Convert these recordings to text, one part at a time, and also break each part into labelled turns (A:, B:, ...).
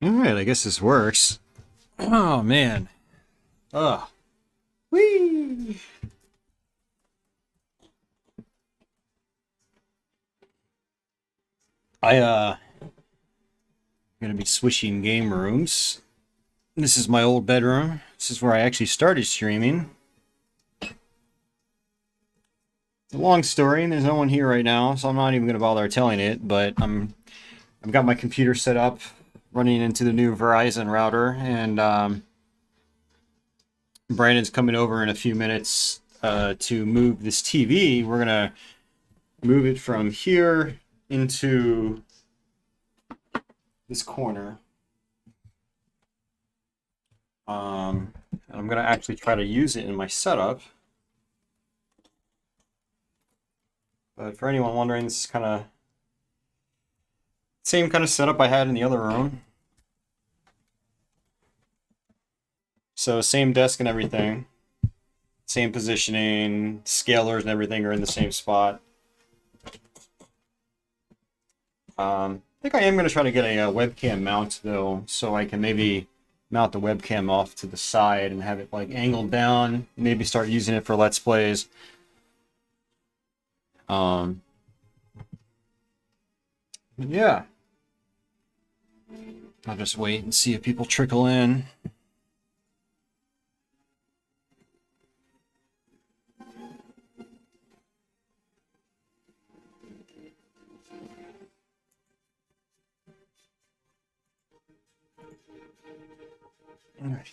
A: Alright, I guess this works. Oh, man. Ugh. Whee! I'm gonna be switching game rooms. This is my old bedroom. This is where I actually started streaming. It's a long story, and there's no one here right now, so I'm not even gonna bother telling it, but I've got my computer set up, running into the new Verizon router, and Brandon's coming over in a few minutes to move this TV. We're gonna move it from here into this corner. And I'm gonna actually try to use it in my setup. But for anyone wondering, this is kind of same kind of setup I had in the other room. So same desk and everything, same positioning, scalers and everything are in the same spot. I think I am going to try to get a webcam mount though, so I can maybe mount the webcam off to the side and have it like angled down. Maybe start using it for Let's Plays. Yeah, I'll just wait and see if people trickle in. All right.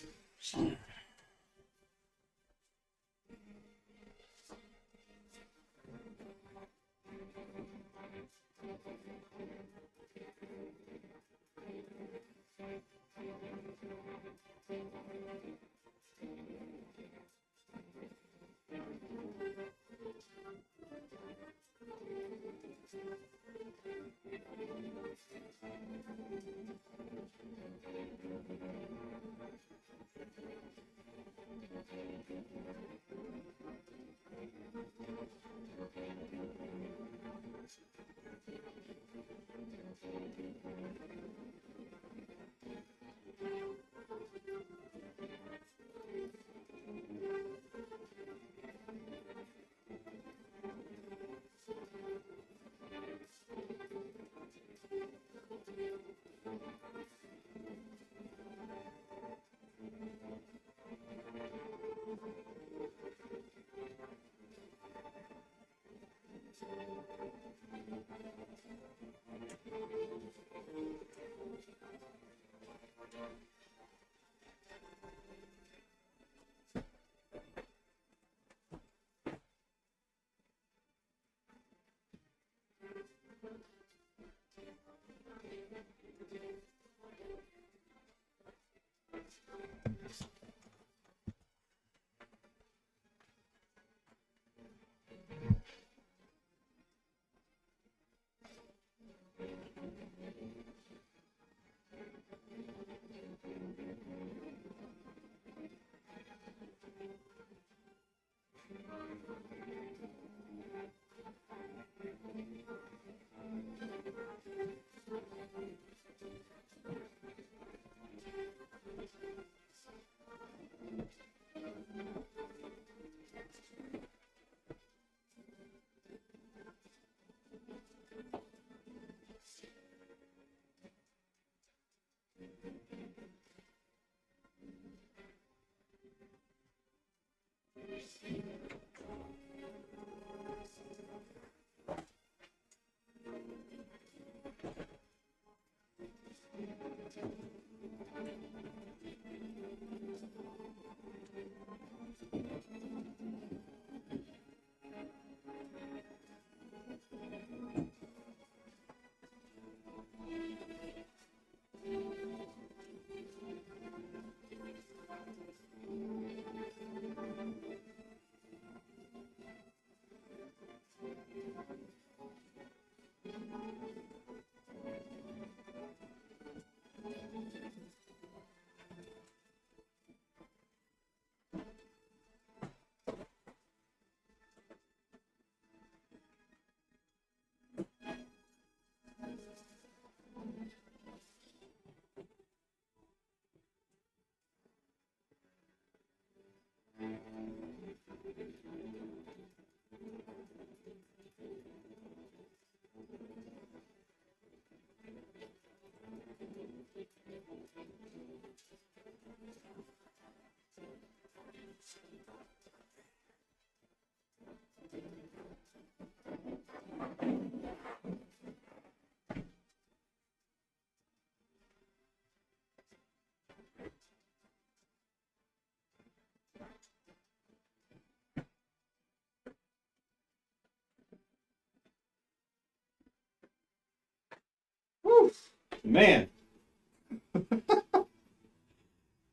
A: Man,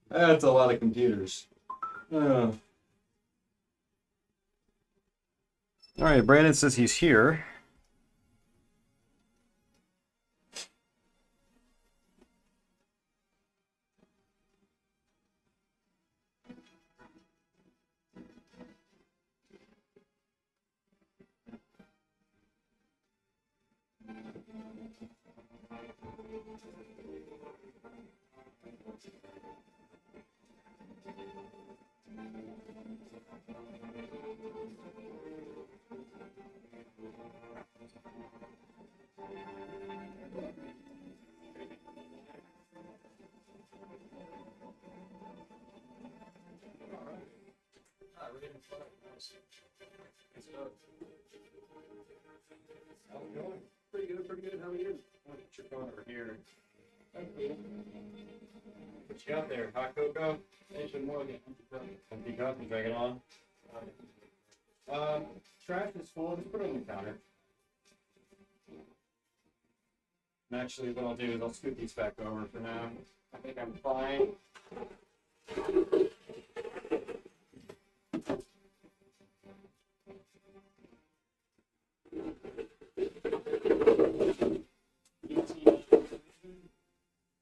A: that's a lot of computers. All right, Brandon says he's here. Pretty good, pretty good. How are you? I'll get your phone over here. What you got there? Hot cocoa? Asian Morgan. Empty cup and drag it on. Trash is full. Just put it on the counter. And actually, what I'll do is I'll scoot these back over for now. I think I'm fine.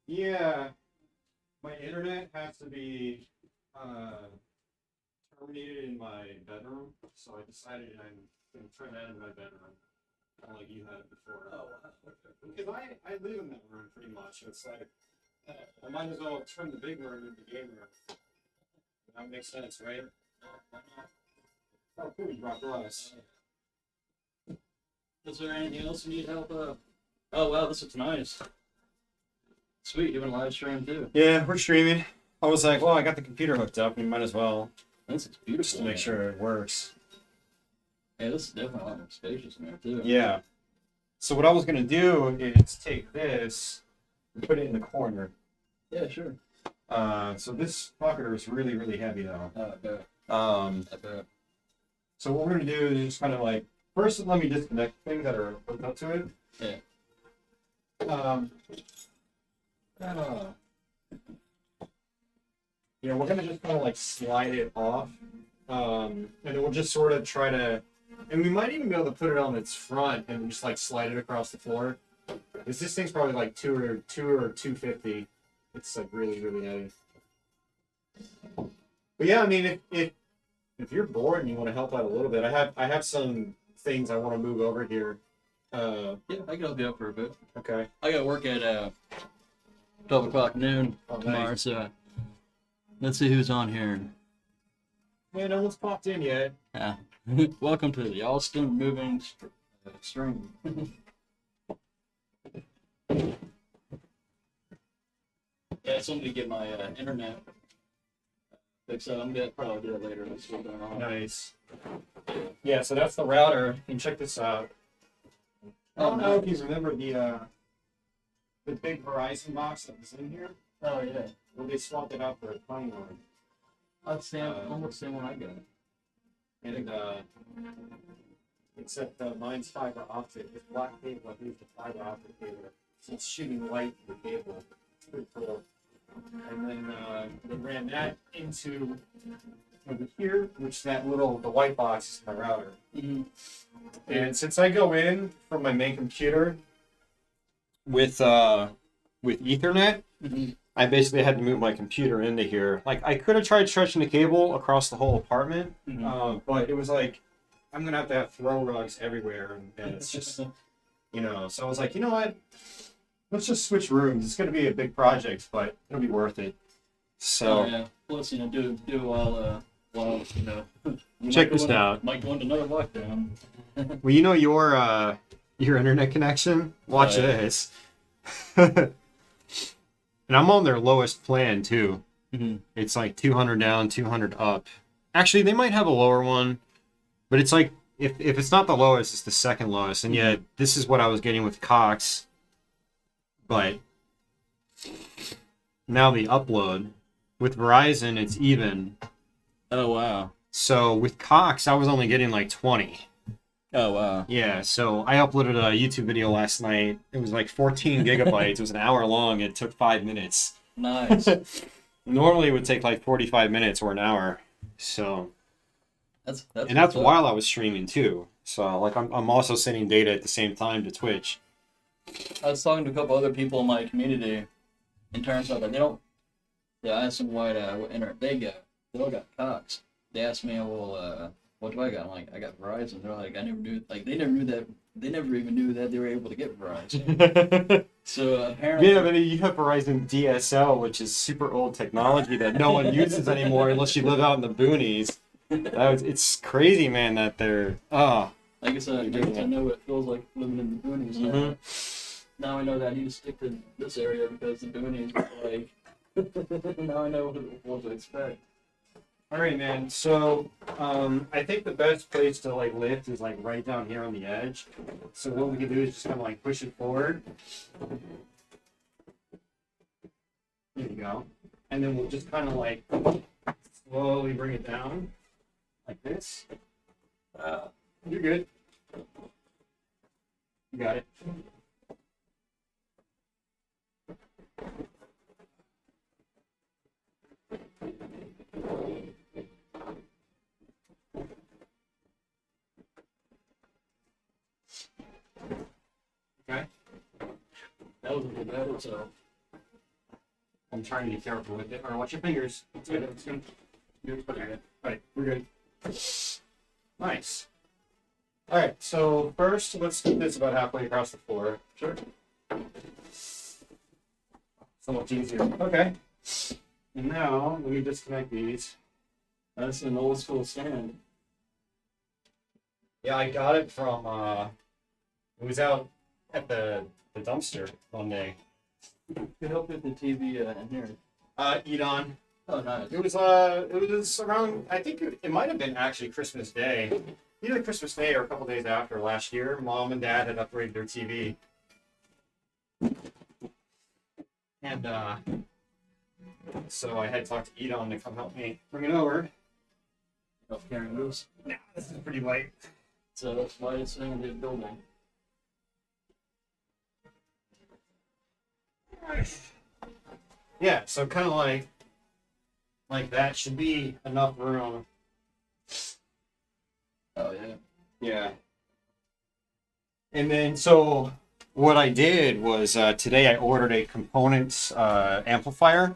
A: Yeah, my internet has to be terminated in my bedroom, so I decided I'm going to turn that in my bedroom, kind of like you had it before. Oh, because I live in that room pretty much. It's like I might as well turn the big room into the game room. That makes sense, right? Oh, cool, you brought glass.
B: Is there anything else you need help? Oh wow, this looks nice. Sweet, doing a live stream too.
A: Yeah, we're streaming. I was like, well, I got the computer hooked up, we might as well.
B: This is beautiful.
A: Just to make sure it works.
B: Yeah, this is definitely a lot more spacious in there too.
A: Yeah. So what I was gonna do is take this and put it in the corner.
B: Yeah, sure.
A: So this fucker is really, really heavy though.
B: I bet.
A: I bet. So what we're gonna do is just kind of like, first let me disconnect things that are hooked up to it.
B: Yeah.
A: We're gonna just kind of like slide it off, and then we'll just sort of try to, and we might even be able to put it on its front and just like slide it across the floor. Because this thing's probably like 250. It's like really, really heavy. But yeah, I mean, if you're bored and you want to help out a little bit, I have some things I want to move over here.
B: Yeah, I can help you out for a bit.
A: Okay.
B: I gotta work at 12 o'clock noon tomorrow,
A: nice.
B: so let's see who's on here.
A: Yeah, no one's popped in yet.
B: Yeah. Welcome to the Austin Moving Stream. Yeah, somebody get my internet fixed up. I'm gonna probably do it later. Let's see what's going on.
A: Nice. Yeah, so that's the router. And check this out. I don't know if you remember the big Verizon box that was in here.
B: Oh yeah.
A: Well, they swapped it out for a tiny one.
B: Almost the same one I got.
A: And except mine's fiber optic. It's black cable. I use the fiber optic cable. So it's shooting light through the cable. It's pretty cool. And then they ran that into over here, which the white box is my router.
B: Mm-hmm.
A: And since I go in from my main computer with Ethernet,
B: Mm-hmm.
A: I basically had to move my computer into here. Like, I could have tried stretching the cable across the whole apartment, but it was like, I'm going to have throw rugs everywhere, and it's just, so I was like, you know what? Let's just switch rooms. It's going to be a big project, but it'll be worth it. So,
B: yeah. Plus, do while
A: check this out.
B: Might go into another lockdown.
A: Well, your internet connection? Watch this. And I'm on their lowest plan, too.
B: Mm-hmm.
A: It's like 200 down, 200 up. Actually, they might have a lower one, but it's like, if it's not the lowest, it's the second lowest. And yet, this is what I was getting with Cox. But now the upload. With Verizon, it's even.
B: Oh, wow.
A: So with Cox, I was only getting like 20.
B: Oh wow.
A: Yeah, so I uploaded a YouTube video last night. It was like 14 gigabytes. It was an hour long. It took 5 minutes.
B: Nice.
A: Normally it would take like 45 minutes or an hour. So,
B: That's
A: and that's
B: what's up.
A: while I was streaming too. So, like I'm also sending data at the same time to Twitch.
B: I was talking to a couple other people in my community in terms of like they don't. Yeah, I asked them what internet they got. They all got Cox. They asked me, well, what do I got? I'm like, I got Verizon. They're like, I never knew. Like, they never knew that. They never even knew that they were able to get Verizon. So apparently,
A: Yeah, but you have Verizon DSL, which is super old technology that no one uses anymore unless you live out in the boonies. It's crazy, man, that they're
B: I guess I know what it feels like living in the boonies now.
A: Mm-hmm.
B: Now I know that I need to stick to this area because the boonies were like. Now I know what to expect.
A: All right, man. So, I think the best place to like lift is like right down here on the edge. So what we can do is just kind of like push it forward. There you go. And then we'll just kind of like slowly bring it down like this. You're good. You got it. Okay.
B: That was a good battle, so.
A: I'm trying to be careful with it. Or watch your fingers. It's good. It's good.
B: You're pretty good.
A: All right, we're good. Nice. All right, so first, let's get this about halfway across the floor.
B: Sure.
A: So much easier. Okay. And now, let me disconnect these.
B: That's an old school stand.
A: Yeah, I got it from, it was out at the dumpster one day.
B: Could help with the TV in here.
A: Edon.
B: Oh, nice.
A: It was around, I think it might have been actually Christmas Day. Either Christmas Day or a couple days after last year. Mom and Dad had upgraded their TV. And, so I had talked to Edon to come help me bring it over.
B: Help carrying this.
A: Nah, this is pretty light.
B: So that's why it's in the building.
A: Yeah, so kind of like that should be enough room.
B: Oh, yeah.
A: Yeah. And then, so what I did was today I ordered a components amplifier.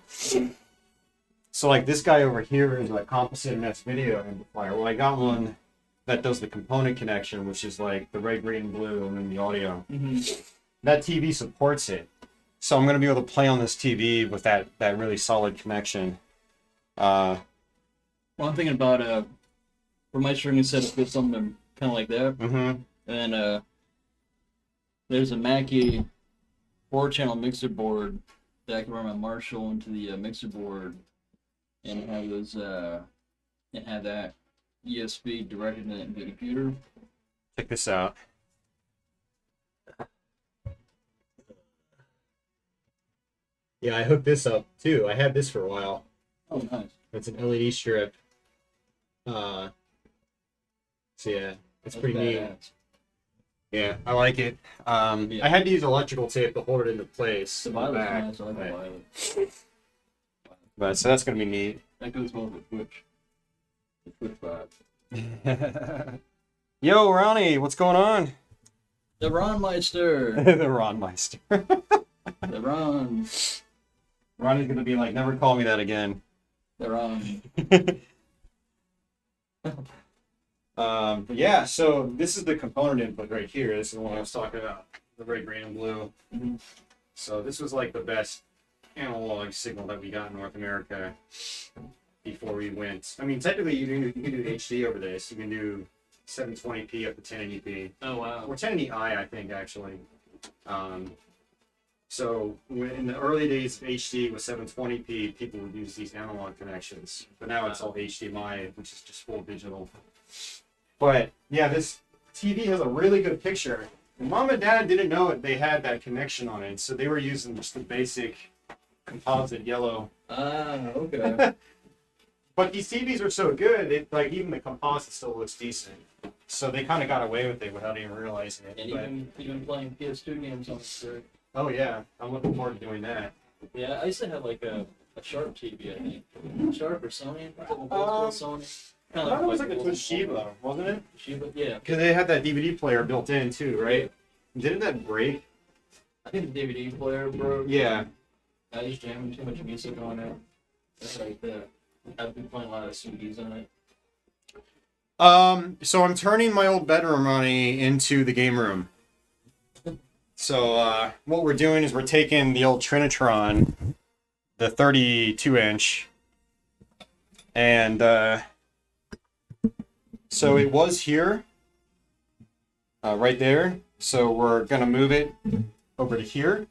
A: So like this guy over here is like composite NS video amplifier. Well, I got one that does the component connection, which is like the red, green, blue, and then the audio.
B: Mm-hmm.
A: That TV supports it. So I'm going to be able to play on this TV with that really solid connection.
B: Well, I'm thinking about for my string setup, get something kind of like that.
A: Mm-hmm.
B: And there's a Mackie 4-channel mixer board that I can run my Marshall into the mixer board and have those and have that ESP directed into the computer.
A: Check this out. Yeah, I hooked this up too. I had this for a while.
B: Oh, nice.
A: It's an LED strip. So yeah, it's
B: That's
A: pretty neat.
B: badass.
A: Yeah, I like it.
B: Yeah.
A: I had to use electrical tape to hold it into place.
B: The
A: in the
B: violet's
A: back,
B: nice. I like the
A: but-
B: violet.
A: But so that's gonna be neat.
B: That goes well with Twitch. The Twitch vibe.
A: Yo, Ronnie, what's going on?
B: The Ron Meister.
A: The Ron Meister.
B: The Ron.
A: Ronnie's gonna be like, never call me that again.
B: The Ron.
A: But yeah, so this is the component input right here. This is the one I was talking about, the red, green, and blue.
B: Mhm.
A: So this was like the best analog signal that we got in North America before we went. I mean, technically you can do HD over this. You can do 720p up to 1080p.
B: Oh, wow.
A: Or 1080i, I think, actually. So in the early days of HD with 720p, people would use these analog connections. But now it's all HDMI, which is just full digital. But yeah, this TV has a really good picture. And Mom and Dad didn't know it, they had that connection on it, so they were using just the basic composite yellow.
B: Ah, okay.
A: But these TVs are so good, like even the composite still looks decent. So they kind of got away with it without even realizing it.
B: And
A: But,
B: even playing PS2 games on the
A: oh yeah, I'm looking forward to doing that.
B: Yeah, I used to have like a Sharp TV, I think. Sharp or Sony? Sony.
A: I thought it was like a Toshiba, wasn't it?
B: Toshiba, yeah.
A: Because they had that DVD player built in too, right? Didn't that break?
B: I think the DVD player broke.
A: Yeah.
B: I was jamming too much music on it. That's like that. I've been playing a lot of CDs on it.
A: So I'm turning my old bedroom, Ronnie, into the game room. So what we're doing is we're taking the old Trinitron, the 32-inch, and so it was here, right there. So we're gonna move it over to here,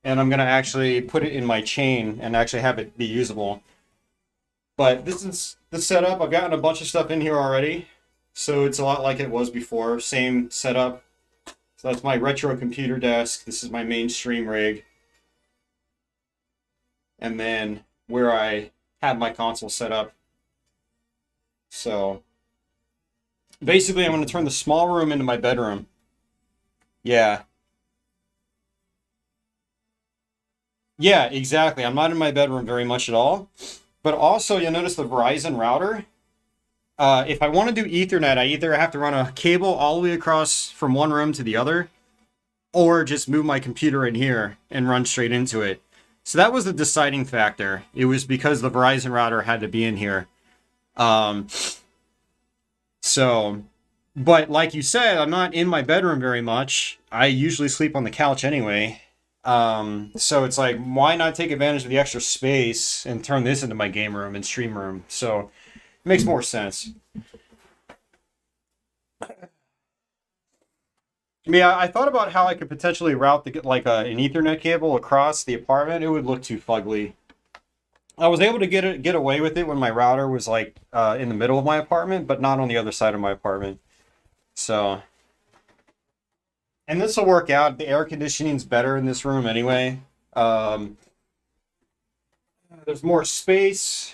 A: and I'm gonna actually put it in my chain and actually have it be usable. But this is the setup. I've gotten a bunch of stuff in here already, so it's a lot like it was before. Same setup. So that's my retro computer desk. This is my mainstream rig. And then where I have my console set up. So basically I'm going to turn the small room into my bedroom. Yeah. Yeah, exactly. I'm not in my bedroom very much at all. But also you'll notice the Verizon router. If I want to do Ethernet, I either have to run a cable all the way across from one room to the other, or just move my computer in here and run straight into it. So that was the deciding factor. It was because the Verizon router had to be in here. But like you said, I'm not in my bedroom very much. I usually sleep on the couch anyway. So it's like, why not take advantage of the extra space and turn this into my game room and stream room? So it makes more sense. Yeah, I thought about how I could potentially route an Ethernet cable across the apartment. It would look too fugly. I was able to get away with it when my router was like in the middle of my apartment, but not on the other side of my apartment. So, and this will work out. The air conditioning's better in this room anyway. There's more space.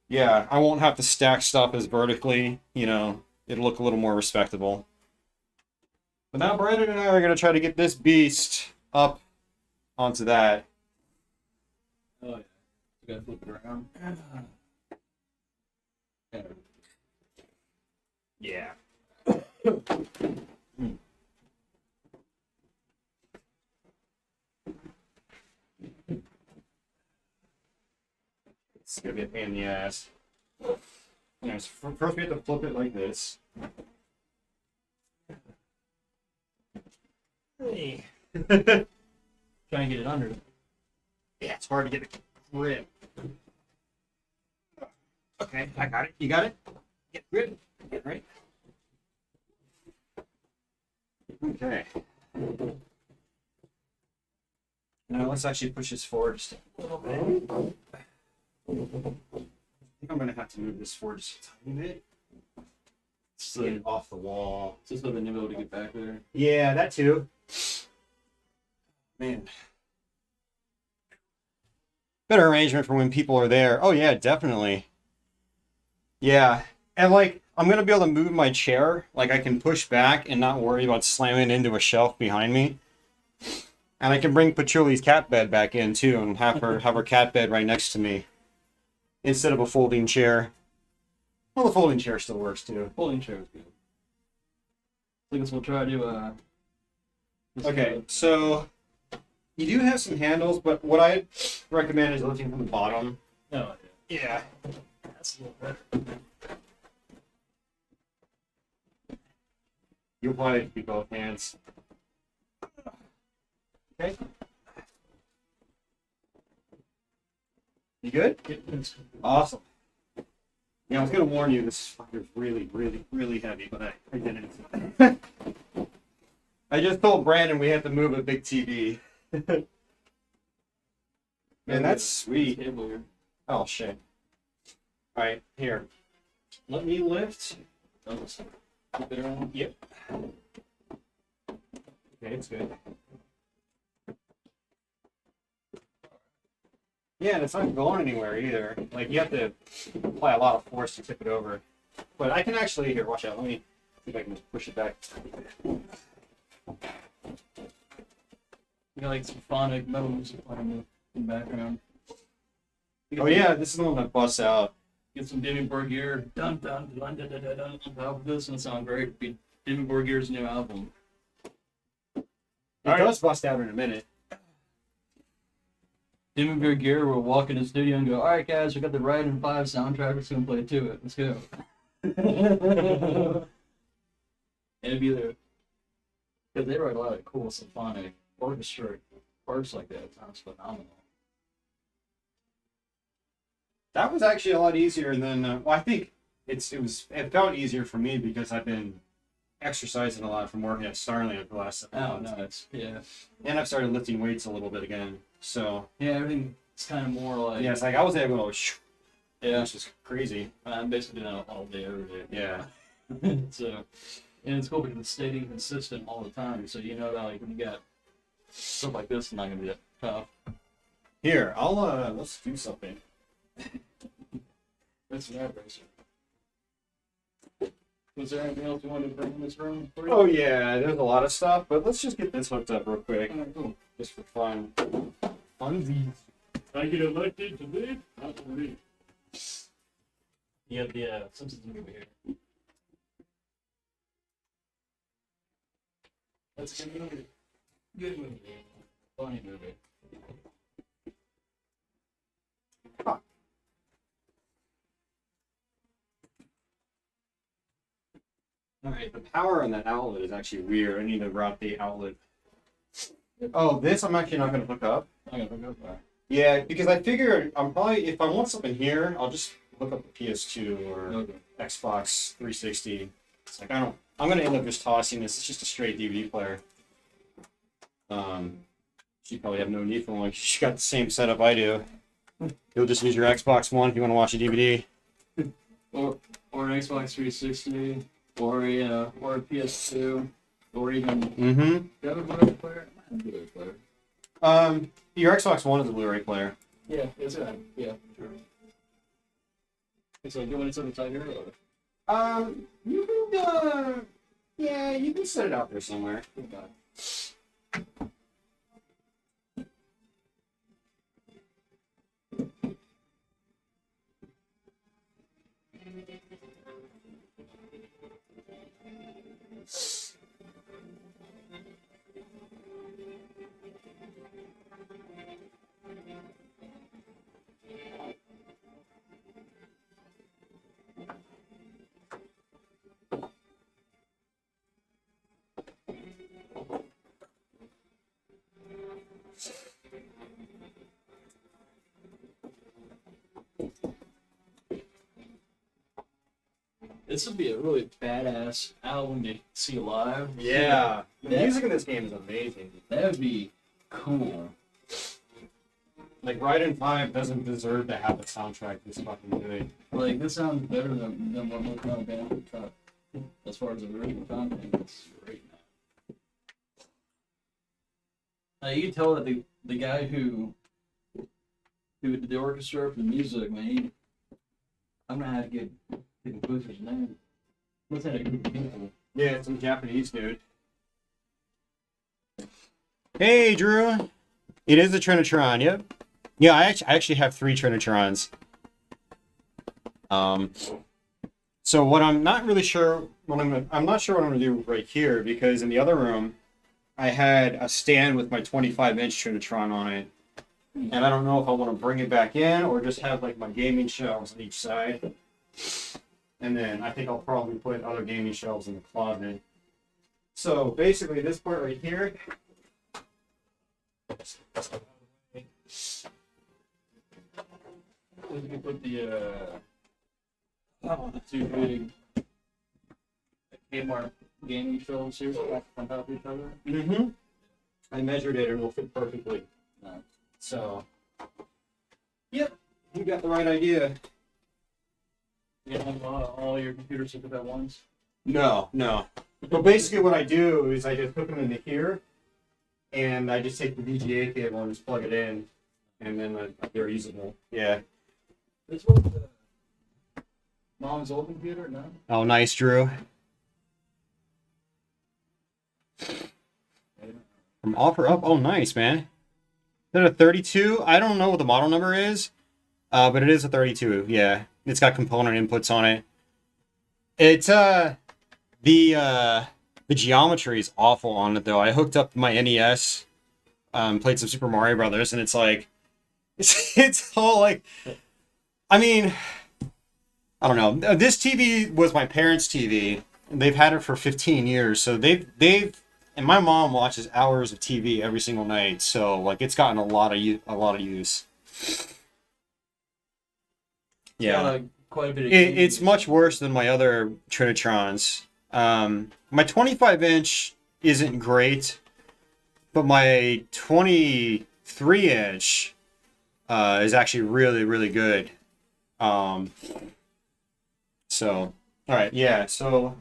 A: Yeah, I won't have to stack stuff as vertically, it'll look a little more respectable. But now Brandon and I are going to try to get this beast up onto that.
B: Oh, yeah. You gotta flip it around.
A: Yeah. It's going to be a pain in the ass. First we have to flip it like this. Hey.
B: Try and get it under.
A: Yeah, it's hard to get a grip. Okay, I got it. You got it? Get grip. Get right. Okay. Now let's actually push this forward just a little bit. I think I'm gonna have to move this forward just a tiny bit.
B: So
A: Get it off the wall.
B: just so they're able to get back there.
A: Yeah, that too. Man. Better arrangement for when people are there. Oh yeah, definitely. Yeah. And like, I'm gonna be able to move my chair. Like I can push back and not worry about slamming into a shelf behind me. And I can bring Patchouli's cat bed back in too and have her cat bed right next to me. Instead of a folding chair. Well, the folding chair still works too.
B: Folding chair is good. I guess we'll try to
A: Okay, so you do have some handles, but what I recommend is lifting from the bottom.
B: No,
A: Yeah.
B: that's a little better.
A: You'll probably have to be both hands. Okay. You good? Awesome. Yeah, I was gonna warn you, this fucker's really, really, really heavy, but I didn't. I just told Brandon we had to move a big TV. Man, that's sweet. Oh shit. Alright, here. Let me lift.
B: Keep it around.
A: Yep. Okay, it's good. Yeah, and it's not going anywhere either. Like, you have to apply a lot of force to tip it over. But I can actually, here, watch out. Let me see if I can just push it back.
B: You got like symphonic metal music playing in the background.
A: Oh yeah, this is the one that busts out.
B: Get some Dimmy Borgir dun dun dun dun dun dun dun on top of this and sound great. Be Dimmy Borgir's new album.
A: It does bust out in a minute.
B: Dimmy Borgir will walk in the studio and go, "Alright guys, we got the Ride 5 soundtrack, we're just gonna play to it. Let's go." And it'd be there. Because they write a lot of cool symphonic orchestra parts like that. It sounds phenomenal.
A: That was actually a lot easier than. Well, I think it felt easier for me because I've been exercising a lot from working at Starland for the last 7 months.
B: Oh, no, it's, yeah.
A: And I've started lifting weights a little bit again. So.
B: Yeah, everything's kind of more like.
A: Yeah, it's like I was able to.
B: Yeah.
A: Which is crazy.
B: I'm basically doing it all day, every day.
A: Yeah.
B: So, and it's cool because it's staying consistent all the time. So you know that like when you got stuff like this, it's not gonna be that tough.
A: Here, let's do something.
B: That's an ad racer. Was there anything else you wanted to bring in this room for you?
A: Oh yeah, there's a lot of stuff, but let's just get this hooked up real quick,
B: Cool.
A: just for fun. Funsies.
B: I get elected to lead, not to lead. You have the Simpsons movie here. That's a good movie. Good movie. Funny movie.
A: Huh. Alright, the power on that outlet is actually weird. I need to route the outlet. Oh, this I'm actually not going to hook up.
B: I'm gonna hook up there.
A: Yeah, because I figure I'm probably, if I want something here, I'll just hook up the PS2 or
B: Okay.
A: Xbox 360. It's like, I'm going to end up just tossing this. It's just a straight DVD player. You probably have no need for one. You got the same setup I do. You'll just use your Xbox One if you want to watch a DVD.
B: Or an Xbox 360, or a PS2, or even.
A: Mm-hmm.
B: Do you have a Blu-ray player? I have a Blu-ray player.
A: Your Xbox One is a Blu-ray player.
B: Yeah, it's good. Yeah, sure. So, do you want to set it aside here? Or?
A: You can, yeah, you can set it out there somewhere.
B: Okay. This would be a really badass album to see live.
A: Yeah, the music in this game is amazing.
B: That would be cool.
A: Like, Raiden 5 doesn't deserve to have a soundtrack this fucking good.
B: Like, this sounds better than what most kind of band would cut. As far as the original content, it's great, man. You can tell that the guy who did the orchestra for the music, man, I'm gonna have to get the composer's name. What's that, a group of people?
A: Yeah, it's some Japanese dude. Hey, Drew. It is the Trinitron, yep. Yeah, I actually have 3 Trinitrons. So what I'm not really sure I'm not sure what I'm gonna do right here, because in the other room I had a stand with my 25-inch Trinitron on it. And I don't know if I want to bring it back in or just have like my gaming shelves on each side. And then I think I'll probably put other gaming shelves in the closet. So basically this part right here.
B: We can put the two big Kmart gaming shelves here on top of each other.
A: Mm-hmm. I measured it and it'll fit perfectly.
B: No.
A: So, yep, you got the right idea.
B: You have all your computers hooked up at once?
A: No. But basically what I do is I just hook them into here, and I just take the VGA cable and just plug it in, and then they're usable. Yeah.
B: This was mom's old computer, no?
A: Oh, nice, Drew. From offer up. Oh, nice, man. Is that a 32? I don't know what the model number is, but it is a 32. Yeah, it's got component inputs on it. It's the geometry is awful on it though. I hooked up my NES, played some Super Mario Brothers, and it's like, it's all like, I mean, I don't know. This TV was my parents' TV. They've had it for 15 years, so they've and my mom watches hours of TV every single night, so like it's gotten a lot of use. Yeah,
B: Got quite a bit of
A: it's much worse than my other Trinitrons. My 25-inch isn't great, but my 23-inch is actually really, really good. So, all right, yeah, so.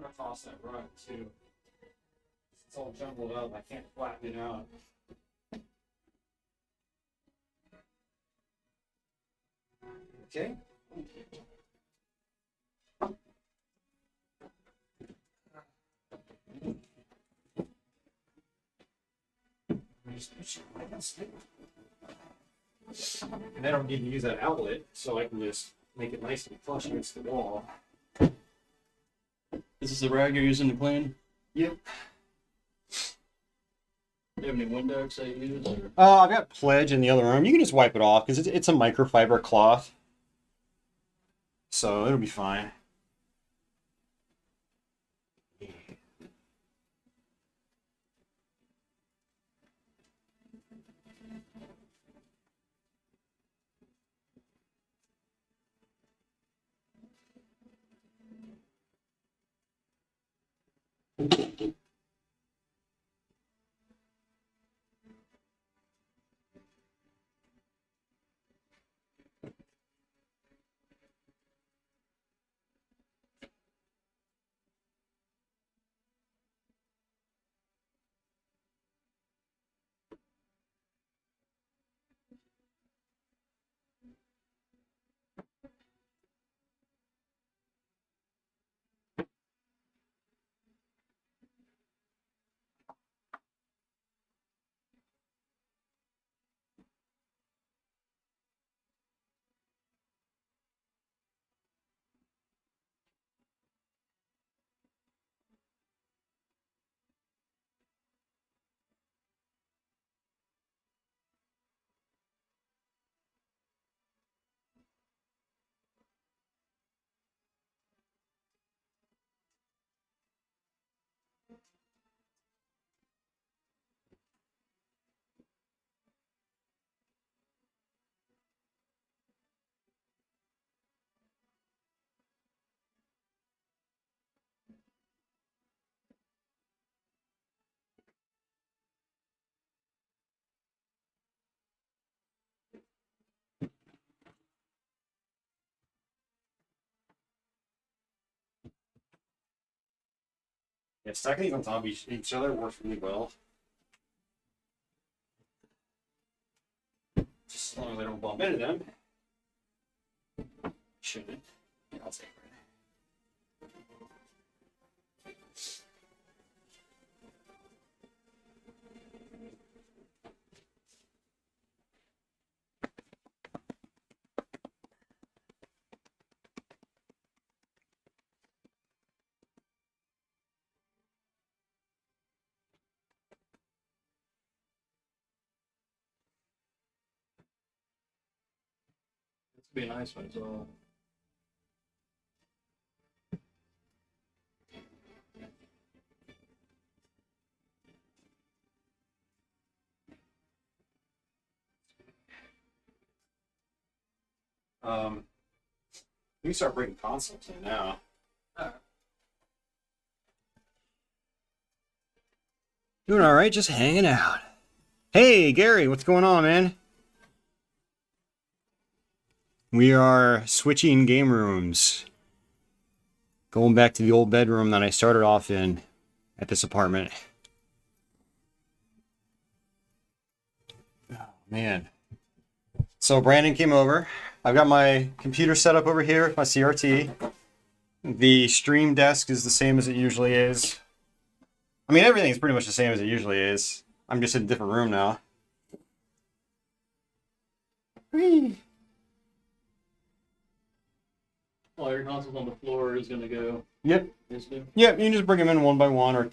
A: I'm gonna toss that rug too. It's all jumbled up. I can't flatten it out. Okay. And I don't need to use that outlet, so I can just make it nice and flush against the wall.
B: This is the rag you're using to clean?
A: Yep.
B: Do you have any Windex that you use? Or?
A: I've got Pledge in the other room. You can just wipe it off because it's a microfiber cloth, so it'll be fine. Yeah, stacking these on top of each other works really well. Just as long as I don't bump into them. Shouldn't. Yeah, I'll take it.
B: Be nice when it's all.
A: You can start bringing consoles in now. Doing all right, just hanging out. Hey, Gary, what's going on, man? We are switching game rooms. Going back to the old bedroom that I started off in at this apartment. Oh, man. So Brandon came over. I've got my computer set up over here, my CRT. The stream desk is the same as it usually is. I mean, everything's pretty much the same as it usually is. I'm just in a different room now. Whee!
B: All your consoles on the floor is gonna go.
A: Yep.
B: Basically.
A: Yep, you can just bring them in one by one, or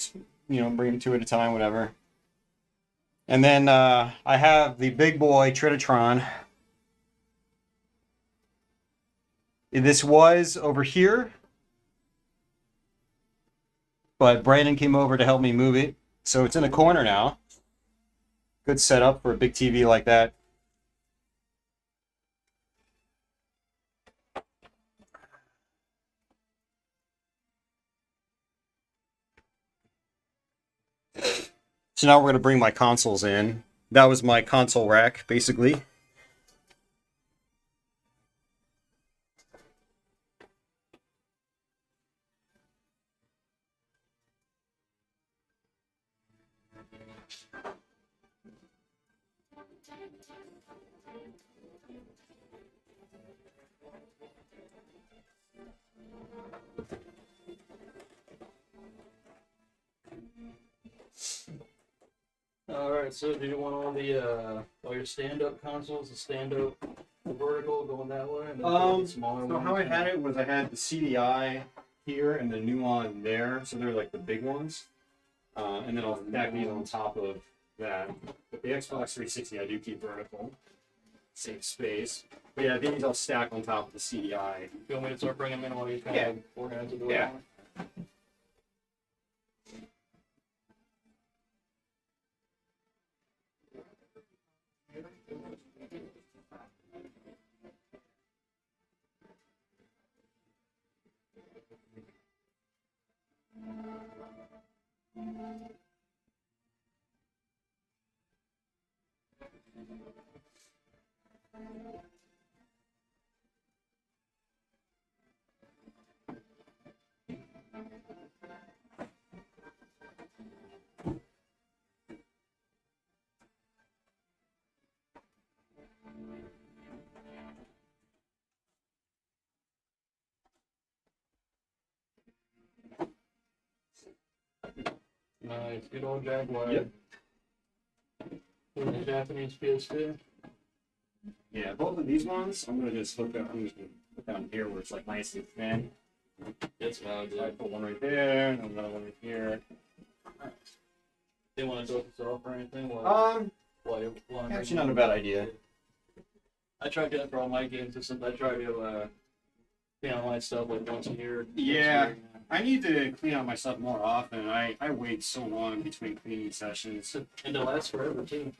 A: bring them two at a time, whatever. And then I have the big boy Trinitron. This was over here, but Brandon came over to help me move it, so it's in a corner now. Good setup for a big TV like that. So now we're going to bring my consoles in. That was my console rack, basically.
B: Alright, so do you want all your stand-up consoles, the stand-up, the vertical going that way? And then smaller
A: So
B: ones?
A: how I had it was I had the CDI here and the Nuon there, so they're like the big ones. And then I'll stack these on top of that. But the Xbox 360 I do keep vertical. Save space. But yeah, these I'll stack on top of the CDI.
B: You want me to start bringing them in while you kind
A: Yeah.
B: of organize it the way
A: Yeah.
B: I want? Nice, good old Jaguar.
A: Yep.
B: With the Japanese PS2.
A: Yeah, both of these ones I'm gonna just hook up. I'm just gonna put down here where it's like nice and thin.
B: That's what I would
A: I
B: do.
A: put one right there and another one right here.
B: They want to dust this off or anything? While you
A: Actually not a bad idea.
B: I try to do that for all my game systems. I try to clean out my stuff like once a year.
A: Yeah. I need to clean out my stuff more often. I wait so long between cleaning sessions.
B: And it lasts forever too.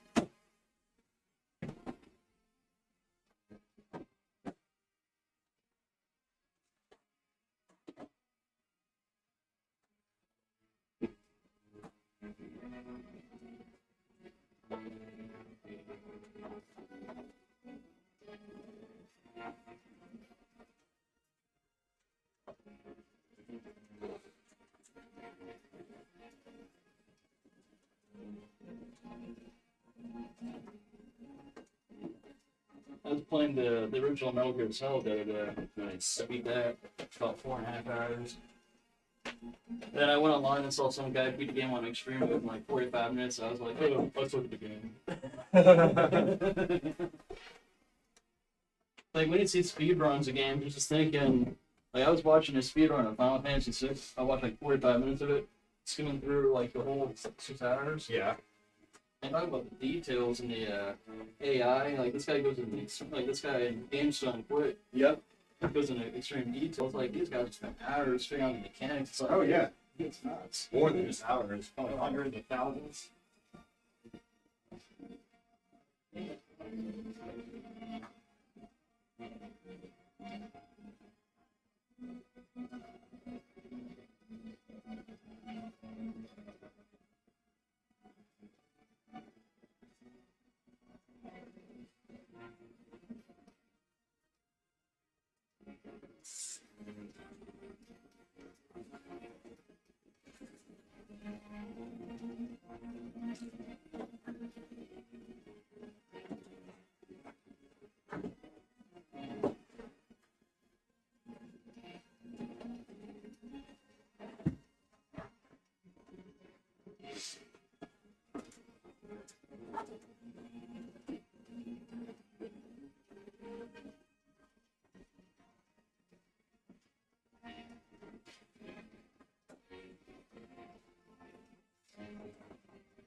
B: I was playing the original Metal Gear Solid the other day.
A: Nice.
B: I beat that about 4.5 hours. Then I went online and saw some guy beat the game on extreme mode in like 45 minutes. So I was like, oh, let's look at the game. Like when you see speed runs of games, you're just thinking. Like I was watching a speed run of Final Fantasy VI. I watched like 45 minutes of it, skimming through like the whole 6 hours.
A: Yeah.
B: And talk about the details in the AI. Like this guy goes in like this guy in GameStone quit.
A: Yep.
B: Goes into extreme details. Like these guys spend hours figuring out the mechanics. It's like,
A: Oh yeah.
B: it's nuts.
A: More than just hours. Probably hundreds of thousands.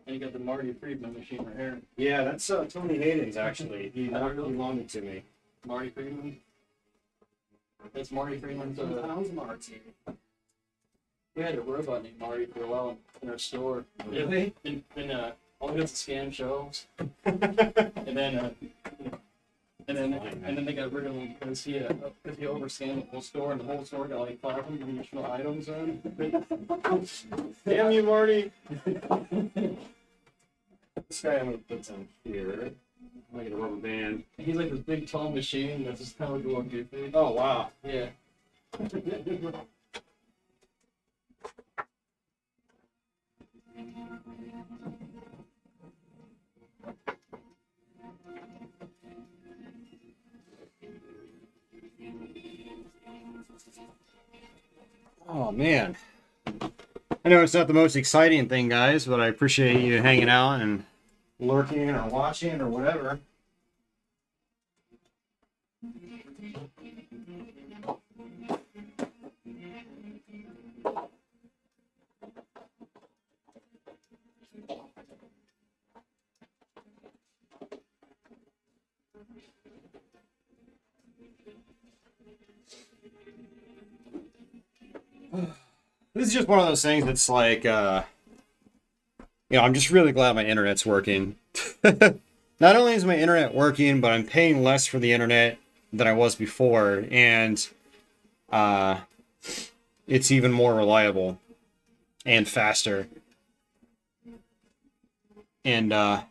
B: And you got the Marty Friedman machine right here.
A: Yeah, that's Tony Hayden's actually. He loaned it to me.
B: Marty Friedman. That's Marty Friedman's.
A: How's Marty?
B: We had a robot named Marty for a while in our store.
A: Really?
B: And all we got to scan shelves. and then they got rid of him because he overscanned the whole store, and the whole store got like 500 additional items on.
A: Damn you, Marty! This guy I'm gonna put some here. I'm gonna get a rubber band.
B: He's like this big tall machine that's just kind of like a little goofy.
A: Oh wow.
B: Yeah.
A: Oh man. I know it's not the most exciting thing, guys, but I appreciate you hanging out and lurking or watching or whatever. This is just one of those things that's like, I'm just really glad my internet's working. Not only is my internet working, but I'm paying less for the internet than I was before, and it's even more reliable and faster. And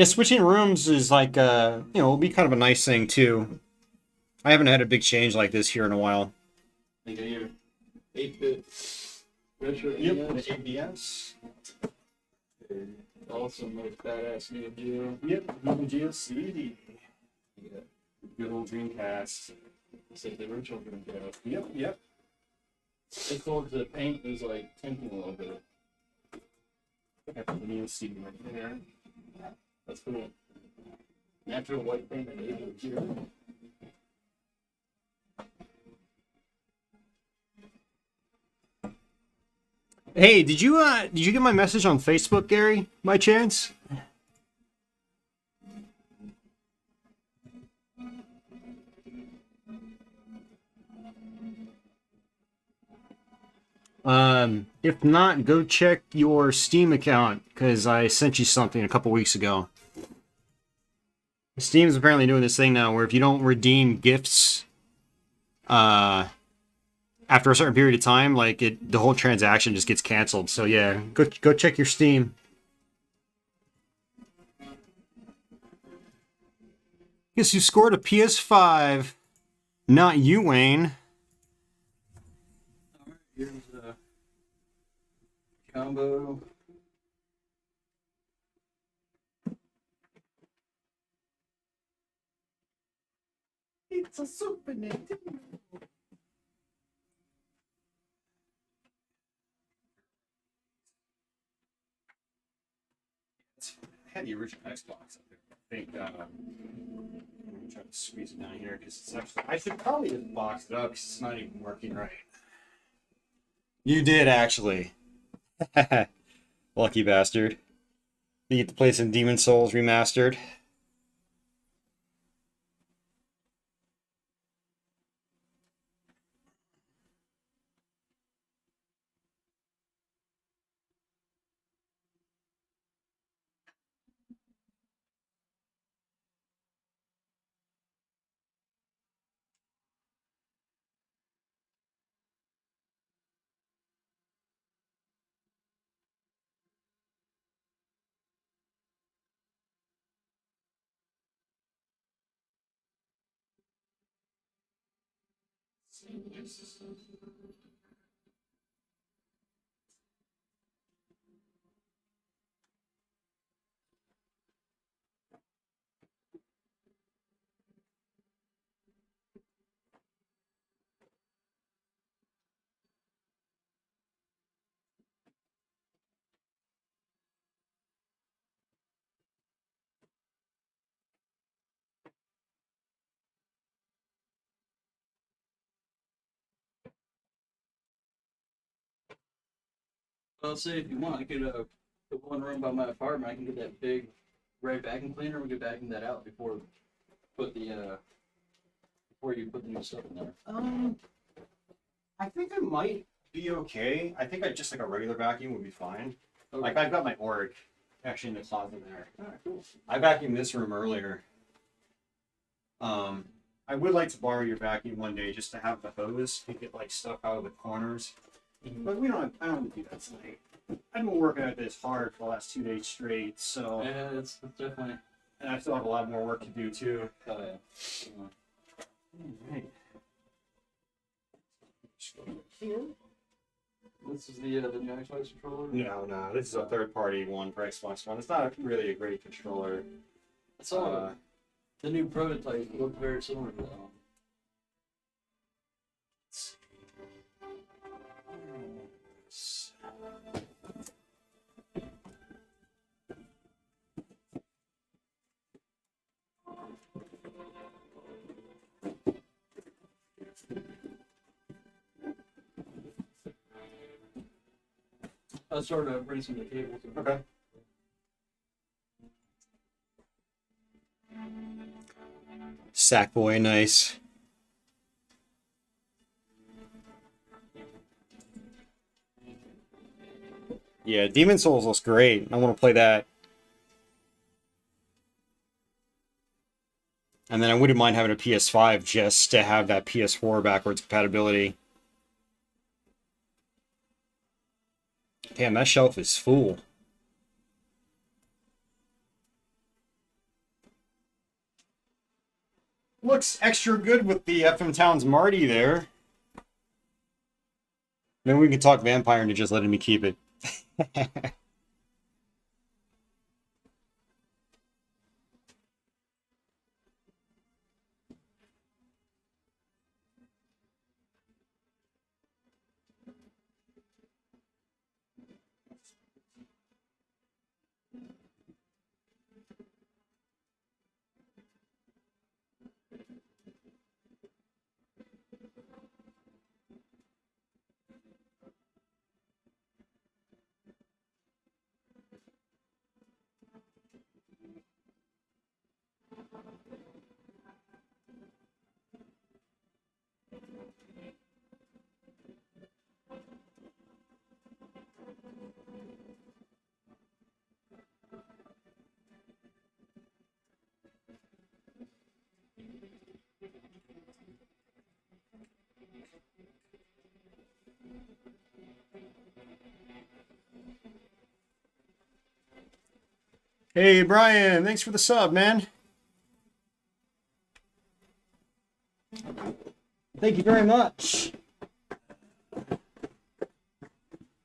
A: switching rooms is like, will be kind of a nice thing too. I haven't had a big change like this here in a while.
B: Like a year. 8-bit retro.
A: Yep, the ABS.
B: Also, most badass Neo Geo.
A: Yep, Neo Geo CD. Yeah. Good old Dreamcast.
B: It's like the original Dreamcast.
A: Yep.
B: It's cool because the paint is like tinting a little bit.
A: I got the Neo CD right there.
B: That's cool. Natural white paint and Neo Geo.
A: Hey, did you get my message on Facebook, Gary, by chance? If not, go check your Steam account, because I sent you something a couple weeks ago. Steam's apparently doing this thing now where if you don't redeem gifts, after a certain period of time, like the whole transaction just gets canceled. So yeah, go check your Steam. Guess you scored a PS5. Not you, Wayne.
B: Alright, here's the combo.
A: It's a Super Nintendo. I had the original Xbox up there. I think I'm trying to squeeze it down here because it's actually. I should probably just box it up because it's not even working right. You did actually. Lucky bastard. You get to play some Demon Souls remastered.
B: Well, say if you want, I could put one room by my apartment. I can get that big red vacuum cleaner. We could vacuum that out put the before you put the new stuff in there.
A: I think I might be okay. I think I just like a regular vacuum would be fine.
B: Okay.
A: Like I've got my org actually in the closet there.
B: Alright, cool.
A: I vacuumed this room earlier. I would like to borrow your vacuum one day just to have the hose and get like stuff out of the corners. But I don't do that tonight. I've been working at this hard for the last 2 days straight, so
B: Yeah, it's definitely.
A: and I still have a lot more work to do too.
B: Oh yeah.
A: Alright.
B: This is the new Xbox controller.
A: No, this is a third-party one for Xbox One. It's not really a great controller.
B: I saw the new prototype looked very similar to that one. I started to bring some of the cables.
A: Okay. Sackboy, nice. Yeah, Demon Souls looks great. I want to play that. And then I wouldn't mind having a PS5 just to have that PS4 backwards compatibility. Damn, that shelf is full. Looks extra good with the FM Towns Marty there. Maybe we can talk Vampire into just letting me keep it. Hey, Brian, thanks for the sub, man. Thank you very much.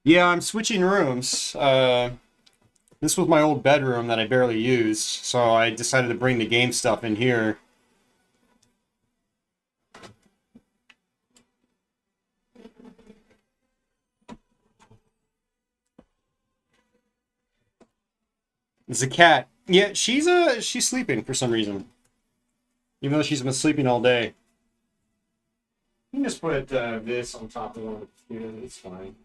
A: Yeah, I'm switching rooms. This was my old bedroom that I barely used, so I decided to bring the game stuff in here. It's a cat. Yeah, she's sleeping for some reason. Even though she's been sleeping all day. You can just put this on top of the computer, it's fine.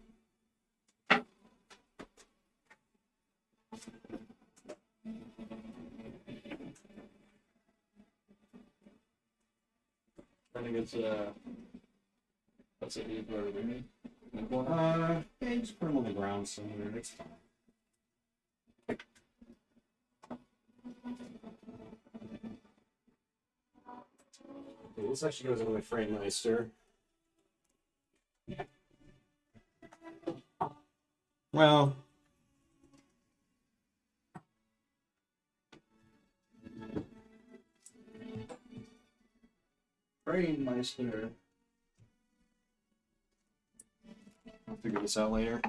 B: I think it's that's it. You put it in me.
A: Yeah, you just put them on the ground somewhere. It's fine. Okay, this actually goes in my frame nicer. Well,
B: Frame Meister.
A: I'll figure this out later.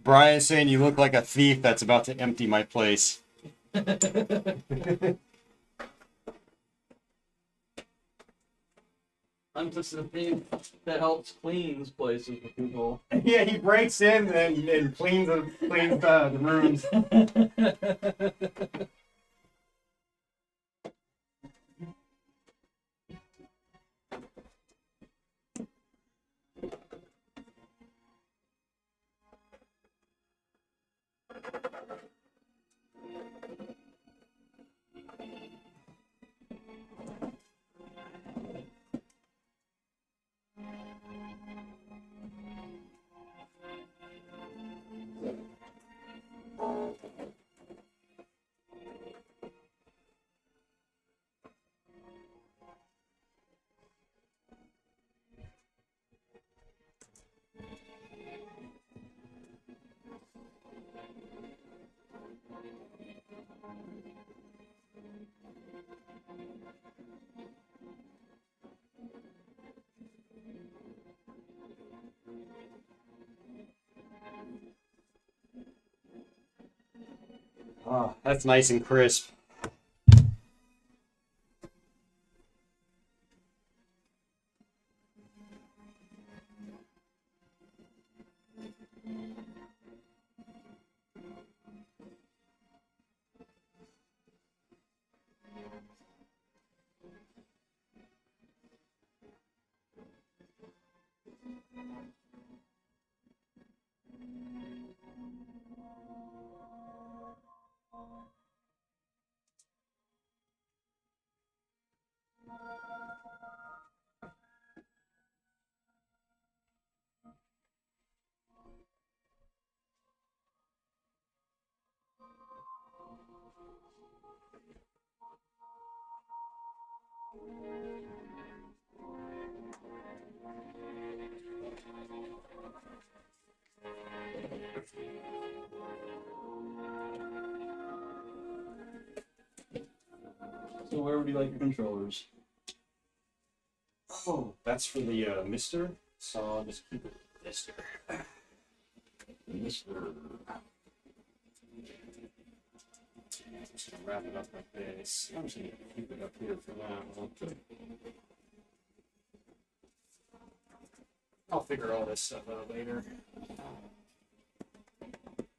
A: Brian's saying you look like a thief that's about to empty my place.
B: I'm just a thief that helps cleans places for people.
A: Yeah, he breaks in and cleans the rooms. Oh, that's nice and crisp.
B: So where would you like your controllers?
A: Oh, that's for the Mister. So I'll just keep it Mister.
B: Mr.
A: Just gonna wrap it up like this. I'm just gonna keep it up here for now. I'll figure all this stuff out later.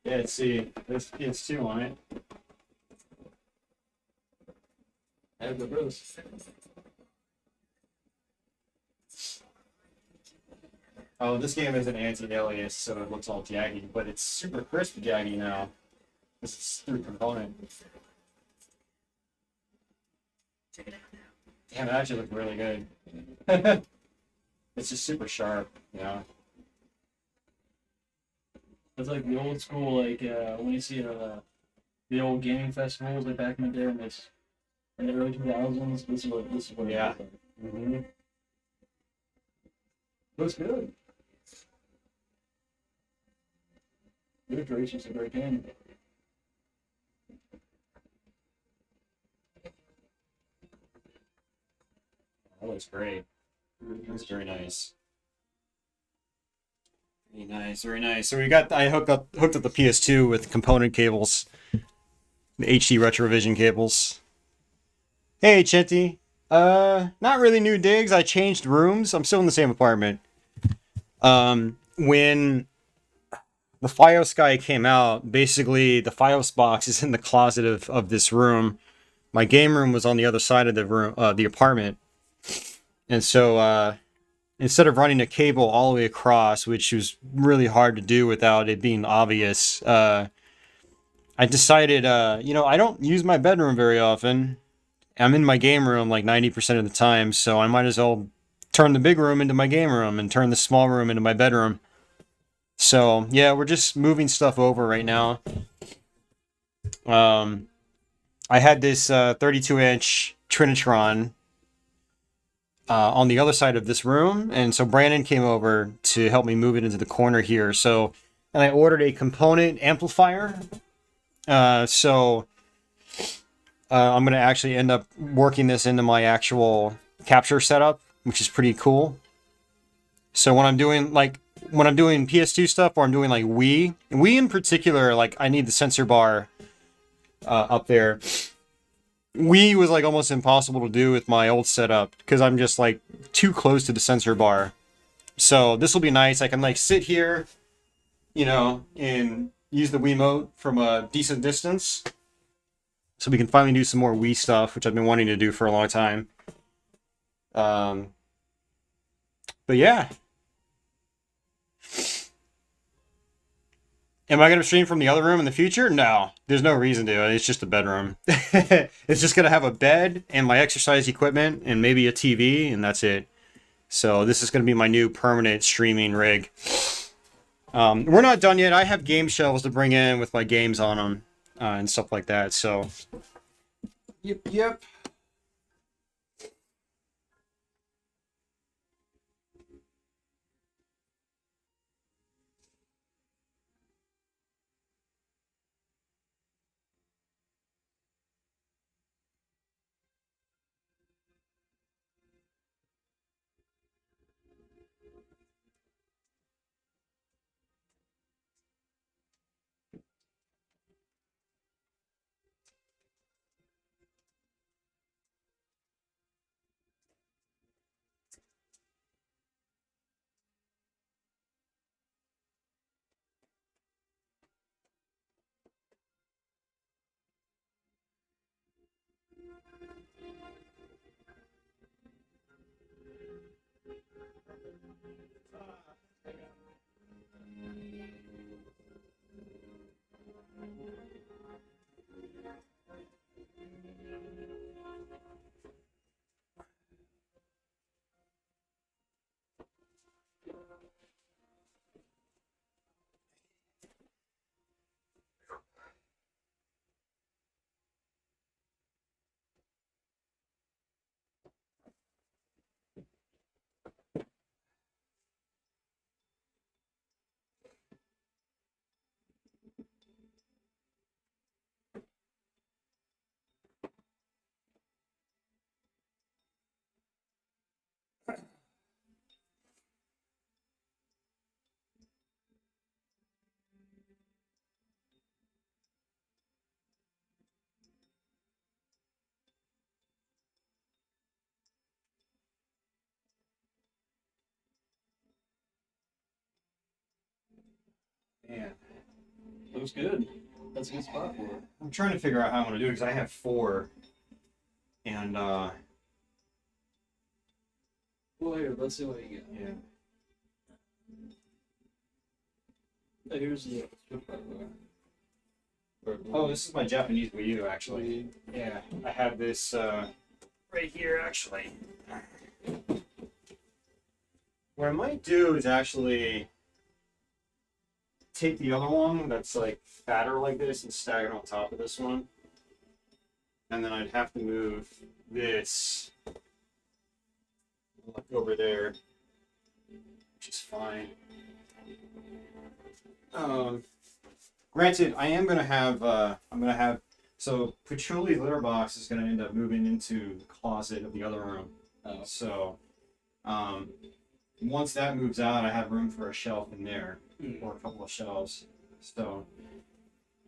A: Yeah, see, there's PS2 on it.
B: Have the Bruce.
A: Oh, this game is an anti-alias, so it looks all jaggy, but it's super crisp jaggy now. This is through component. Damn, it actually looks really good. It's just super sharp, you know.
B: It's like the old school, like when you see the old gaming festivals like back in the day, and it's in the early 2000s. This is what
A: Yeah.
B: it looks like. Mm-hmm. Looks good. Good gracious, a great game.
A: That looks great. That's very nice. Very nice, very nice. So I hooked up the PS2 with component cables, the HD Retrovision cables. Hey, Chinty. Not really new digs. I changed rooms. I'm still in the same apartment. When the Fios guy came out, basically the Fios box is in the closet of this room. My game room was on the other side of the room, the apartment. And so, instead of running a cable all the way across, which was really hard to do without it being obvious, I decided, I don't use my bedroom very often. I'm in my game room like 90% of the time, so I might as well turn the big room into my game room and turn the small room into my bedroom. So, yeah, we're just moving stuff over right now. I had this 32-inch Trinitron on the other side of this room, and so Brandon came over to help me move it into the corner here. So, and I ordered a component amplifier. So I'm going to actually end up working this into my actual capture setup, which is pretty cool. So when I'm doing PS2 stuff, or I'm doing like Wii in particular, like I need the sensor bar up there. Wii was like almost impossible to do with my old setup because I'm just like too close to the sensor bar. So this will be nice. I can like sit here, and use the Wiimote from a decent distance. So we can finally do some more Wii stuff, which I've been wanting to do for a long time. But yeah. Am I going to stream from the other room in the future? No, there's no reason to. It's just a bedroom. It's just going to have a bed and my exercise equipment and maybe a TV, and that's it. So this is going to be my new permanent streaming rig. We're not done yet. I have game shelves to bring in with my games on them and stuff like that. So, yep. Man,
B: Looks good. That's a good spot for it.
A: I'm trying to figure out how I'm gonna do it because I have 4, and
B: Well, here, let's see what you got.
A: yeah.
B: Oh, here's the strip by the way.
A: Oh, this is my Japanese Wii U actually. Yeah, I have this right here actually. What I might do is actually take the other one that's like fatter like this and stack it on top of this one. And then I'd have to move this like over there, which is fine. Granted, I am gonna have so Pachuli's litter box is gonna end up moving into the closet of the other room.
B: Oh.
A: So once that moves out, I have room for a shelf in there or a couple of shelves. So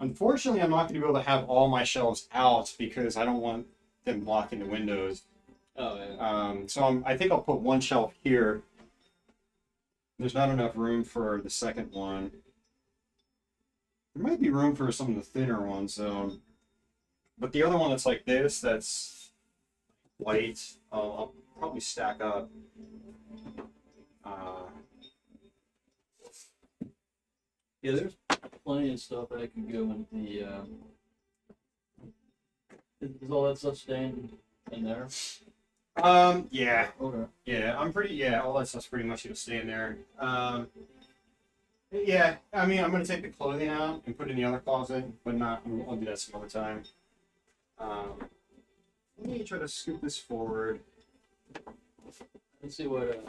A: unfortunately, I'm not going to be able to have all my shelves out because I don't want them blocking the windows.
B: Oh, yeah.
A: So I think I'll put one shelf here. There's not enough room for the second one. There might be room for some of the thinner ones, but the other one that's like this, that's white, I'll probably stack up.
B: Yeah, there's plenty of stuff that could go in the. Is all that stuff staying in there?
A: Yeah.
B: Okay.
A: Yeah, all that stuff's pretty much gonna stay in there. Yeah, I mean, I'm gonna take the clothing out and put it in the other closet, but not. I'll do that some other time. Let me try to scoop this forward.
B: Let's see what.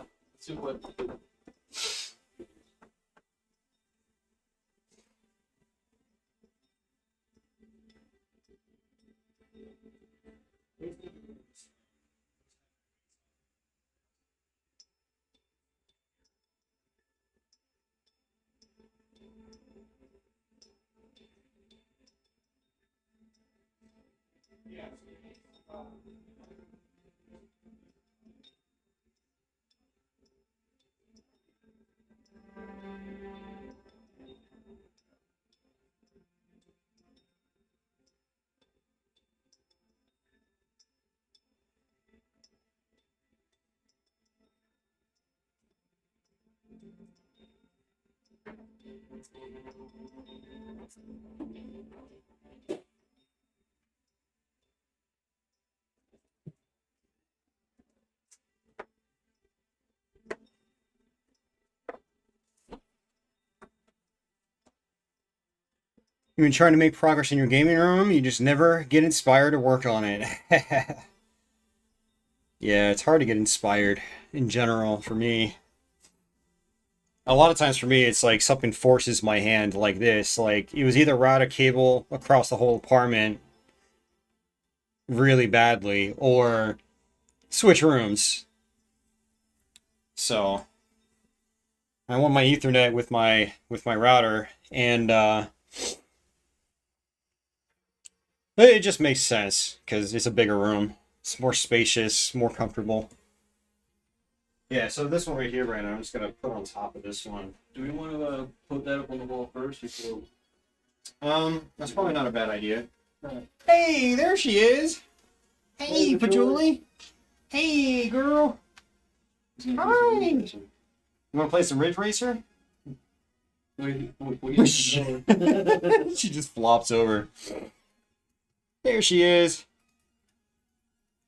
A: You've been trying to make progress in your gaming room, you just never get inspired to work on it. Yeah, it's hard to get inspired in general for me. A lot of times for me, it's like something forces my hand like this. Like, it was either route a cable across the whole apartment really badly, or switch rooms. So, I want my Ethernet with my router, and it just makes sense because it's a bigger room. It's more spacious, more comfortable. Yeah, so this one right here, Brandon, I'm just gonna put on top of this one.
B: Do we want to put that up on the wall first before?
A: That's probably not a bad idea.
B: Right.
A: Hey, there she is. Hey,
B: Hey,
A: Patchouli. Hey, girl. Hi. You want to play some Ridge Racer? She just flops over. There she is.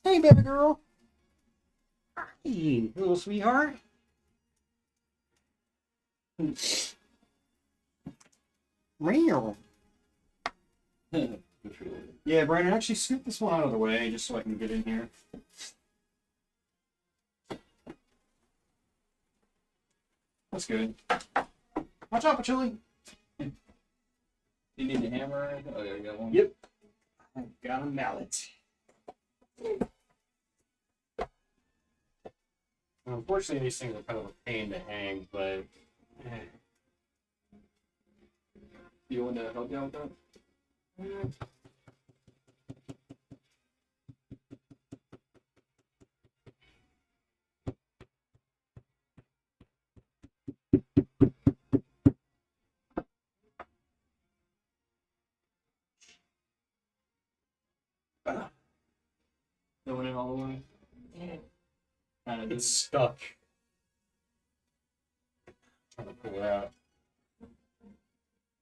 A: Hey, baby girl. Hey, little sweetheart. Real. Yeah, Brandon, actually scoop this one out of the way just so I can get in here. That's good. Watch out, Patchouli.
B: You need a hammer? Oh, yeah, you got one?
A: Yep. I've got a mallet. Unfortunately, these things are kind of a pain to hang, but...
B: You want to help you out with that? Going in all the way. Kind of.
A: It's stuck. Trying to pull it out.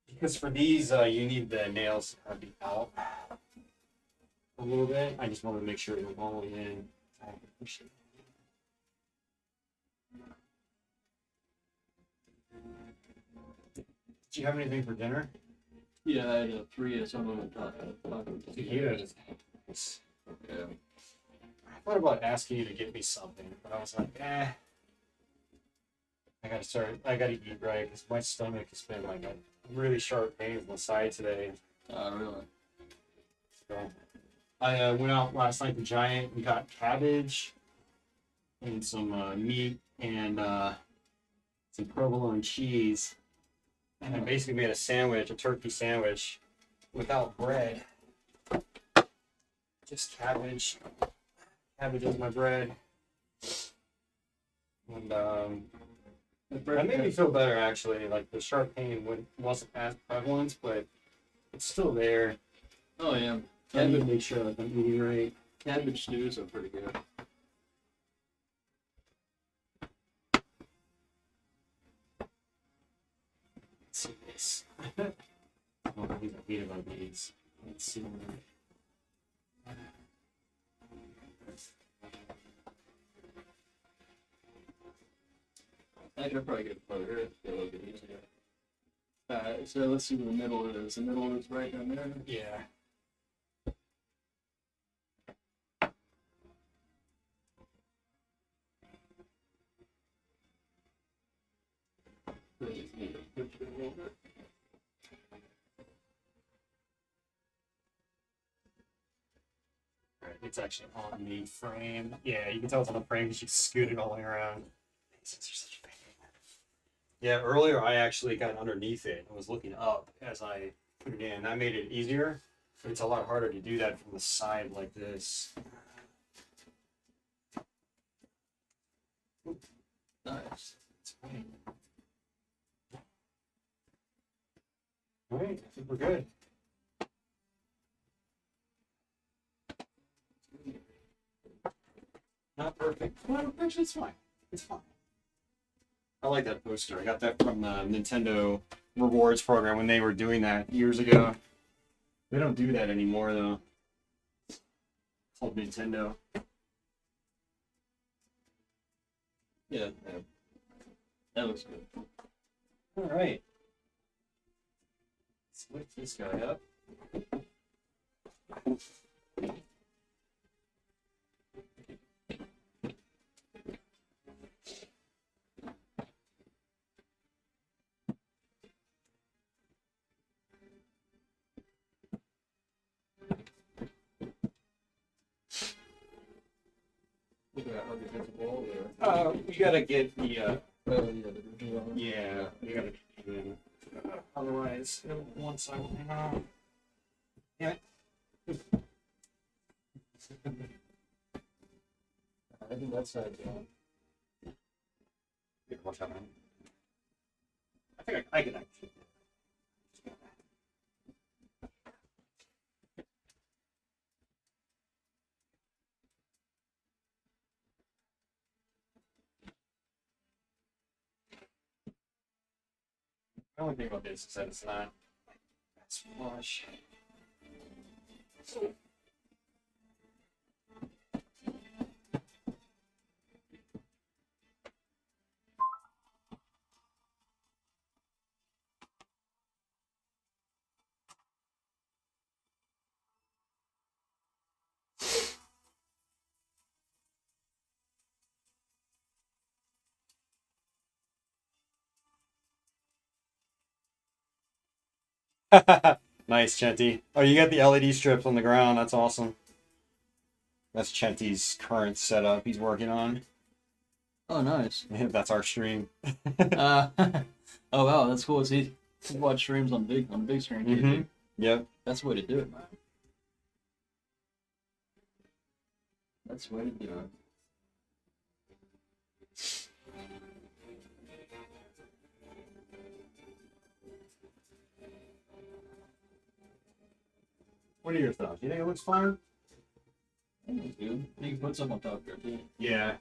A: Because for these, you need the nails to kind of be out a little bit. I just wanted to make sure it was all in. Did you have anything for dinner?
B: Yeah, I had a 3 of some of them tacos.
A: Tequilas.
B: Yeah.
A: I thought about asking you to get me something, but I was like, I gotta eat right, because my stomach has been like a really sharp pain on the side today.
B: Really?
A: So, I went out last night to Giant and got cabbage and some meat and some provolone cheese. And I basically made a sandwich, a turkey sandwich, without bread. Just cabbage. Cabbage is my bread. And that made me feel better, actually. Like, the sharp pain wasn't as prevalent, but it's still there.
B: Oh, yeah.
A: I need to make sure that I'm eating right.
B: Cabbage stews are pretty good.
A: Let's see this. Oh, I need to read about these. Let's see.
B: I could probably get it further. It's a little bit easier. Alright, so let's see what the middle is. The middle is right down there.
A: Yeah.
B: So I just need to push it a little bit.
A: Right, it's actually on the frame. Yeah, you can tell it's on the frame because you scoot it all the way around. These things are such a pain. Yeah, earlier I actually got underneath it and was looking up as I put it in. That made it easier, but it's a lot harder to do that from the side like this.
B: Nice.
A: It's fine. All right, I think we're good. Not perfect. Well, actually, it's fine. It's fine. I like that poster. I got that from the Nintendo Rewards program when they were doing that years ago. They don't do that anymore, though. It's called Nintendo.
B: Yeah, that looks good.
A: All right. Let's lift this guy up.
B: Look at that, how good it's a ball there.
A: You gotta get the,
B: Oh, yeah, the original one.
A: yeah, you gotta even. Otherwise, one side will hang on. Yeah.
B: I think that side's on.
A: Yeah, watch out, man. I think I can actually. The only thing about this is that it's not as flush. Nice, Chenty. Oh, you got the LED strips on the ground. That's awesome. That's Chenty's current setup he's working on.
B: Oh, nice.
A: That's our stream.
B: Oh wow, that's cool. See, you watch streams on the big screen.
A: Mm-hmm. Yep.
B: That's the way to do it, man. That's the way to do it.
A: What are your thoughts? You think it looks fine?
B: That's good. You can put some on top there too.
A: Yeah.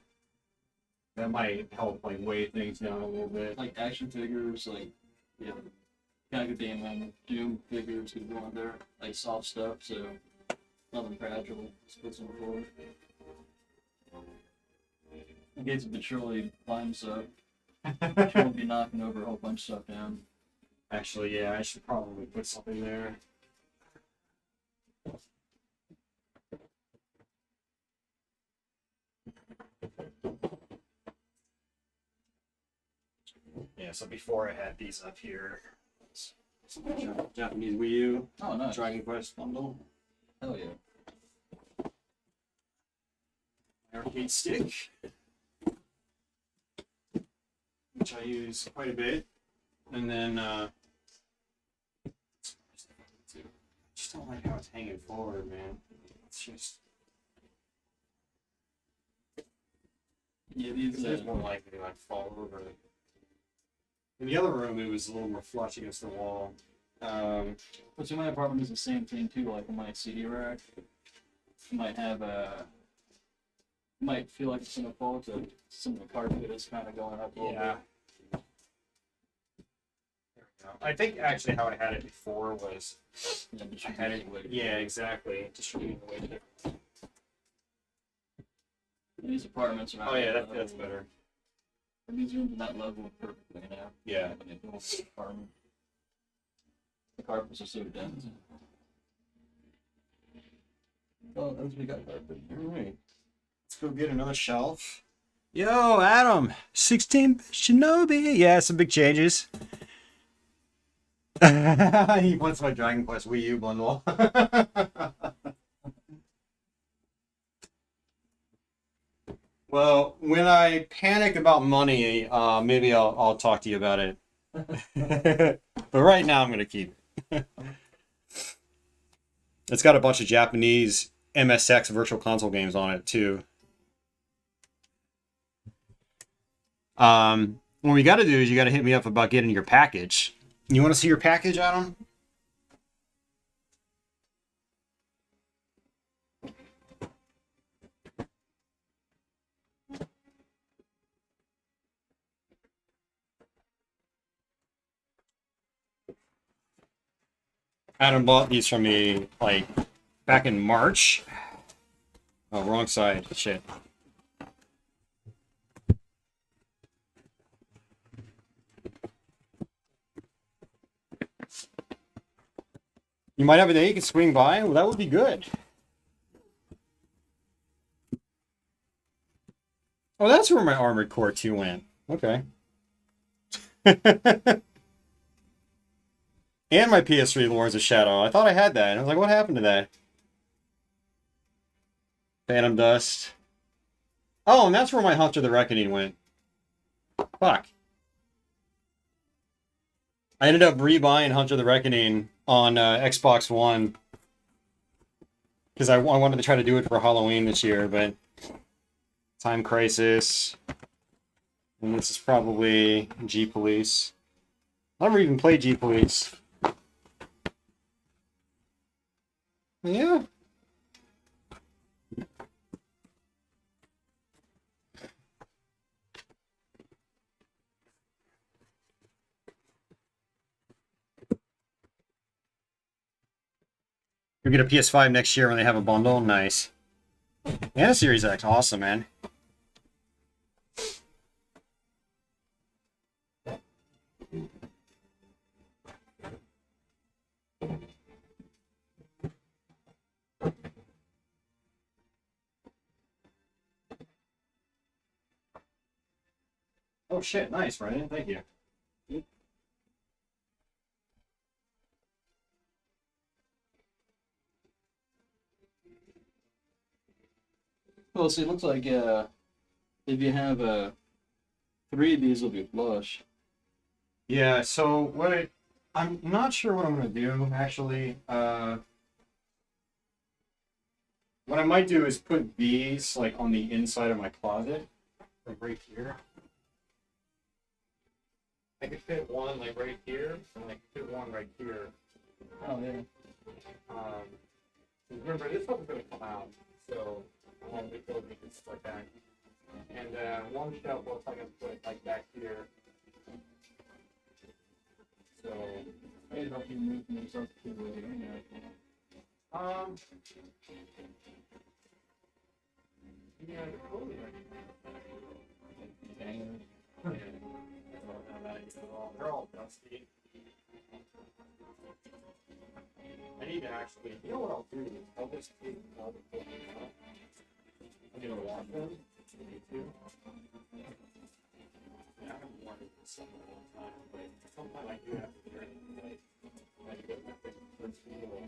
A: That might help like weigh things down a little bit.
B: Like action figures, like yeah, kind of damn Doom figures could go on there, like soft stuff, so nothing fragile. Just put some forward. In case it surely climbs up, she won't be knocking over a whole bunch of stuff down.
A: Actually, yeah, I should probably put something there. Yeah, so before I had these up here. Japanese Wii U.
B: Oh, nice.
A: Dragon Quest bundle.
B: Hell yeah.
A: Arcade stick. Which I use quite a bit. And then, I just don't like how it's hanging forward, man. It's just.
B: Yeah, these
A: There's more likely to like fall over. In the other room, it was a little more flush against the wall.
B: But in my apartment is the same thing too. Like in my CD rack, you might have a. Might feel like it's gonna fall to some of the carpet is kind of going up a little
A: Yeah.
B: bit.
A: There we go. I think actually how I had it before was
B: Yeah,
A: I had it. Yeah, exactly. Distributing the weight.
B: These apartments are.
A: Oh yeah, that's better.
B: And these rooms are not leveled perfectly now.
A: Yeah.
B: When they built the apartment. The carpets are so dense. Oh, as we got carpet.
A: All right. Let's go get another shelf. Yo, Adam, 16 Shinobi. Yeah, some big changes. He wants my Dragon Quest Wii U bundle. Well, when I panic about money, maybe I'll talk to you about it. But right now, I'm gonna keep it. It's got a bunch of Japanese MSX Virtual Console games on it too. What we got to do is you got to hit me up about getting your package. You want to see your package, Adam? Adam bought these from me like back in March. Oh, wrong side. Shit. You might have a day you can swing by. Well, that would be good. Oh, that's where my Armored Core 2 went. Okay. And my PS3 Lords of Shadow. I thought I had that. I was like, what happened to that? Phantom Dust. Oh, and that's where my Hunter the Reckoning went. Fuck. I ended up rebuying Hunter the Reckoning on Xbox One. Because I wanted to try to do it for Halloween this year, but... Time Crisis. And this is probably G-Police. I never even played G-Police. Yeah. You'll get a PS5 next year when they have a bundle. Nice. And a Series X. Awesome, man. Oh shit, nice, Brendan. Thank you.
B: Well, see, it looks like if you have 3 of these will be flush.
A: Yeah, so I'm not sure what I'm gonna do actually. What I might do is put these like on the inside of my closet, like right here. I could fit one like right here, and I could fit one right here.
B: Oh yeah.
A: Remember, this one's gonna come out, so all the buildings and stuff like that. And one shelf looks like I put like back here. So
B: I didn't know if you moved yourself to the
A: yeah, cool.
B: hangers.
A: Yeah. They're all dusty. I need to actually, you know what I'll do? I'll just take all the clothes out. I'm gonna wash them. I need to. Yeah, I haven't worn this stuff in a long time, but sometimes I do have to wear it. Like, I do it with the first feel.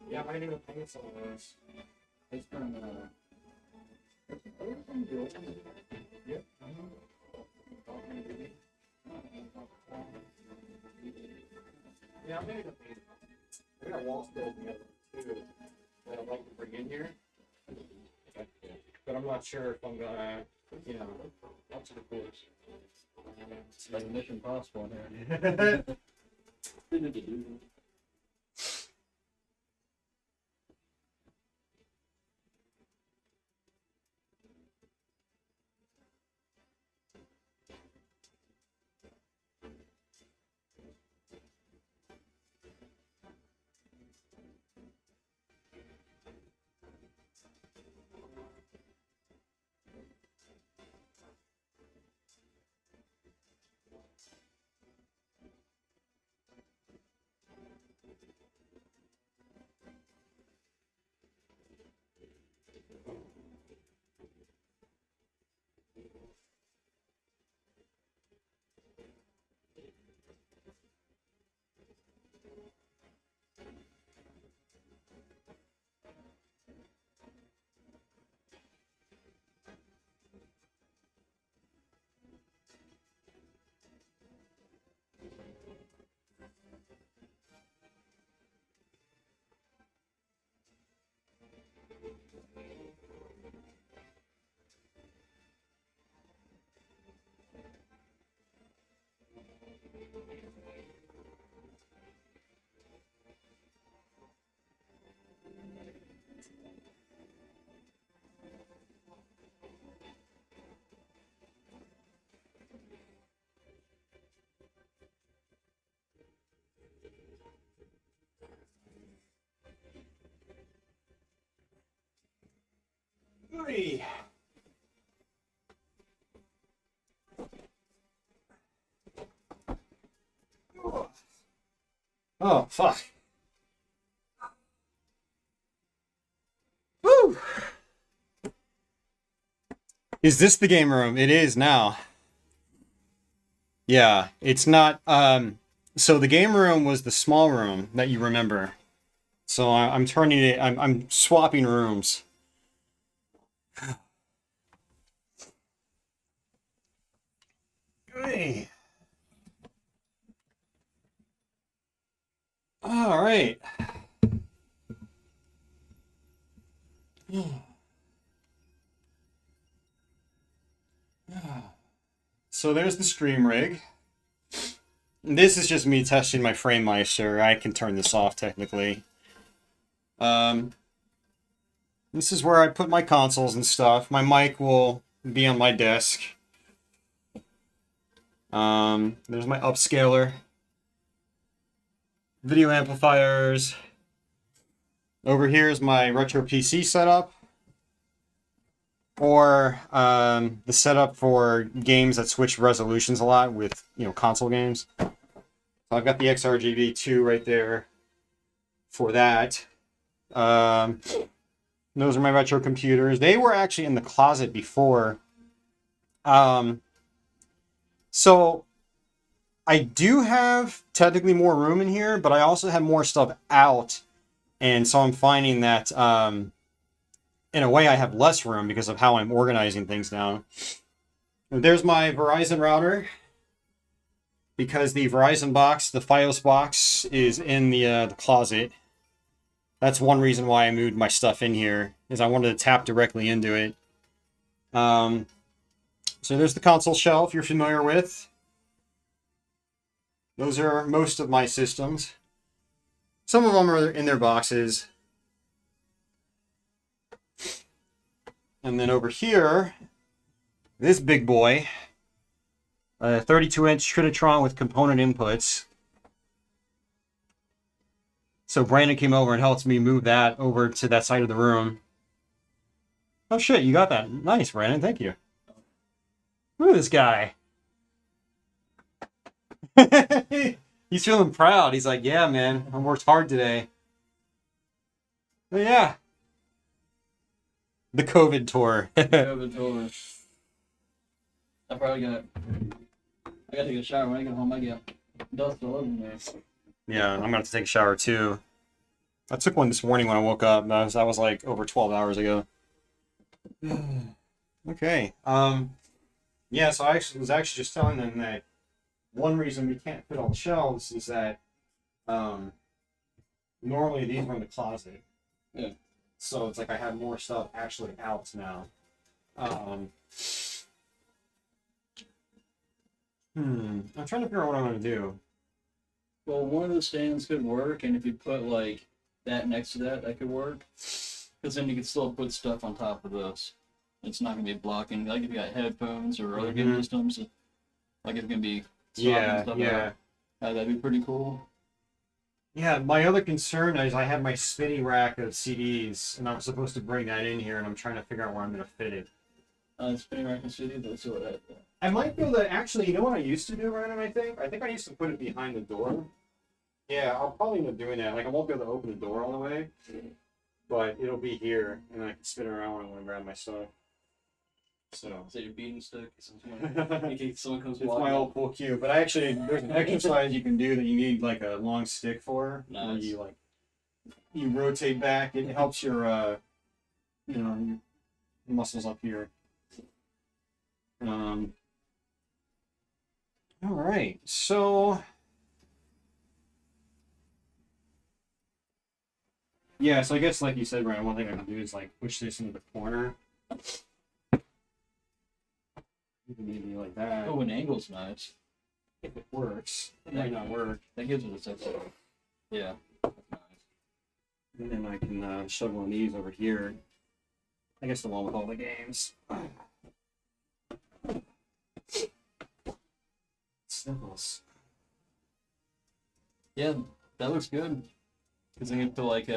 A: Yeah, I didn't even paint some of those.
B: It's from
A: Yep. Yeah, I'm gonna paint. I got wall stills in the other one too that I'd like to bring in here. But I'm not sure if I'm gonna, you know, up to the course.
B: it's like Mission Impossible in here.
A: Hey. Oh, fuck. Woo! Is this the game room? It is now. Yeah, it's not, so the game room was the small room that you remember. So I'm turning it, I'm swapping rooms. Hey. All right. So there's the stream rig. This is just me testing my frame meister. I can turn this off technically. This is where I put my consoles and stuff. My mic will be on my desk. There's my upscaler. Video amplifiers. Over here is my retro PC setup. Or the setup for games that switch resolutions a lot with, you know, console games. So I've got the XRGB2 right there for that. Those are my retro computers. They were actually in the closet before. So I do have technically more room in here, but I also have more stuff out. And so I'm finding that in a way I have less room because of how I'm organizing things now. There's my Verizon router. Because the Verizon box, the Fios box, is in the closet. That's one reason why I moved my stuff in here, is I wanted to tap directly into it. So there's the console shelf you're familiar with. Those are most of my systems. Some of them are in their boxes. And then over here, this big boy, a 32-inch Trinitron with component inputs. So Brandon came over and helped me move that over to that side of the room. Oh shit, you got that. Nice, Brandon. Thank you. Look at this guy. He's feeling proud. He's like, yeah, man, I worked hard today. But yeah. The COVID tour.
B: COVID tour. I got to take a shower when I get home. I get dust all over me.
A: Yeah, I'm gonna have to take a shower too. I took one this morning when I woke up. That was like over 12 hours ago. Okay. Yeah, so I was actually just telling them that one reason we can't fit all the shelves is that normally these were in the closet.
B: Yeah.
A: So it's like I have more stuff actually out now. I'm trying to figure out what I'm gonna do.
B: Well, one of the stands could work, and if you put like that next to that, that could work. Because then you could still put stuff on top of this. It's not gonna be blocking. Like if you got headphones or other game systems, like it's gonna be
A: Yeah.
B: That'd be pretty cool.
A: Yeah, my other concern is I have my spinny rack of CDs, and I'm supposed to bring that in here, and I'm trying to figure out where I'm going to fit it.
B: Spinning rack of CDs, let's see what that.
A: I might be able to actually, you know what I used to do, Ryan, I think I used to put it behind the door. Yeah, I'll probably end up doing that. Like, I won't be able to open the door all the way, but it'll be here, and I can spin around when I want to grab my stuff. So.
B: Is that your beating stick? In case someone comes
A: It's
B: walking
A: my
B: up.
A: old pool cue, but actually, there's an exercise you can do that you need like a long stick for.
B: Nice.
A: Where you rotate back. It helps your your muscles up here. All right, so yeah, so I guess like you said, Ryan, one thing I can do is like push this into the corner. Maybe like that.
B: Oh, an angle's nice.
A: If it works, it might not work.
B: That gives it a sense of. Yeah. That's nice.
A: And then I can shove one of these over here. I guess the one with all the games. Sniffles.
B: Yeah, that looks good. Because then you can put like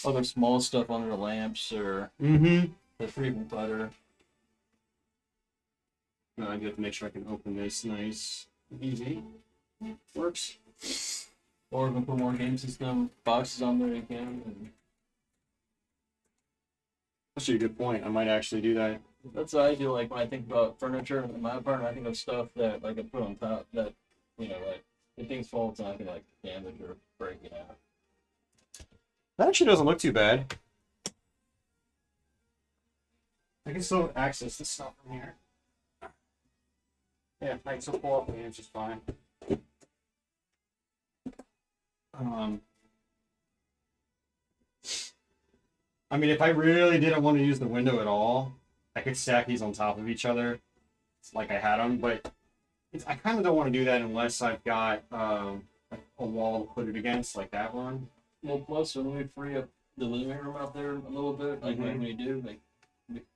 B: other small stuff under the lamps or the frequent butter.
A: I do have to make sure I can open this nice, easy. Works.
B: Or we can put more game system boxes on there again.
A: That's a good point. I might actually do that.
B: That's what I do. Like when I think about furniture in my apartment, I think of stuff that like I put on top that like if things fall, it's not gonna like damage or break it out.
A: That actually doesn't look too bad. I can still access this stuff from here. Yeah, I can still pull up the hands just fine. I mean, if I really didn't want to use the window at all, I could stack these on top of each other, like I had them. But I kind of don't want to do that unless I've got a wall to put it against, like that one.
B: Well, plus when we free up the living room out there a little bit, like when we do, like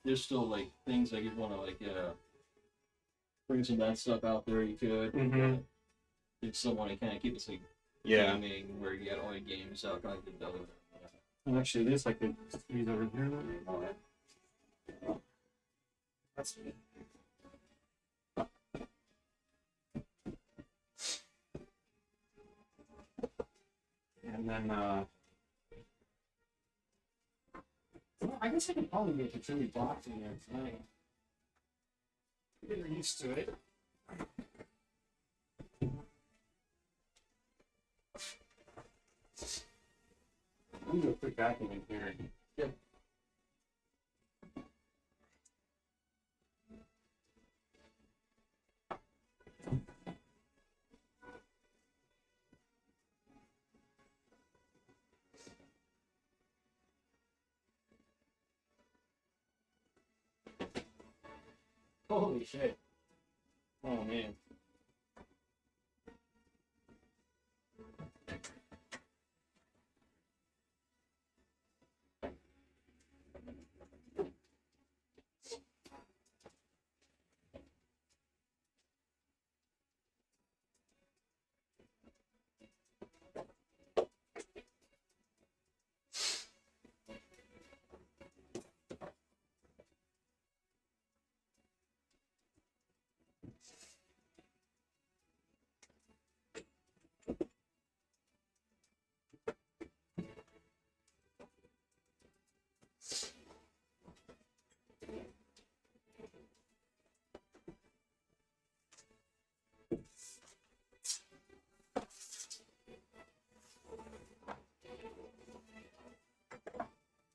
B: there's still like things that you want to like bring some of that stuff out there. You could. If someone kind of keep us like gaming where you got all your games out, kind of get other.
A: And actually, this I could squeeze over here. That's good. And then, well, I guess I could probably get the Trinity box in there tonight. Getting used to it. I'm gonna do a quick vacuum in here.
B: Yep. Holy shit. Oh man.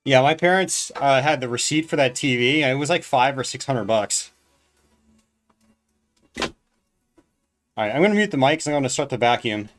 A: Yeah, my parents had the receipt for that TV, and it was like $500 or $600. All right, I'm gonna mute the mics. I'm gonna start the vacuum.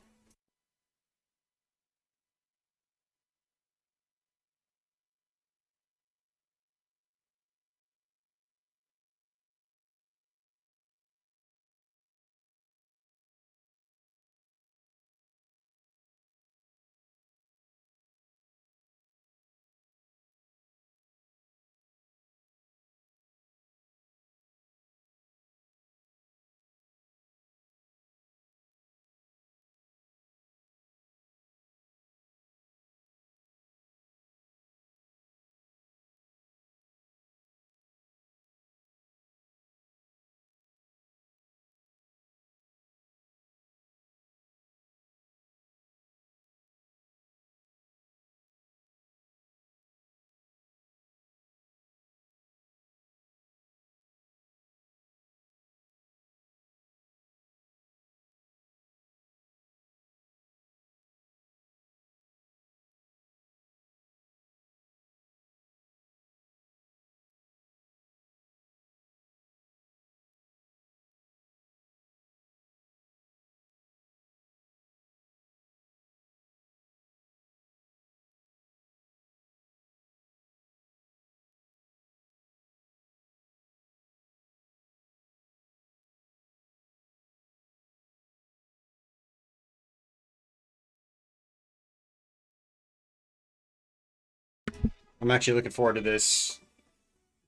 A: I'm actually looking forward to this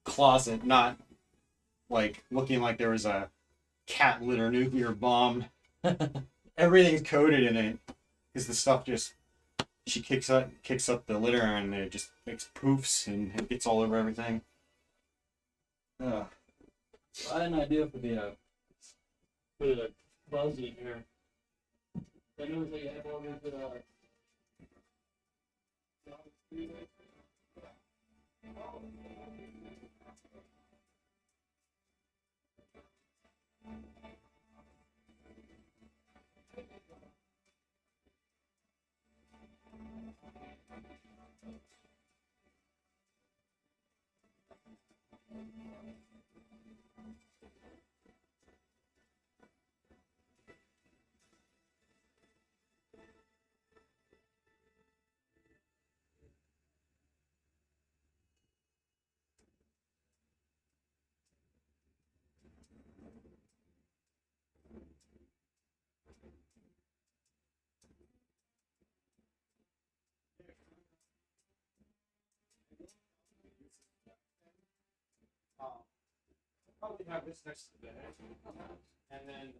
A: closet, not like looking like there was a cat litter nuclear bomb. Everything's coated in it because the stuff just she kicks up the litter and it just makes poofs and it gets all over everything.
B: I had an idea for the buzzy here. I know that you have all these
A: Probably have this next to the bed, and then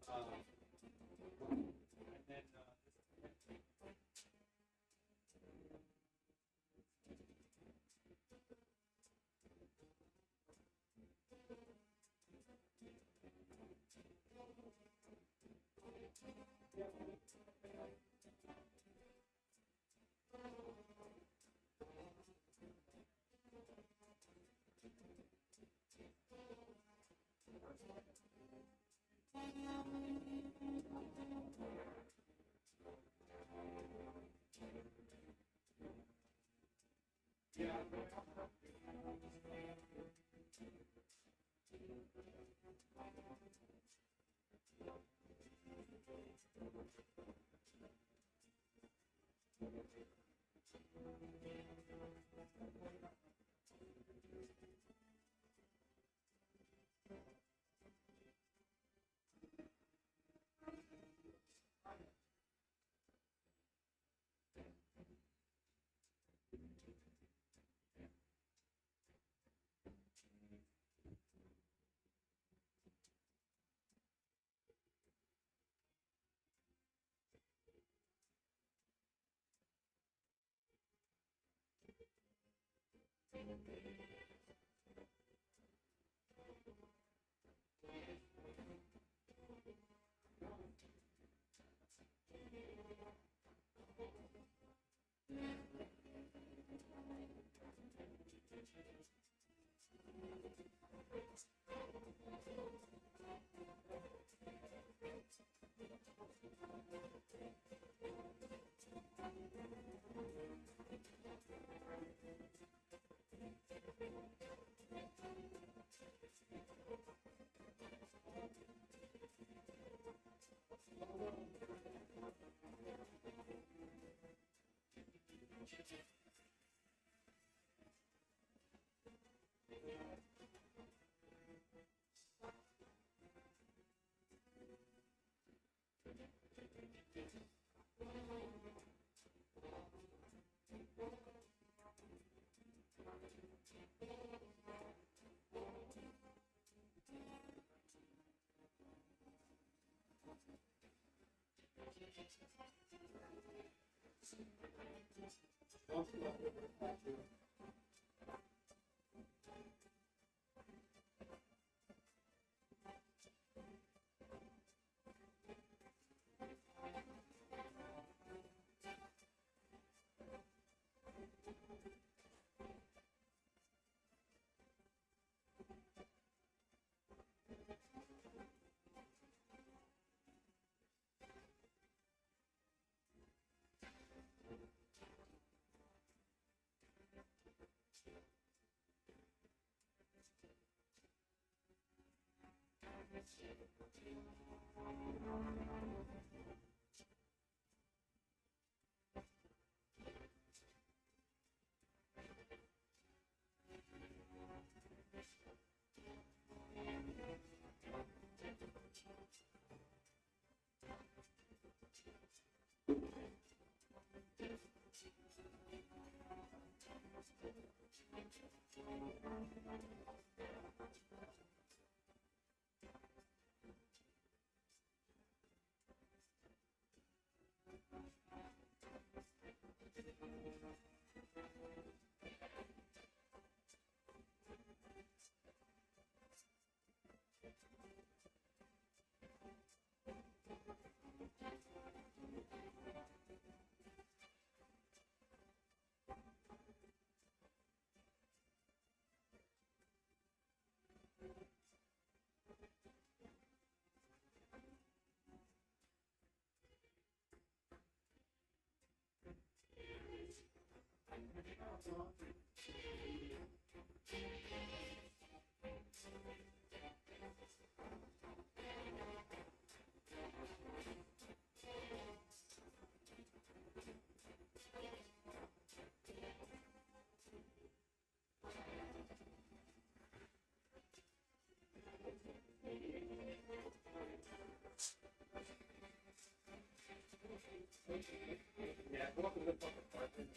A: Yeah, welcome to the fucking apartment.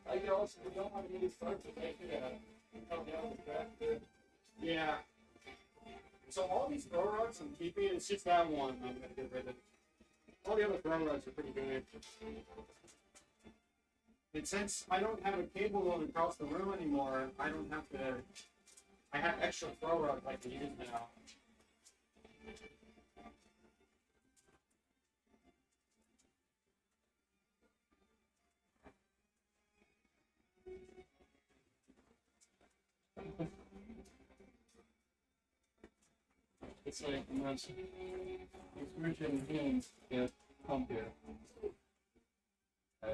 B: I could also, we don't want to use start to make it come down the track.
A: Yeah. So all these throw rugs I'm keeping, it's just that one I'm gonna get rid of. All the other throw rugs are pretty good. And since I don't have a cable going across the room anymore, I don't have to. I have extra throw rugs I can use now.
B: It's like once it's merging in, yeah, pump here.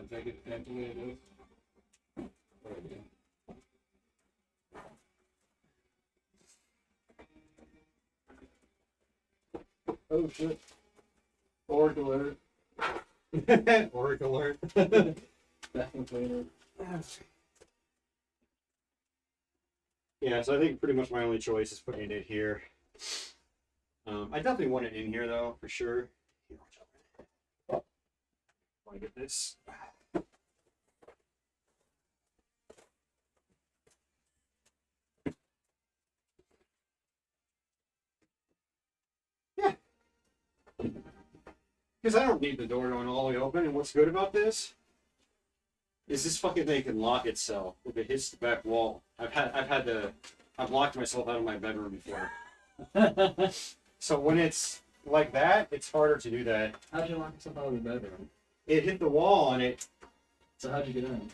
B: Take it back the way it is. Right again. Oh shit. Orc alert.
A: Orc alert.
B: Vacuum cleaner.
A: Yeah, so I think pretty much my only choice is putting it here. I definitely want it in here though, for sure. Here, watch out. Want to get this? Yeah, because I don't need the door going all the way open. And what's good about this is this fucking thing can lock itself if it hits the back wall. I've locked myself out of my bedroom before. So when it's like that, it's harder to do that.
B: How'd you lock yourself out of the bedroom?
A: It hit the wall and it.
B: So how'd you get in?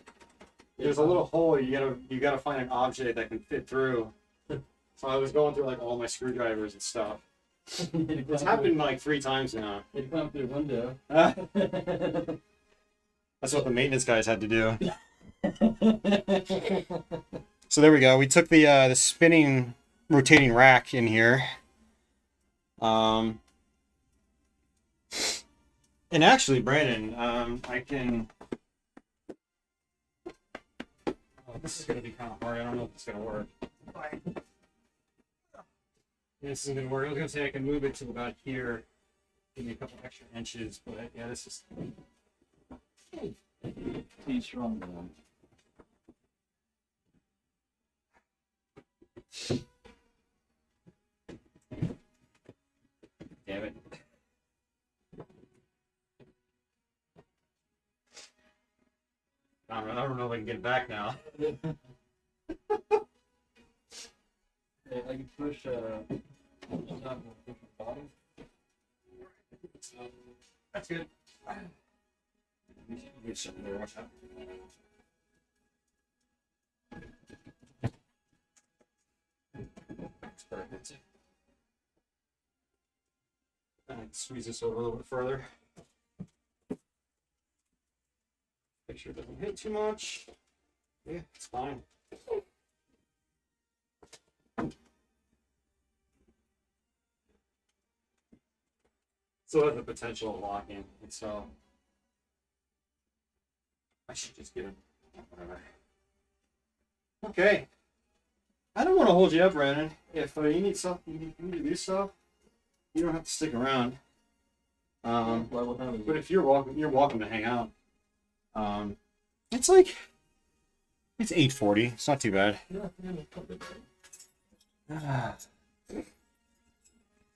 A: There's a little hole. You gotta find an object that can fit through. So I was going through like all my screwdrivers and stuff. It's happened like 3 times now.
B: It come through the window.
A: That's what the maintenance guys had to do. So there we go. We took the spinning, rotating rack in here. And actually, Brandon, I can. Oh, this is gonna be kind of hard. I don't know if it's gonna work. This isn't gonna work. I was gonna say I can move it to about here, give me a couple extra inches, but yeah, this is.
B: He's strong, man.
A: Damn it. I don't know if I can get it back now.
B: Hey, I can push top and push the bottom.
A: That's good. Get something there. Watch out. That's perfect. I can squeeze this over a little bit further. Make sure it doesn't hit too much. Yeah, it's fine. Still has the potential of locking, and so I should just get it. Whatever. Okay. I don't want to hold you up, Brandon. If you need something, you need to do stuff, you don't have to stick around. But if you're welcome to hang out. It's 8:40. It's not too bad.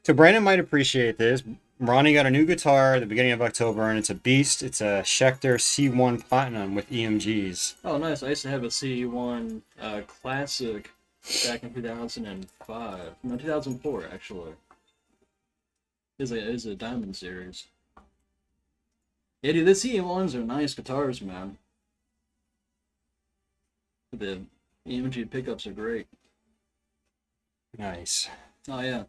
A: So Brandon might appreciate this. Ronnie got a new guitar at the beginning of October, and it's a beast. It's a Schecter C1 Platinum with EMGs.
B: Oh, nice. I used to have a C1 Classic back in 2005. No, 2004, actually. It's a Diamond series. Yeah, dude, the C1s are nice guitars, man. The EMG pickups are great.
A: Nice.
B: Oh, yeah.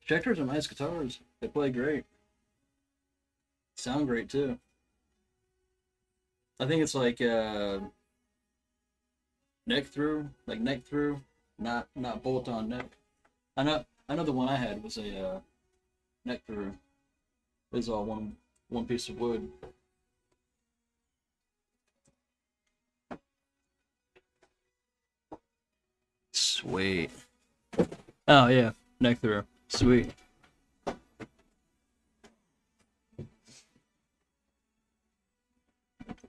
B: Schecters are nice guitars. They play great. Sound great, too. I think it's like neck through, not bolt on neck. I know the one I had was a neck through. It was all one piece of wood. Sweet. Oh yeah, neck through. Sweet.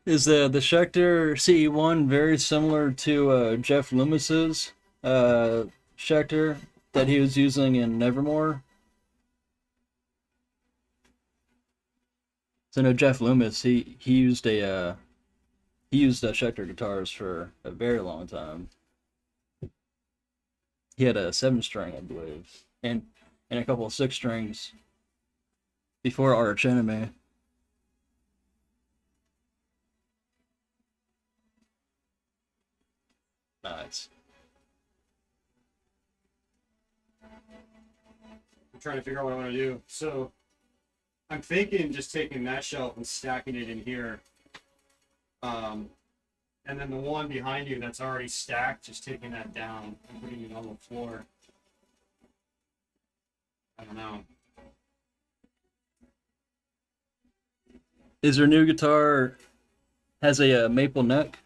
B: Is the Schecter CE1 very similar to Jeff Loomis's Schecter that he was using in Nevermore? So no, Jeff Loomis, he used Schecter guitars for a very long time. He had a 7-string, I believe, and a couple of 6-strings before Arch Enemy. Nice.
A: I'm trying to figure out what I want to do. So I'm thinking just taking that shelf and stacking it in here. And then the one behind you that's already stacked, just taking that down and putting it on the floor. I don't know.
B: Is your new guitar has a maple neck?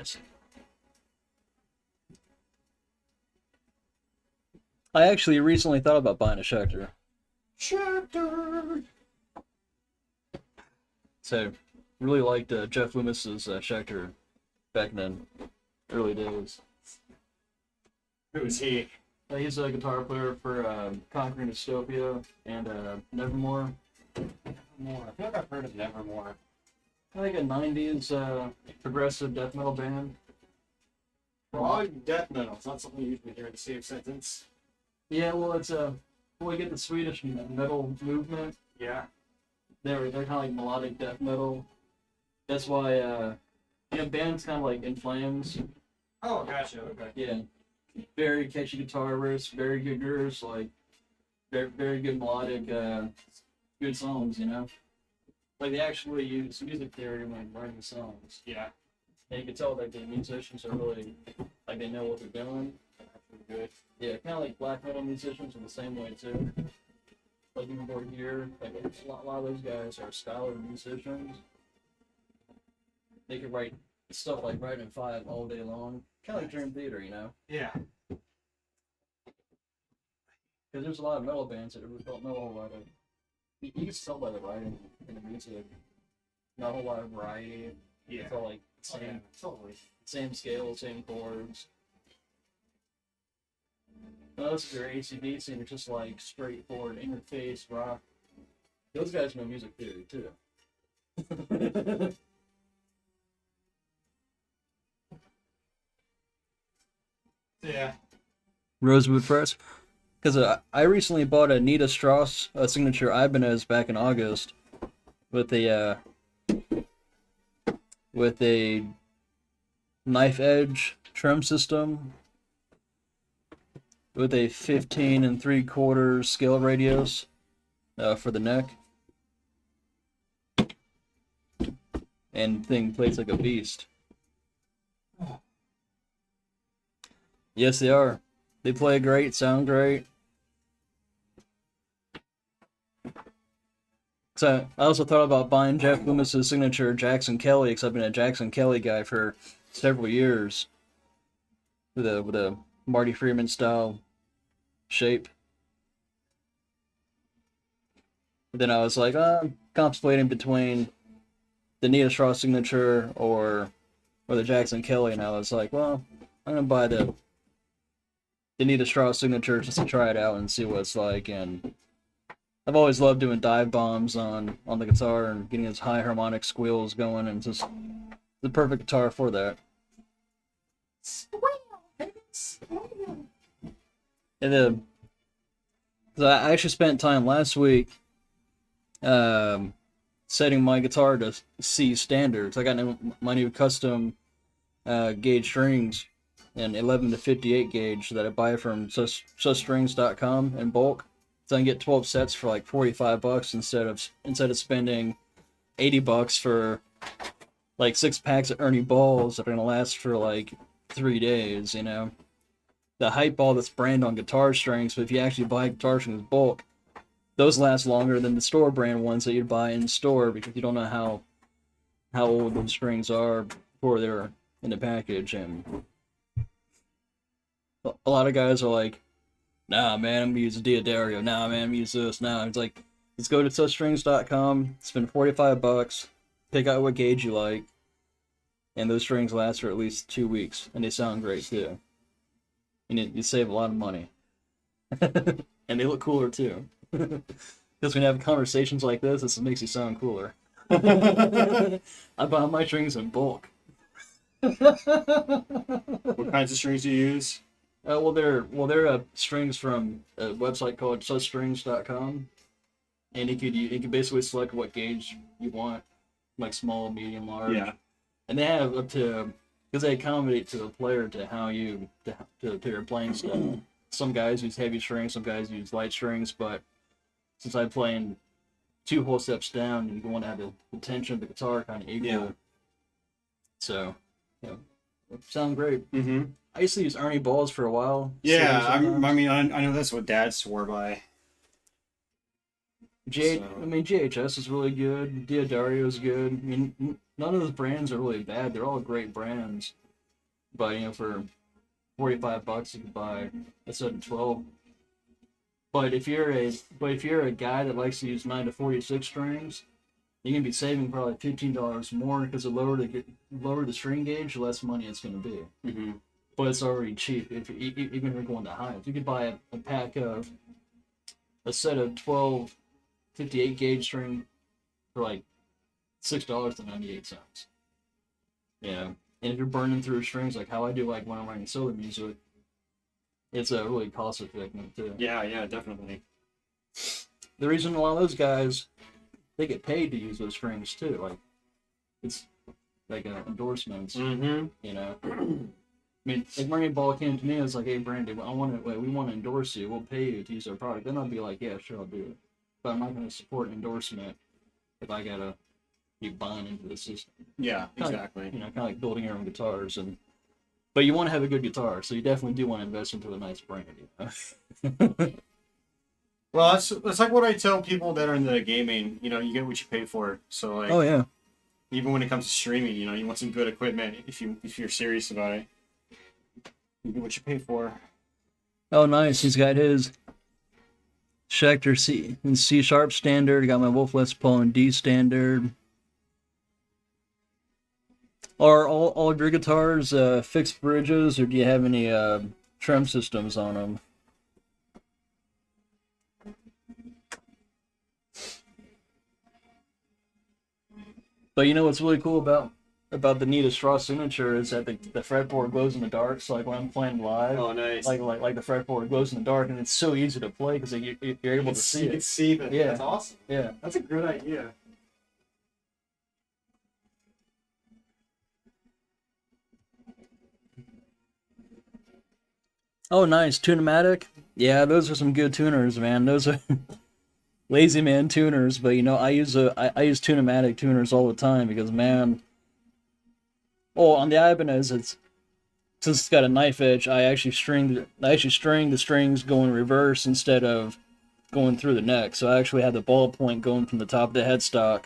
B: nice. I actually recently thought about buying a Schecter.
A: Schecter.
B: So, really liked Jeff Loomis's Schecter back in the early days.
A: Who is he?
B: He's a guitar player for Conquering Dystopia and Nevermore.
A: Nevermore. I feel like I've heard of Nevermore.
B: Like a 90s progressive death metal band.
A: Well, death metal. It's not something you usually hear in the same sentence.
B: Yeah, well, it's we get the Swedish metal movement.
A: Yeah.
B: They're kind of like melodic death metal. That's why bands kind of like In Flames.
A: Oh, gotcha. Okay.
B: Yeah, very catchy guitar riffs, very good grooves, like very good melodic, good songs. Like they actually use music theory when writing songs.
A: Yeah.
B: And you can tell that the musicians are really like they know what they're doing.
A: Actually good.
B: Yeah, kind of like black metal musicians in the same way too. Like even over here, like a lot of those guys are scholar musicians. They could write stuff like Writing 5 all day long, kind of like Dream Theater,
A: Yeah.
B: Because there's a lot of metal bands that don't know a whole lot of. You can tell by the writing in the music. Not a whole lot of variety.
A: Yeah.
B: It's all like same,
A: Totally.
B: same scale, same chords. Most of your AC/DC and it's just like straightforward interface rock. Those guys know music theory too.
A: Yeah.
B: Rosewood Press. Because I recently bought a Nita Strauss signature Ibanez back in August with a knife edge trim system with a 15 3/4 scale radius for the neck, and thing plays like a beast. Yes, they are. They play great, sound great. So I also thought about buying Jeff Loomis's signature Jackson Kelly, because I've been a Jackson Kelly guy for several years, with a Marty Freeman style shape. But then I was like, I'm contemplating between the Nita Strauss signature or the Jackson Kelly, and I was like, well, I'm gonna buy the Nita Strauss signature just to try it out and see what it's like. And I've always loved doing dive bombs on the guitar and getting those high harmonic squeals going, and just the perfect guitar for that. And then, so I actually spent time last week setting my guitar to C standards. I got my new custom gauge strings, an 11 to 58 gauge that I buy from susstrings.com in bulk. So I can get 12 sets for like $45 instead of spending $80 for like 6 packs of Ernie balls that are gonna last for like 3 days. The hype ball that's brand on guitar strings, but if you actually buy guitar strings bulk, those last longer than the store brand ones that you'd buy in store, because you don't know how old those strings are before they're in the package. And a lot of guys are like, nah, man, I'm gonna use a Diodario. Nah, man, I'm gonna use this. Nah, it's like, just go to touchstrings.com, spend $45, pick out what gauge you like, and those strings last for at least 2 weeks, and they sound great too. And you save a lot of money. And they look cooler too. Because when you have conversations like this makes you sound cooler. I buy my strings in bulk.
A: What kinds of strings do you use?
B: They're strings from a website called susstrings.com, and you could basically select what gauge you want, like small, medium, large.
A: Yeah.
B: And they have up to, because they accommodate to the player to how to your playing style. Some guys use heavy strings, some guys use light strings, but since I'm playing 2 whole steps down, you want to have the tension of the guitar kind of equal.
A: Yeah.
B: So, sound great.
A: Mm-hmm.
B: I used to use Ernie balls for a while.
A: Yeah, I know that's what Dad swore by.
B: GHS is really good. Diodario is good. I mean, none of those brands are really bad. They're all great brands. But for $45, you can buy a set of 12. But if you're a guy that likes to use 9 to 46 strings, you're gonna be saving probably $15 more because the lower the string gauge, the less money it's gonna be.
A: Mm-hmm.
B: But it's already cheap even if you're going to highs. You could buy a pack of a set of 12 58 gauge string for like $6.98. Yeah, and if you're burning through strings like how I do, like when I'm writing solo music, it's a really cost effective too.
A: Yeah, definitely.
B: The reason a lot of those guys, they get paid to use those strings too. Like it's like endorsements.
A: Mm-hmm.
B: I mean, if Murray Ball came to me and was like, "Hey, Brandy, we want to endorse you. We'll pay you to use our product." Then I'd be like, "Yeah, sure, I'll do it." But I'm not going to support an endorsement if I gotta be buying into the system.
A: Yeah, exactly.
B: Kind of like building your own guitars, but you want to have a good guitar, so you definitely do want to invest into a nice brand.
A: Well, that's like what I tell people that are in the gaming. You get what you pay for. So like,
B: Oh yeah.
A: Even when it comes to streaming, you want some good equipment if you're serious about it. You get what you pay for.
B: Oh, nice. He's got his Schecter C sharp standard. Got my Wolf Les Paul in D standard. Are all of your guitars fixed bridges, or do you have any trem systems on them? But you know what's really cool about the Nita Straw signature is that the fretboard glows in the dark. So like when I'm playing live,
A: oh nice,
B: like the fretboard glows in the dark, and it's so easy to play because you're able to see it.
A: You can see that.
B: Yeah,
A: that's awesome.
B: Yeah,
A: that's a good idea.
B: Oh, nice. Tunematic? Yeah, those are some good tuners, man. Those are lazy man tuners, but I use Tunematic tuners all the time because, man. Oh, on the Ibanez, since it's got a knife edge, I actually string the strings going reverse instead of going through the neck. So I actually have the ball point going from the top of the headstock,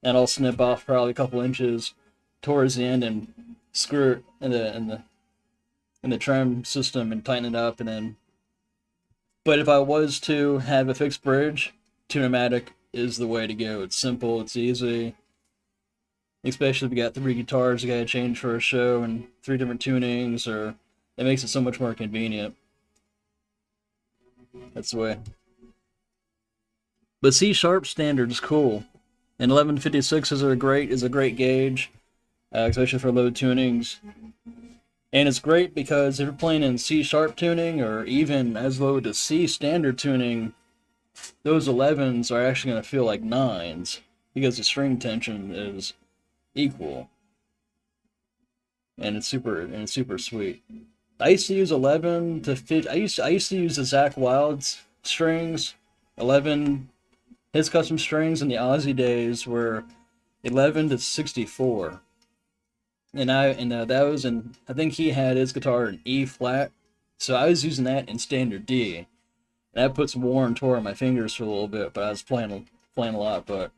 B: and I'll snip off probably a couple inches towards the end and screw it in the trim system and tighten it up, and then. But if I was to have a fixed bridge, Tunematic is the way to go. It's simple, it's easy. Especially if you got 3 guitars you gotta change for a show and 3 different tunings, or it makes it so much more convenient. That's the way. But C sharp standard is cool, and 1156 is a great gauge, especially for low tunings. And it's great because if you're playing in C sharp tuning or even as low to C standard tuning, those 11s are actually going to feel like 9s because the string tension is equal. And it's super sweet. I used to use 11 to 50. I used to use the Zach Wild's strings. 11 his custom strings in the Aussie days were 11 to 64. And that was I think he had his guitar in E flat, so I was using that in standard D. And that put some wear and tore on my fingers for a little bit, but I was playing a lot. And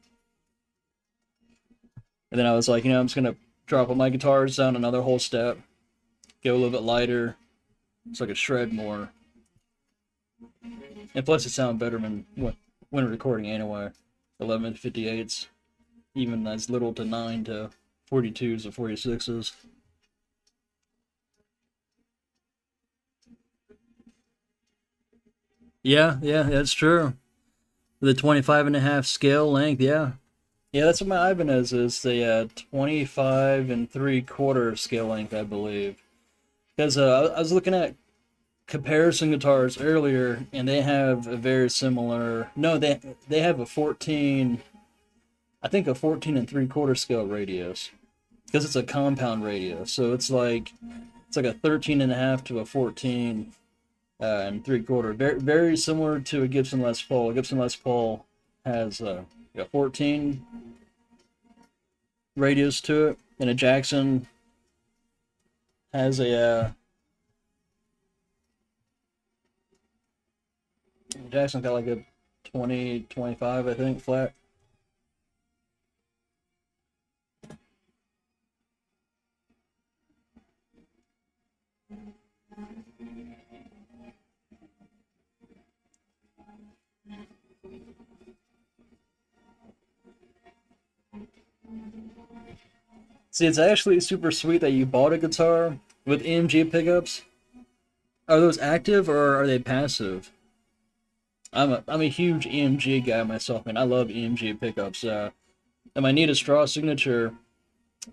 B: then I was like, I'm just gonna drop all my guitars down another whole step, go a little bit lighter, so I could shred more. And plus, it sounded better when recording anyway. 11 to 58s, even as little to 9 to 42s or 46s. Yeah, that's true. The 25.5 scale length, yeah. Yeah, that's what my Ibanez is, the 25 3/4 scale length, I believe. Because I was looking at comparison guitars earlier, and they have a very similar. No, they have a 14. I think a 14 3/4 scale radius, because it's a compound radius, so it's like a 13.5 to a 14 3/4. Very very similar to a Gibson Les Paul. A Gibson Les Paul has a 14 radius to it, and a Jackson has a Jackson got like a 20-25, I think, flat. See, it's actually super sweet that you bought a guitar with EMG pickups. Are those active or are they passive? I'm a huge EMG guy myself, man. I love EMG pickups. And my need a straw signature,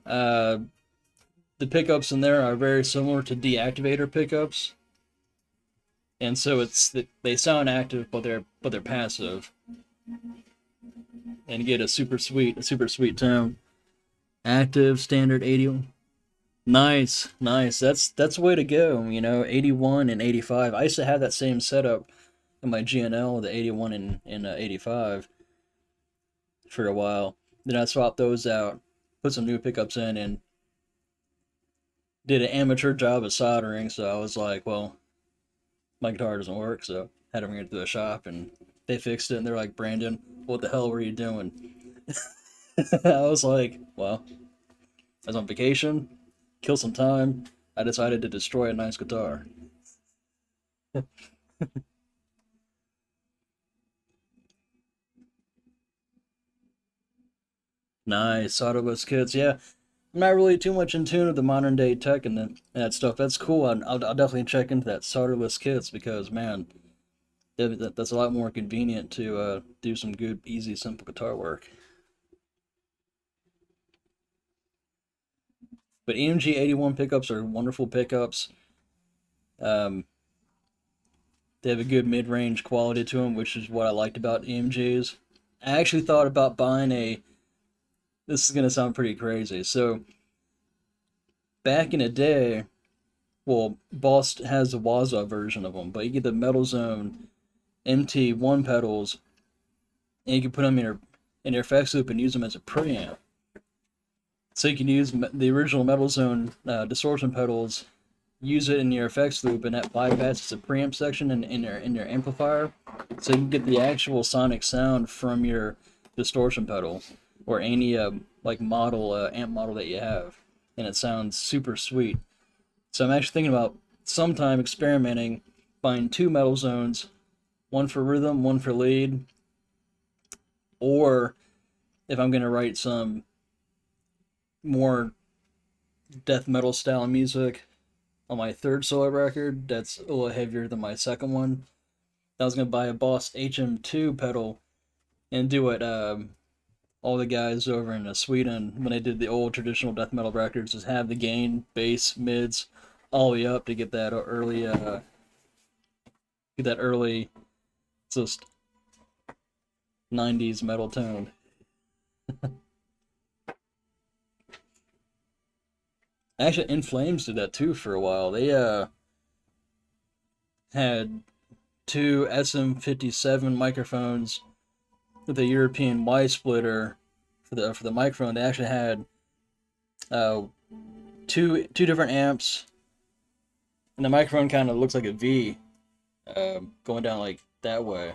B: uh, the pickups in there are very similar to deactivator pickups, and so they sound active, but they're passive, and you get a super sweet tone. Active standard 80. Nice, nice. That's the way to go. 81 and 85. I used to have that same setup in my GNL, the 81 and 85 for a while. Then I swapped those out, put some new pickups in, and did an amateur job of soldering. So I was like, well, my guitar doesn't work, so had to bring it to the shop, and they fixed it. And they're like, Brandon, what the hell were you doing? I was like, well, I was on vacation, kill some time. I decided to destroy a nice guitar. Nice, solderless kits. Yeah, I'm not really too much in tune with the modern day tech and that stuff. That's cool. I'll definitely check into that solderless kits because, man, that's a lot more convenient to do some good, easy, simple guitar work. But EMG 81 pickups are wonderful pickups. Um, they have a good mid-range quality to them, which is what I liked about EMGs. I actually thought about buying a. This is gonna sound pretty crazy. So back in the day, well, Boss has the Waza version of them, but you get the Metal Zone MT1 pedals, and you can put them in your effects loop and use them as a preamp. So you can use the original Metal Zone distortion pedals, use it in your effects loop, and that bypasses the preamp section in your amplifier, so you can get the actual sonic sound from your distortion pedal or any like model amp model that you have, and it sounds super sweet. So I'm actually thinking about sometime experimenting, buying two Metal Zones, one for rhythm, one for lead, or if I'm gonna write some more death metal style music on my third solo record that's a little heavier than my second one, I was gonna buy a Boss HM2 pedal and do what all the guys over in Sweden when they did the old traditional death metal records is have the gain, bass, mids all the way up to get that early just 90s metal tone. Actually, In Flames did that too for a while. They had two SM57 microphones with a European Y splitter for the microphone. They actually had two different amps, and the microphone kind of looks like a V, going down like that way.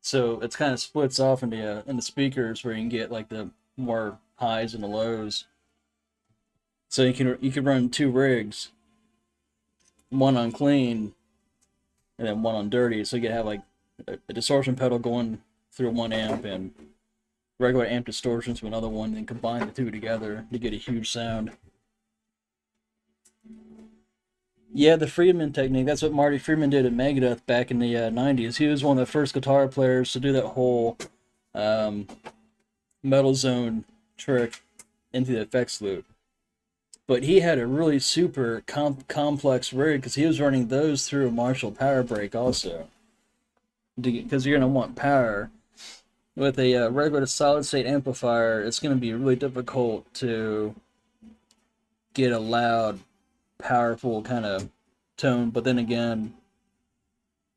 B: So it's kind of splits off into speakers where you can get like the more highs and the lows. So you can run two rigs, one on clean, and then one on dirty. So you can have like a distortion pedal going through one amp and regular amp distortions to another one, and then combine the two together to get a huge sound. Yeah, the Friedman technique. That's what Marty Friedman did at Megadeth back in the 90s. He was one of the first guitar players to do that whole Metal Zone trick into the effects loop. But he had a really super complex rig because he was running those through a Marshall power break also. Because you're going to want power. With a regular solid state amplifier, it's going to be really difficult to get a loud, powerful kind of tone. But then again,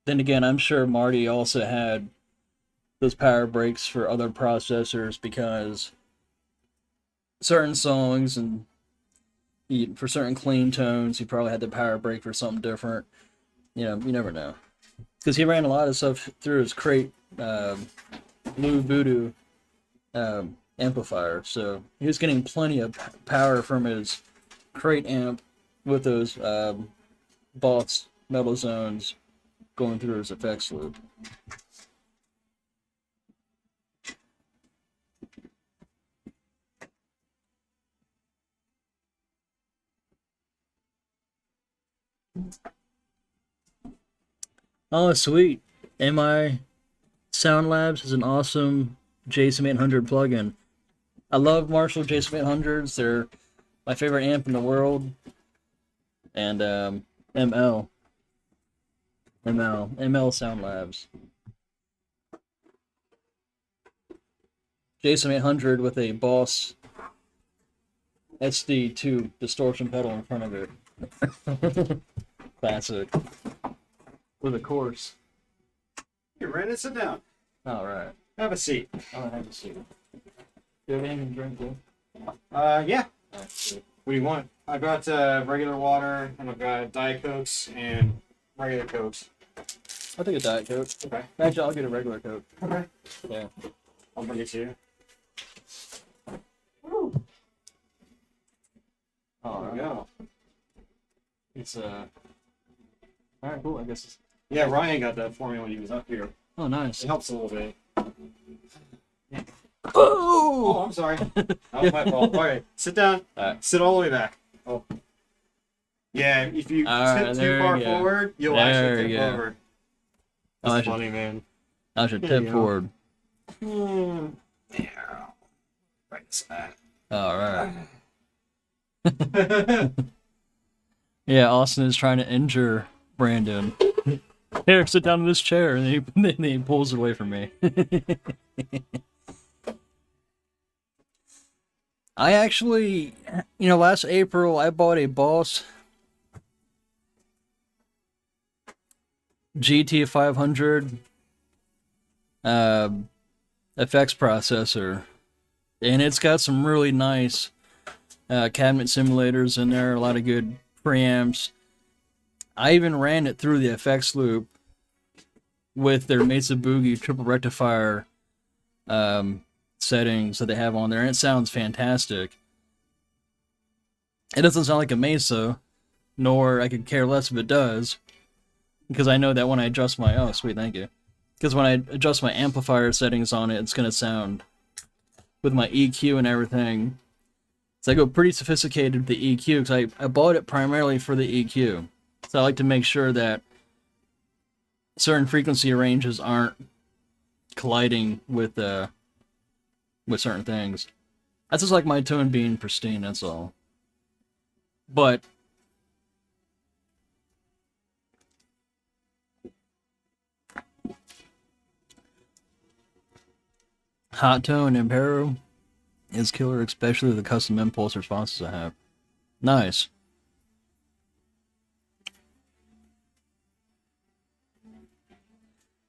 B: I'm sure Marty also had those power breaks for other processors because certain songs and for certain clean tones, he probably had the power break for something different. You never know. Because he ran a lot of stuff through his crate Blue Voodoo amplifier, so he was getting plenty of power from his crate amp with those Boss metal zones going through his effects loop. Oh, sweet. MI Sound Labs is an awesome JSM 800 plugin. I love Marshall JSM 800s. They're my favorite amp in the world. And ML Sound Labs. JSM 800 with a Boss SD2 distortion pedal in front of it. Classic. With a course.
A: Here, Brandon, sit down.
B: All right.
A: Have a seat.
B: I'll have a seat. Do you have anything to drink, too?
A: Yeah.
B: All right, good.
A: What do you want? I got regular water, and I've got Diet Cokes and regular Cokes.
B: I'll take a Diet Coke.
A: Okay.
B: Actually, I'll get a regular Coke.
A: Okay.
B: Yeah.
A: I'll bring it to you.
B: All
A: There
B: right.
A: we go.
B: It's all right, cool. I guess it's.
A: Yeah, Ryan got that for me when he was up here.
B: Oh, nice.
A: It helps a little bit.
B: Oh!
A: Oh, I'm sorry. That was my fault. All right, sit down.
B: All right.
A: Sit all the way back. Oh. Yeah, if you
B: All right,
A: tip too
B: there
A: far
B: you go.
A: forward, you'll
B: There
A: actually
B: you
A: tip
B: go.
A: over.
B: Oh,
A: That's
B: I
A: funny, man.
B: I should
A: There
B: tip
A: you go.
B: forward.
A: Yeah. Right.
B: All right. Yeah, Austin is trying to injure Brandon. Here, sit down in this chair, and then he pulls it away from me. I actually, last April I bought a Boss GT500 effects processor, and it's got some really nice cabinet simulators in there, a lot of good preamps. I even ran it through the effects loop with their Mesa Boogie triple rectifier settings that they have on there, and it sounds fantastic. It doesn't sound like a Mesa, nor I could care less if it does, because I know that when I adjust my because when I adjust my amplifier settings on it, it's gonna sound with my EQ and everything. So I go pretty sophisticated with the EQ because I bought it primarily for the EQ. So I like to make sure that certain frequency ranges aren't colliding with certain things. That's just like my tone being pristine, that's all. But Hot Tone Impero is killer, especially the custom impulse responses I have. Nice.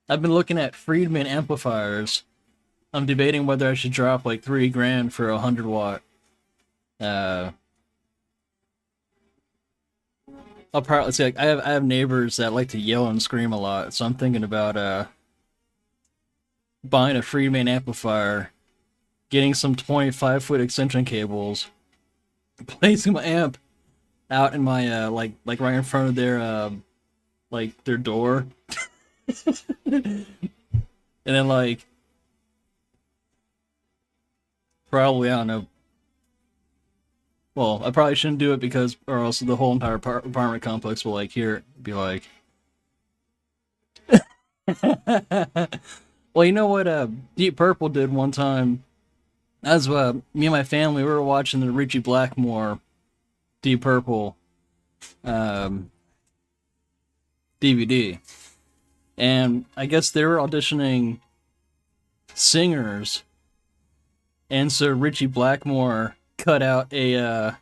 B: I've been looking at Friedman amplifiers. I'm debating whether I should drop like $3,000 for a 100-watt. I'll probably see. Like, I have neighbors that like to yell and scream a lot, so I'm thinking about buying a Friedman amplifier, getting some 25-foot extension cables, placing my amp out in my like right in front of their door. And then probably, I don't know. Well, I probably shouldn't do it or else the whole entire apartment complex will be like. Well, you know what Deep Purple did one time? As me and my family, we were watching the Richie Blackmore Deep Purple DVD. And I guess they were auditioning singers. And so Richie Blackmore cut out a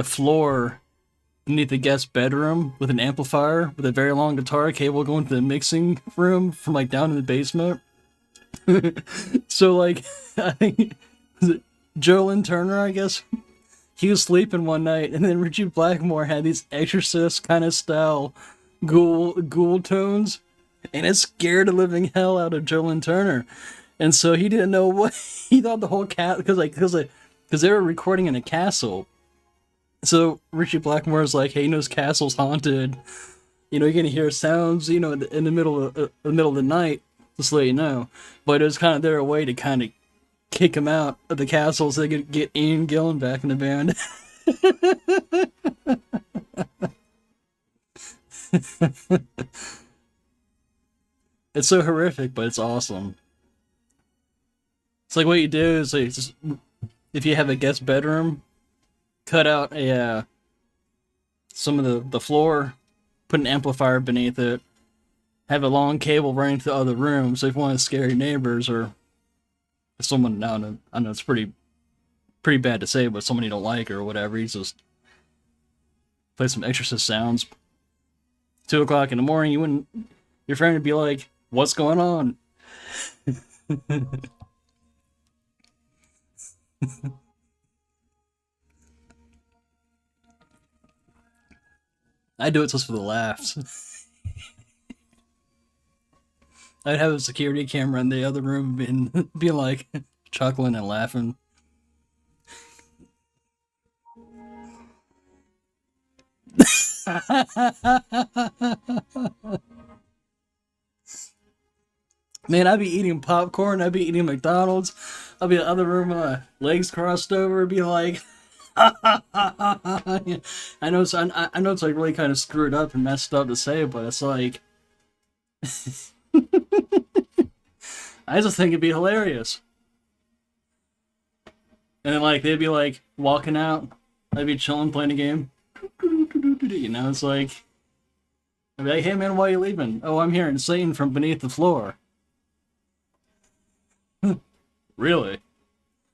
B: floor beneath the guest bedroom with an amplifier with a very long guitar cable going to the mixing room from down in the basement. So I think was it Jolyn Turner, I guess? He was sleeping one night, and then Richie Blackmore had these Exorcist kind of style ghoul tones, and it scared the living hell out of Jolyn Turner. And so he didn't know what he thought the whole cat because they were recording in a castle,
C: So Richie Blackmore's like, hey, this castle's haunted. You're gonna hear sounds, in the middle of the night, just to let you know. But it was kind of their way to kind of kick him out of the castle so they could get Ian Gillan back in the band. It's so horrific, but it's awesome. It's like what you do is like, just, if you have a guest bedroom, cut out some of the floor, put an amplifier beneath it, have a long cable running to the other room, so if you want to scare your neighbors or someone, I know it's pretty bad to say, but someone you don't like or whatever, you just play some Exorcist sounds. 2 o'clock in the morning, your friend would be like, "What's going on?" I do it just for the laughs. I'd have a security camera in the other room and be like chuckling and laughing. Man, I'd be eating popcorn. I'd be eating McDonald's. I'd be in the other room with my legs crossed over, be like, I know it's like really kind of screwed up and messed up to say, but it's like, I just think it'd be hilarious. And then like they'd be like walking out, I'd be chilling playing a game. It's like, I'd be like, hey man, why are you leaving? Oh, I'm hearing Satan from beneath the floor. Really?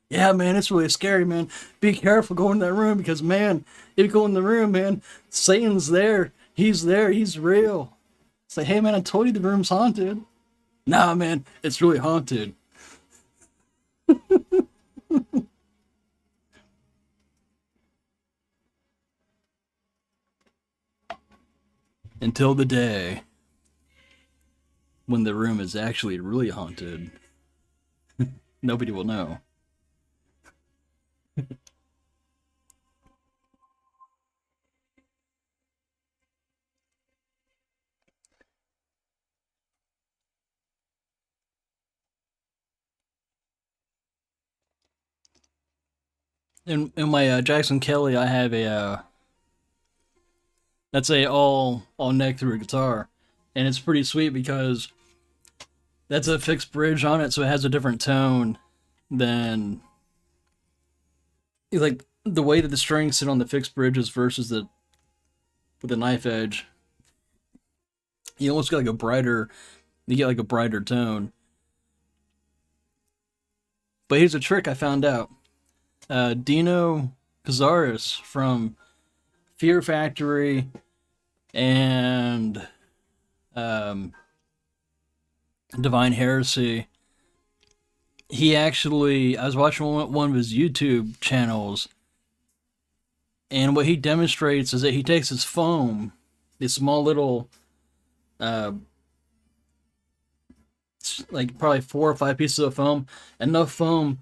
C: Yeah, man, it's really scary, man. Be careful going in that room because, man, if you go in the room, man, Satan's there. He's there. He's real. Say, hey, man, I told you the room's haunted. Nah, man, it's really haunted. Until the day when the room is actually really haunted. Nobody will know. In my Jackson Kelly, I have that's a all neck through a guitar, and it's pretty sweet because that's a fixed bridge on it, so it has a different tone than like the way that the strings sit on the fixed bridges versus the with the knife edge. You almost get like a brighter, you get like a brighter tone. But here's a trick I found out. Dino Cazares from Fear Factory and Divine Heresy. I was watching one of his YouTube channels, and what he demonstrates is that he takes his foam, these small little, like probably 4 or 5 pieces of foam, enough foam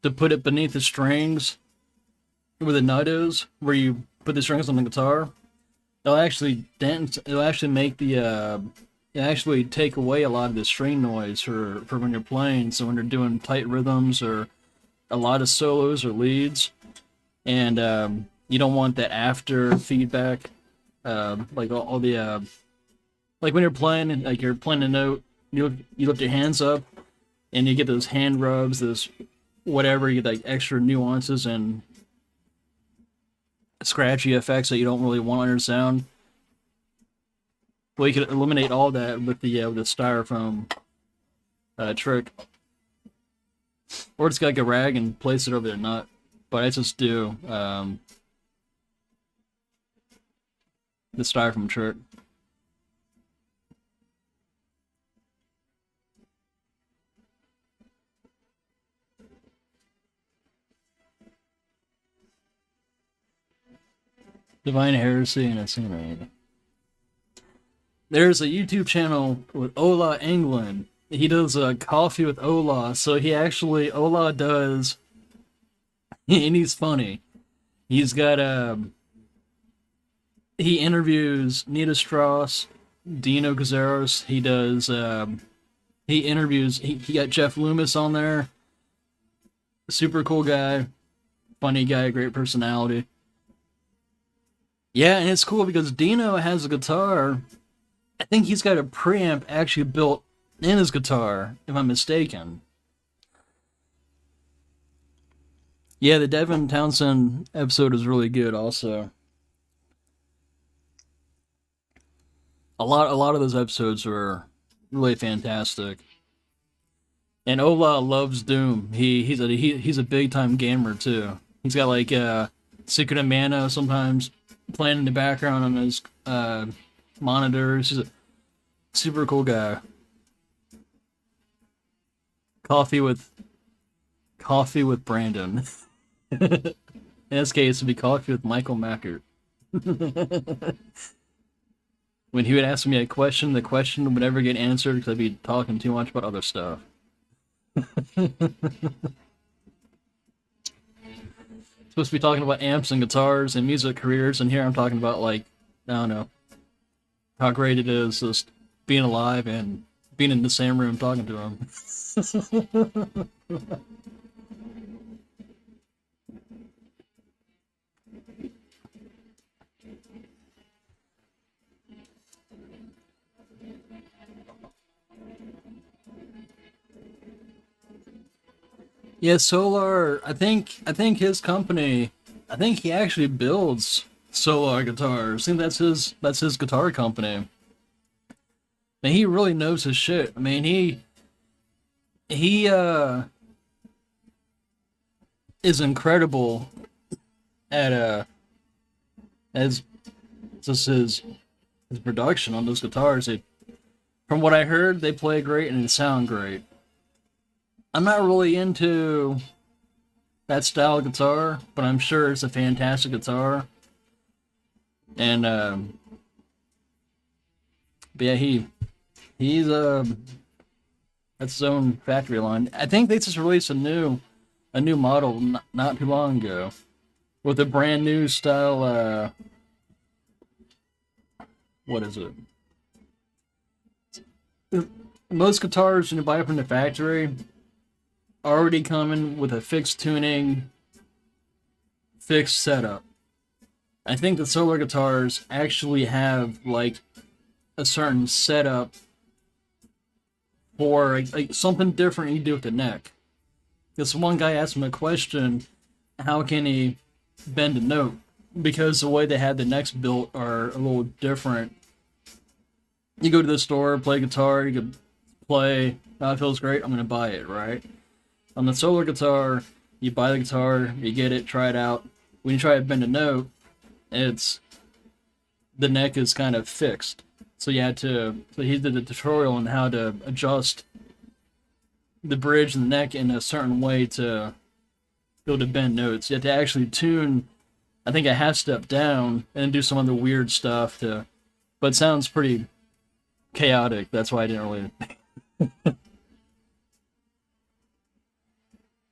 C: to put it beneath the strings where the nut is, where you put the strings on the guitar. It'll actually make it'll actually take away a lot of the string noise for when you're playing. So when you're doing tight rhythms or a lot of solos or leads, and you don't want that after feedback, like all the like when you're playing, like you're playing a note, you lift your hands up, and you get those hand rubs, those whatever, you get like extra nuances and scratchy effects that you don't really want on your sound. Well, you could eliminate all that with the styrofoam trick, or just get like a rag and place it over their nut. But I just do the styrofoam trick. Divine Heresy and Incinerated. There's a YouTube channel with Ola England. He does coffee with Ola, so Ola does, and he's funny. He's got he interviews Nita Strauss, Dino Gazzaros. He does he interviews he got Jeff Loomis on there. Super cool guy, funny guy, great personality. Yeah, and it's cool because Dino has a guitar. I think he's got a preamp actually built in his guitar, if I'm mistaken. Yeah, the Devin Townsend episode is really good also. A lot of those episodes were really fantastic. And Ola loves Doom. He's a big time gamer too. He's got like Secret of Mana sometimes playing in the background on his monitors. He's a super cool guy. Coffee with Brandon. In this case, it'd be coffee with Michael Mackert. When he would ask me a question, the question would never get answered because I'd be talking too much about other stuff. Supposed to be talking about amps and guitars and music careers, and here I'm talking about, like, I don't know, how great it is just being alive and being in the same room talking to him. Yeah, Solar. I think his company. I think he actually builds Solar guitars. I think that's his guitar company. And he really knows his shit. I mean, he is incredible at as just his production on those guitars. From what I heard, they play great and they sound great. I'm not really into that style of guitar, but I'm sure it's a fantastic guitar. And but yeah, he's that's his own factory line. I think they just released a new model not too long ago with a brand new style. What is it? Most guitars when you buy from the factory already coming with a fixed tuning, fixed setup. I think the Solar guitars actually have like a certain setup for like something different you do with the neck. This one guy asked him a question, how can he bend a note? Because the way they had the necks built are a little different. You go to the store, play guitar, you can play, oh, it feels great, I'm gonna buy it, right? On the Solar guitar, you buy the guitar, you get it, try it out. When you try to bend a note, the neck is kind of fixed. So he did a tutorial on how to adjust the bridge and the neck in a certain way to be able to bend notes. You have to actually tune, I think, a half step down and then do some other weird stuff but it sounds pretty chaotic. That's why I didn't really.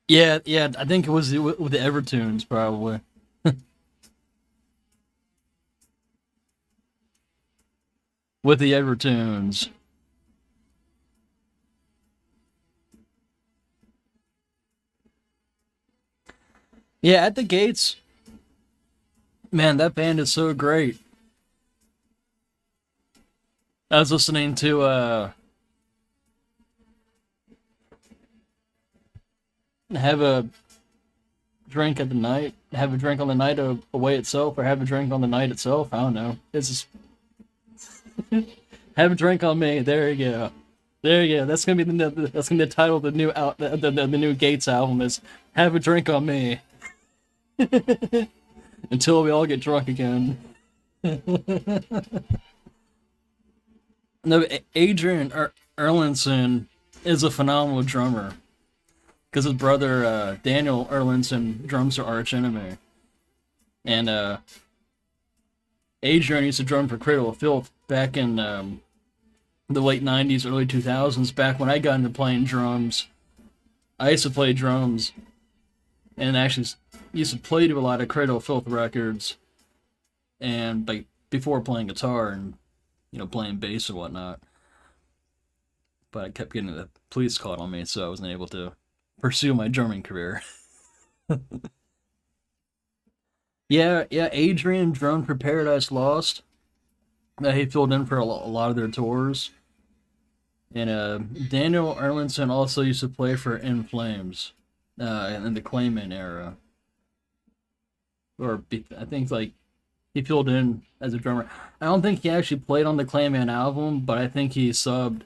C: Yeah, I think it was with the Evertunes, probably. With the Evertunes. Yeah, At the Gates, man, that band is so great. I was listening to have a drink on the night away itself, or have a drink on the night itself. I don't know. It's just have a drink on me. There you go. That's gonna be the title of the new Gates album is Have a Drink on Me. Until we all get drunk again. No, Adrian Erlinson is a phenomenal drummer. Because his brother, Daniel Erlinson, drums for Arch Enemy. And Adrian used to drum for Cradle of Filth back in the late 90s, early 2000s, back when I got into playing drums. I used to play drums and actually used to play to a lot of Cradle of Filth records, and like before playing guitar and playing bass and whatnot. But I kept getting the police called on me, so I wasn't able to pursue my drumming career. Yeah, Adrian drummed for Paradise Lost. He filled in for a lot of their tours. And Daniel Erlinson also used to play for In Flames in the Clayman era. I think like he filled in as a drummer. I don't think he actually played on the Clayman album, but I think he subbed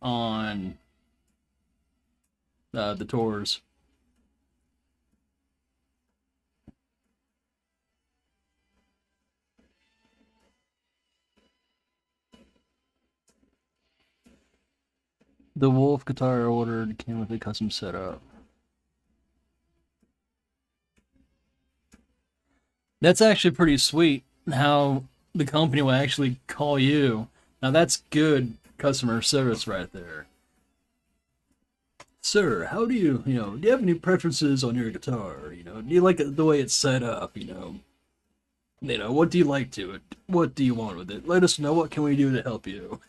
C: on the tours. The Wolf guitar I ordered came with a custom setup. That's actually pretty sweet how the company will actually call you. Now that's good customer service right there. Sir, how do you have any preferences on your guitar? Do you like the way it's set up? What do you like to it? What do you want with it? Let us know. What can we do to help you?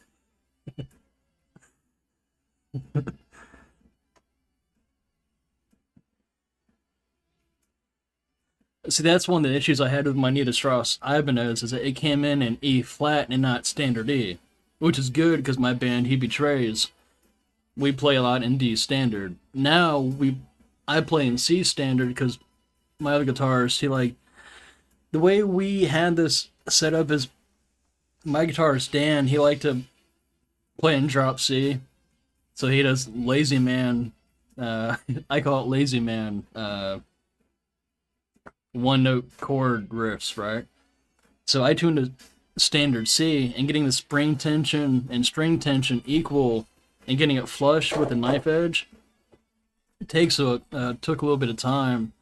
C: See, that's one of the issues I had with my Nita Strauss Ibanez is that it came in E flat and not standard E, which is good because my band He Betrays, we play a lot in D standard. Now I play in C standard because my other guitarist, the way we had this set up is my guitarist Dan, he liked to play in drop C, so he does Lazy Man. I call it Lazy Man. One note chord riffs, right? So I tuned to standard C, and getting the spring tension and string tension equal and getting it flush with the knife edge took a little bit of time.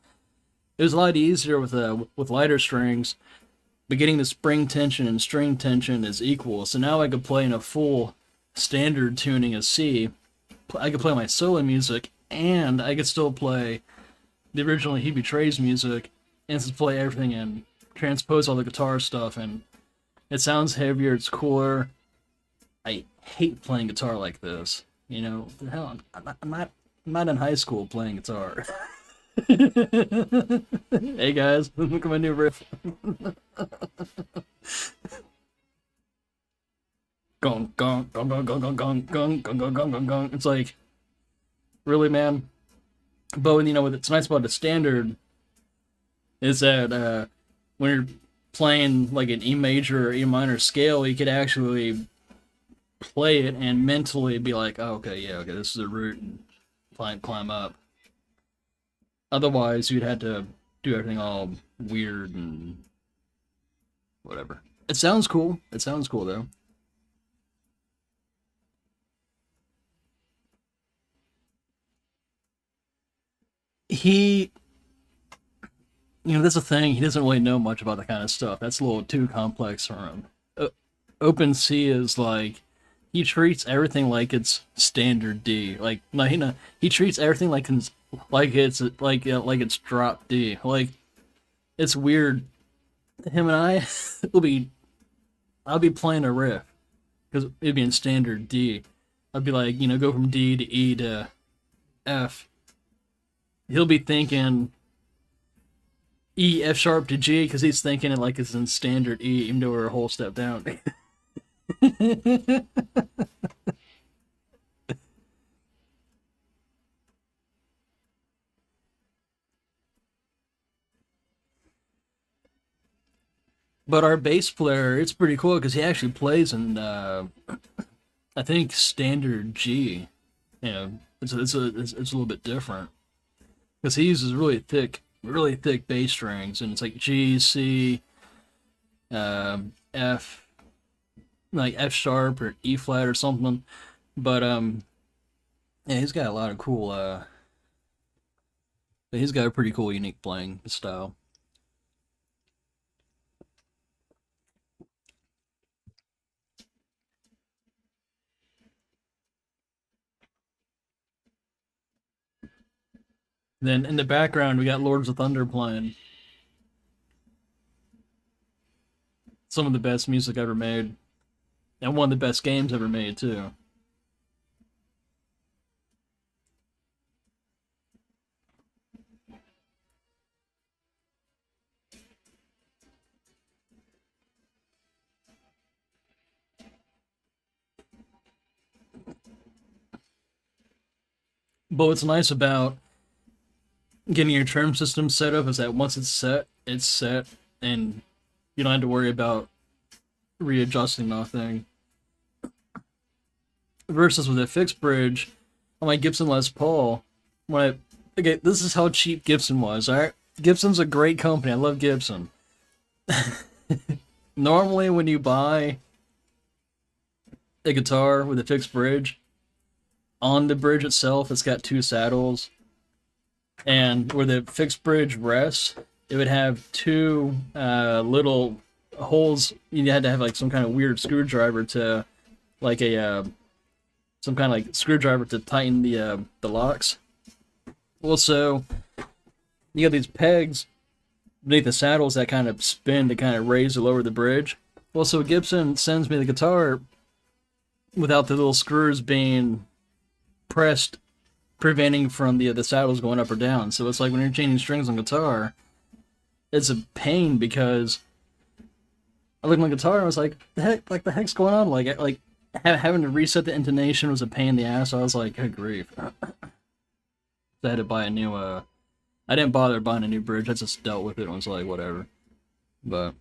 C: It was a lot easier with lighter strings, but getting the spring tension and string tension is equal. So now I could play in a full standard tuning of C. I could play my solo music, and I could still play the original He Betrays music, and just play everything and transpose all the guitar stuff, and it sounds heavier, it's cooler. I hate playing guitar like this. The hell, I'm not in high school playing guitar. Hey guys, look at my new riff. Gong gong gong gong gong gong gong gong gong gong gong gong gong. It's like, really, man. But what's nice about the standard is that when you're playing like an E major or E minor scale, you could actually play it and mentally be like, oh, okay, this is a root, and climb up. Otherwise, you'd have to do everything all weird and whatever. It sounds cool. It sounds cool, though. He, that's the thing. He doesn't really know much about that kind of stuff. That's a little too complex for him. OpenC is like, he treats everything like it's standard D. Like, no, he treats everything like it's drop D. Like, it's weird. Him and I I'll be playing a riff because it'd be in standard D. I'd be like, go from D to E to F. He'll be thinking E, F sharp to G because he's thinking it like it's in standard E, even though we're a whole step down. But our bass player, it's pretty cool because he actually plays in, I think, standard G. It's a little bit different because he uses really thick bass strings, and it's like G, C, F, like F sharp or E flat or something. But yeah, he's got a lot of cool. He's got a pretty cool, unique playing style. Then in the background, we got Lords of Thunder playing. Some of the best music ever made. And one of the best games ever made, too. But what's nice about getting your trim system set up is that once it's set, and you don't have to worry about readjusting nothing. Versus with a fixed bridge, on my Gibson Les Paul, okay, this is how cheap Gibson was, alright? Gibson's a great company, I love Gibson. Normally when you buy a guitar with a fixed bridge, on the bridge itself, it's got 2 saddles. And where the fixed bridge rests, it would have 2 little holes. You had to have like some kind of weird screwdriver to, like some kind of like screwdriver to tighten the locks. Also, you got these pegs beneath the saddles that kind of spin to kind of raise or lower the bridge. Also, Gibson sends me the guitar without the little screws being pressed, preventing from the saddles going up or down. So it's like when you're changing strings on guitar, it's a pain because I looked at my guitar and I was like, the heck's going on? Like having to reset the intonation was a pain in the ass. So I was like, good grief. So I had to buy a new, I didn't bother buying a new bridge. I just dealt with it and was like, whatever. But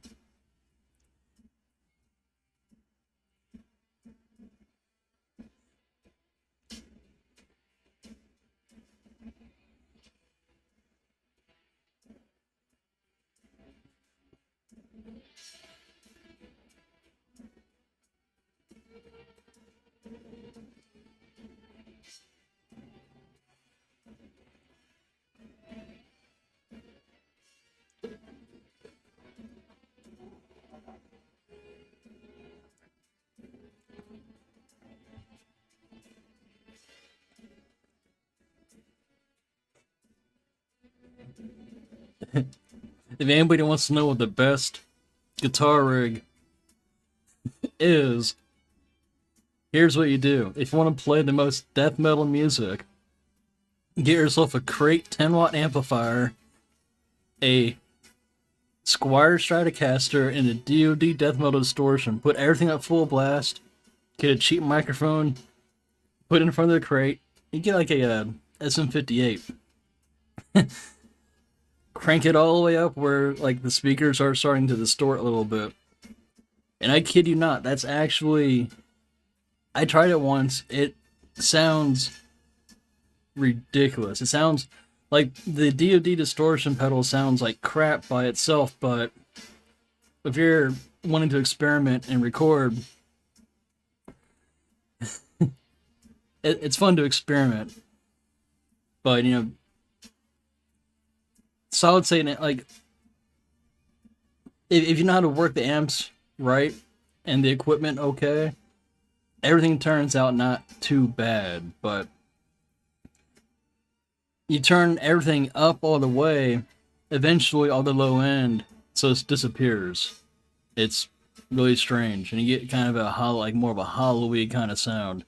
C: if anybody wants to know what the best guitar rig is, here's what you do. If you want to play the most death metal music, get yourself a Crate 10-watt amplifier, a Squier Stratocaster, and a DoD death metal distortion. Put everything at full blast, get a cheap microphone, put it in front of the crate. You get like a SM58. Crank it all the way up where like the speakers are starting to distort a little bit. And I kid you not, that's actually... I tried it once. It sounds ridiculous. It sounds like the DoD distortion pedal sounds like crap by itself, but if you're wanting to experiment and record, it's fun to experiment. But, you know, solid state, like, if you know how to work the amps right and the equipment okay, everything turns out not too bad. But you turn everything up all the way, eventually all the low end, so it disappears. It's really strange, and you get kind of a hollow, like more of a hollowy kind of sound.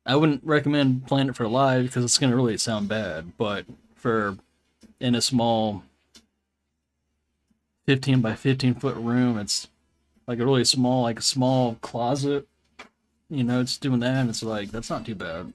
C: I wouldn't recommend playing it for live because it's gonna really sound bad, but for in a small 15 by 15 foot room, it's like a really small, like a small closet. You know, it's doing that, and it's like, that's not too bad.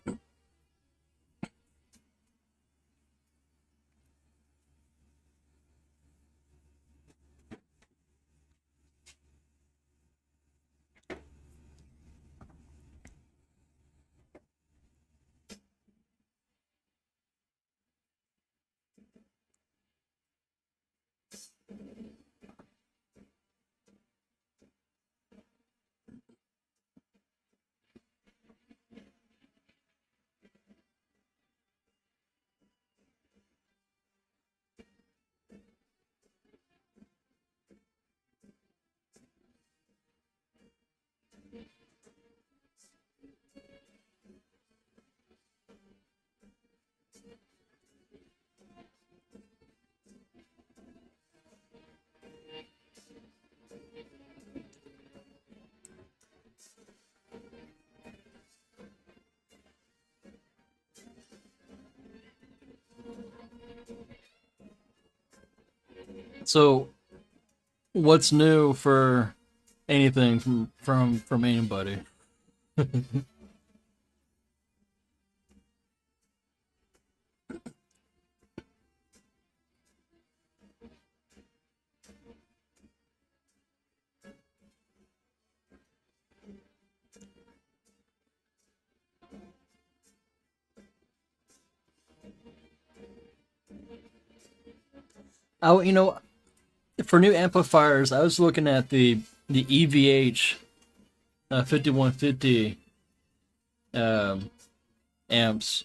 C: So, what's new for anything from anybody? Oh, for new amplifiers, I was looking at the EVH 5150 amps,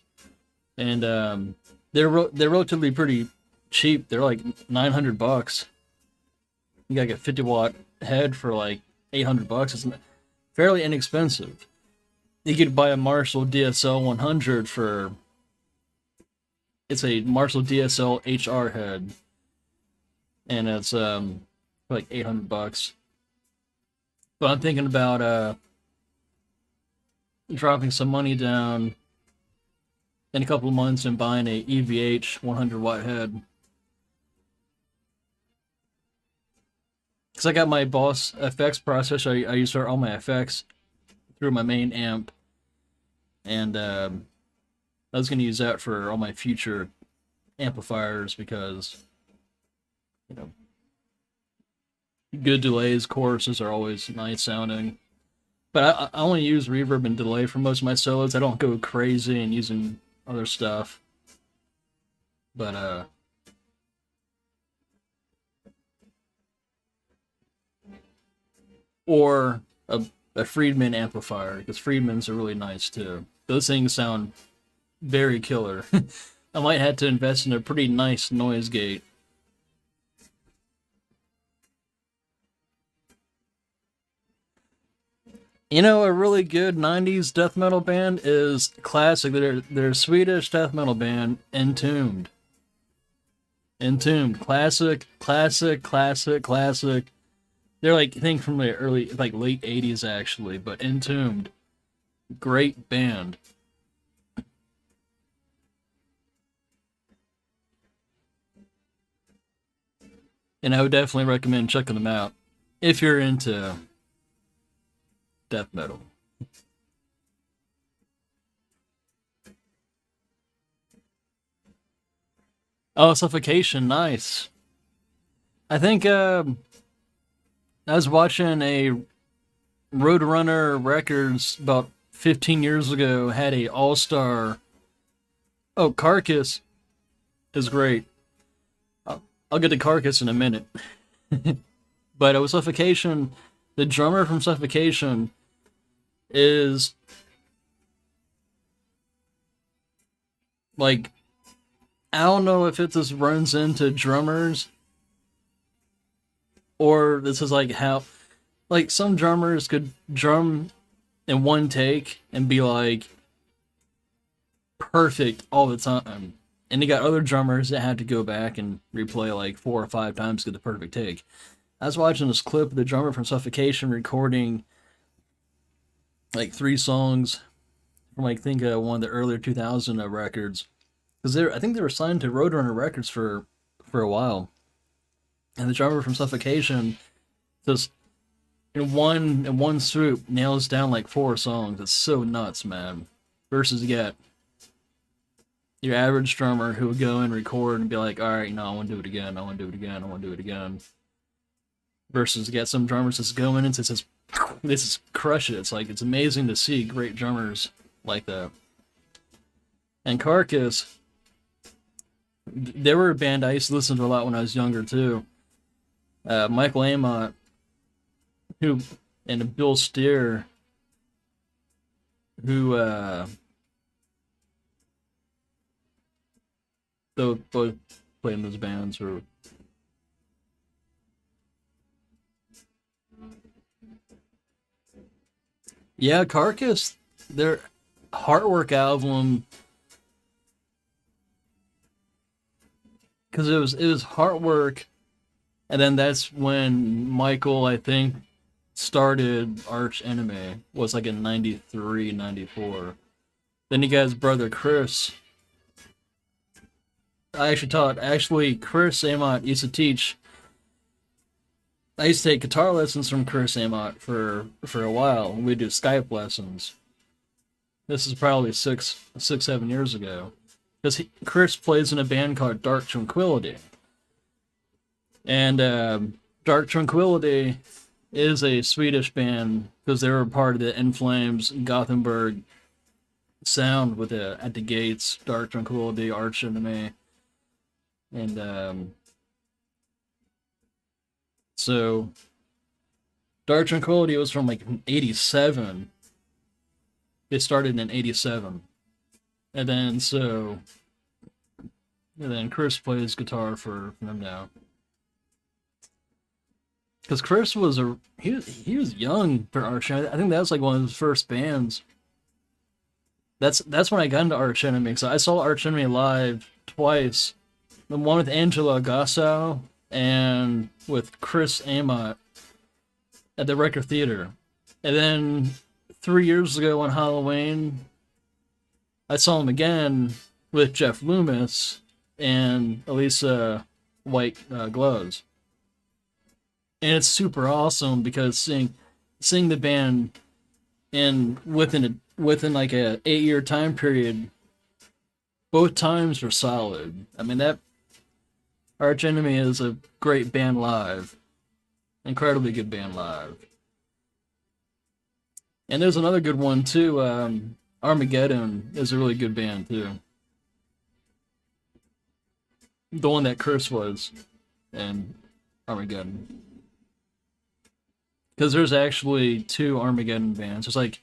C: and they're relatively pretty cheap. They're like $900. You got like a 50-watt head for like $800. It's fairly inexpensive. You could buy a Marshall DSL 100 for. It's a Marshall DSL HR head, and it's like $800. But I'm thinking about dropping some money down in a couple of months and buying a EVH 100-watt head. Because I got my Boss FX processor. I use for all my effects through my main amp. And I was going to use that for all my future amplifiers because, good delays, choruses are always nice sounding. But I only use reverb and delay for most of my solos. I don't go crazy and using other stuff. But, or a Friedman amplifier, because Friedmans are really nice too. Those things sound very killer. I might have to invest in a pretty nice noise gate. A really good 90s death metal band is classic. They're a Swedish death metal band, Entombed. Entombed. Classic. They're like, I think from the late 80s actually, but Entombed. Great band. And I would definitely recommend checking them out if you're into death metal. Oh, Suffocation, nice. I think I was watching a Roadrunner Records about 15 years ago had a all-star. Oh, Carcass is great. I'll get to Carcass in a minute. But it was Suffocation. The drummer from Suffocation is like, I don't know if it just runs into drummers or this is like how, like, some drummers could drum in one take and be like perfect all the time. And you got other drummers that had to go back and replay like 4 or 5 times to get the perfect take. I was watching this clip of the drummer from Suffocation recording like 3 songs from one of the earlier 2000 records. Because I think they were signed to Roadrunner Records for a while. And the drummer from Suffocation just in one swoop nails down like 4 songs. It's so nuts, man. Versus you get your average drummer who would go and record and be like, alright, no, I want to do it again, I want to do it again, I want to do it again. Versus you get some drummers just go in and just crush it. It's like, it's amazing to see great drummers like that. And Carcass, they were a band I used to listen to a lot when I was younger too. Michael Amott, and Bill Steer, who both played in those bands. Or yeah, Carcass, their Heartwork album, because it was Heartwork, and then that's when Michael, I think, started Arch Enemy, was like in 93, 94. Then you got his brother Chris. Chris Amott used to teach I used to take guitar lessons from Chris Amott for a while. We'd do Skype lessons. This is probably 7 years ago. Because Chris plays in a band called Dark Tranquillity. And Dark Tranquillity is a Swedish band because they were part of the In Flames Gothenburg sound with At the Gates, Dark Tranquillity, Arch Enemy. And so Dark Tranquillity was from like 87. They started in 87. And then Chris plays guitar for them now. Because Chris was he was young for Arch Enemy. I think that was like one of his first bands. That's when I got into Arch Enemy. So I saw Arch Enemy live twice. The one with Angela Gasso and with Chris Amott at the Record Theater. And then 3 years ago on Halloween, I saw him again with Jeff Loomis and Elisa White Gloves. And it's super awesome because seeing the band within like a 8-year time period, both times were solid. I mean, that Arch Enemy is a great band live. Incredibly good band live. And there's another good one too. Armageddon is a really good band too. The one that Chris was in Armageddon. Because there's actually 2 Armageddon bands. There's like,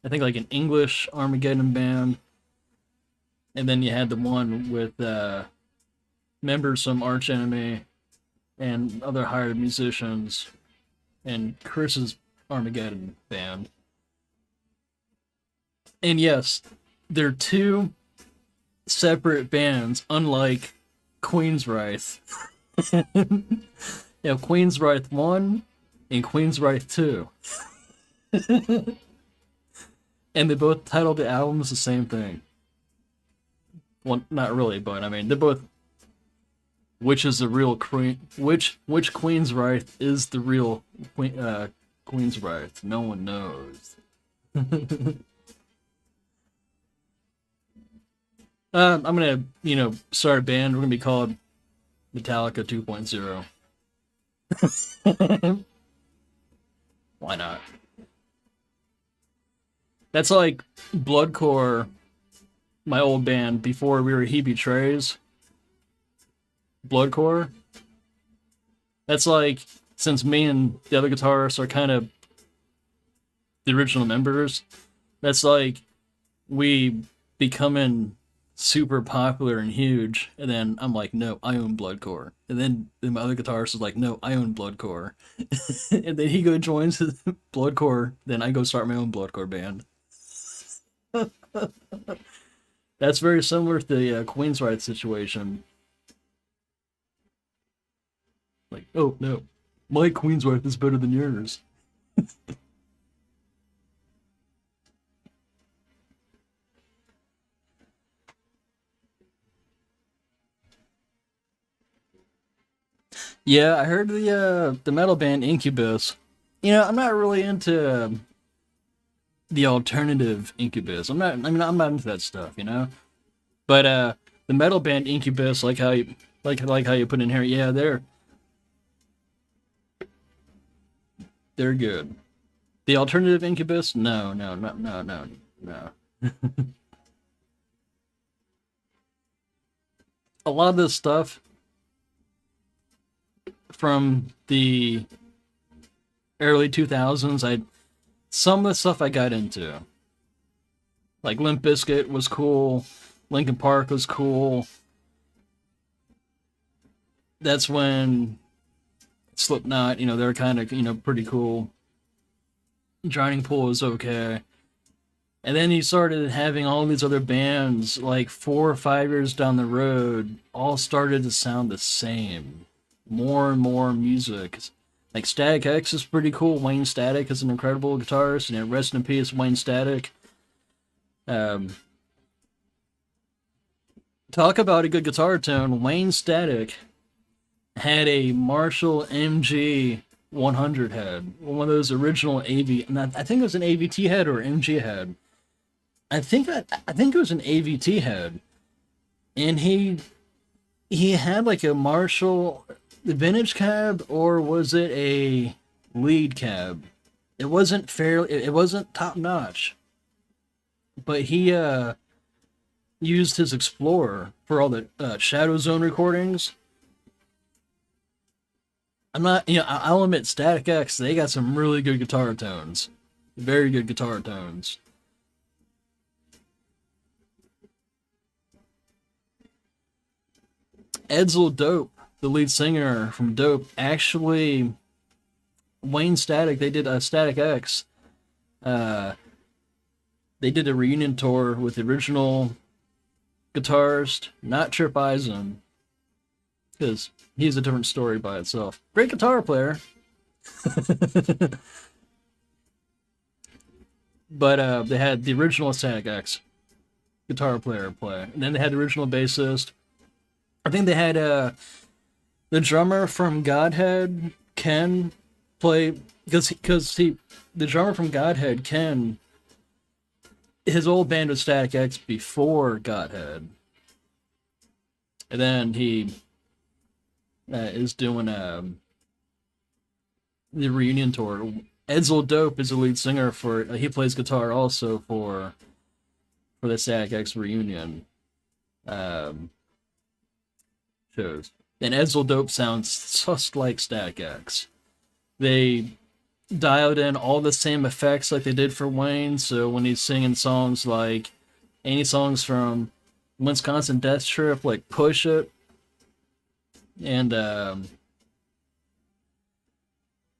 C: I think like an English Armageddon band. And then you had the one with members from Arch Enemy and other hired musicians. And Chris's Armageddon band. And yes, they're 2 separate bands, unlike Queensryche. You have Queensryche 1 and Queensryche 2. And they both titled the albums the same thing. Well, not really, but I mean, they're both. Which is the real Queen? Which Queensryche is the real Queensryche? No one knows. I'm gonna, start a band. We're gonna be called Metallica 2.0. Why not? That's like Bloodcore, my old band, before we were He Betrays. Bloodcore. That's like, since me and the other guitarists are kind of the original members, that's like we becoming super popular and huge, and then I'm like, no, I own Bloodcore. And then my other guitarist is like, no, I own Bloodcore. And then he joins his Bloodcore, then I go start my own Bloodcore band. That's very similar to the Queensryche situation. Like, oh no, my Queensryche is better than yours. Yeah, I heard the metal band Incubus. I'm not really into the alternative Incubus. I'm not into that stuff, But the metal band Incubus, like how you put in here, yeah, they're good. The alternative Incubus, no. A lot of this stuff from the early 2000s, some of the stuff I got into. Like Limp Bizkit was cool, Linkin Park was cool. That's when Slipknot, they're kind of, pretty cool. Drowning Pool was okay. And then he started having all these other bands, like 4 or 5 years down the road, all started to sound the same. More and more music. Like Static X is pretty cool. Wayne Static is an incredible guitarist, and rest in peace, Wayne Static. Talk about a good guitar tone. Wayne Static had a Marshall MG 100 head, one of those original AV. And I think it was an AVT head or MG head. I think it was an AVT head, and he had like a Marshall vintage cab, or was it a lead cab? It wasn't it wasn't top notch, but he used his Explorer for all the Shadow Zone recordings. I'm not, I'll admit, Static X, they got some really good guitar tones, very good guitar tones. Edsel Dope, the lead singer from Dope, actually, Wayne Static, they did a Static X. They did a reunion tour with the original guitarist, not Trip Eisen, because he's a different story by itself. Great guitar player. But they had the original Static X guitar player play. And then they had the original bassist. I think they had the drummer from Godhead, Ken, play, because the drummer from Godhead, Ken, his old band was Static X before Godhead. And then he is doing the reunion tour. Edsel Dope is the lead singer for, he plays guitar also for the Static X reunion shows. And Edsel Dope sounds just like Static X. They dialed in all the same effects like they did for Wayne, so when he's singing songs like any songs from Wisconsin Death Trip, like Push It, and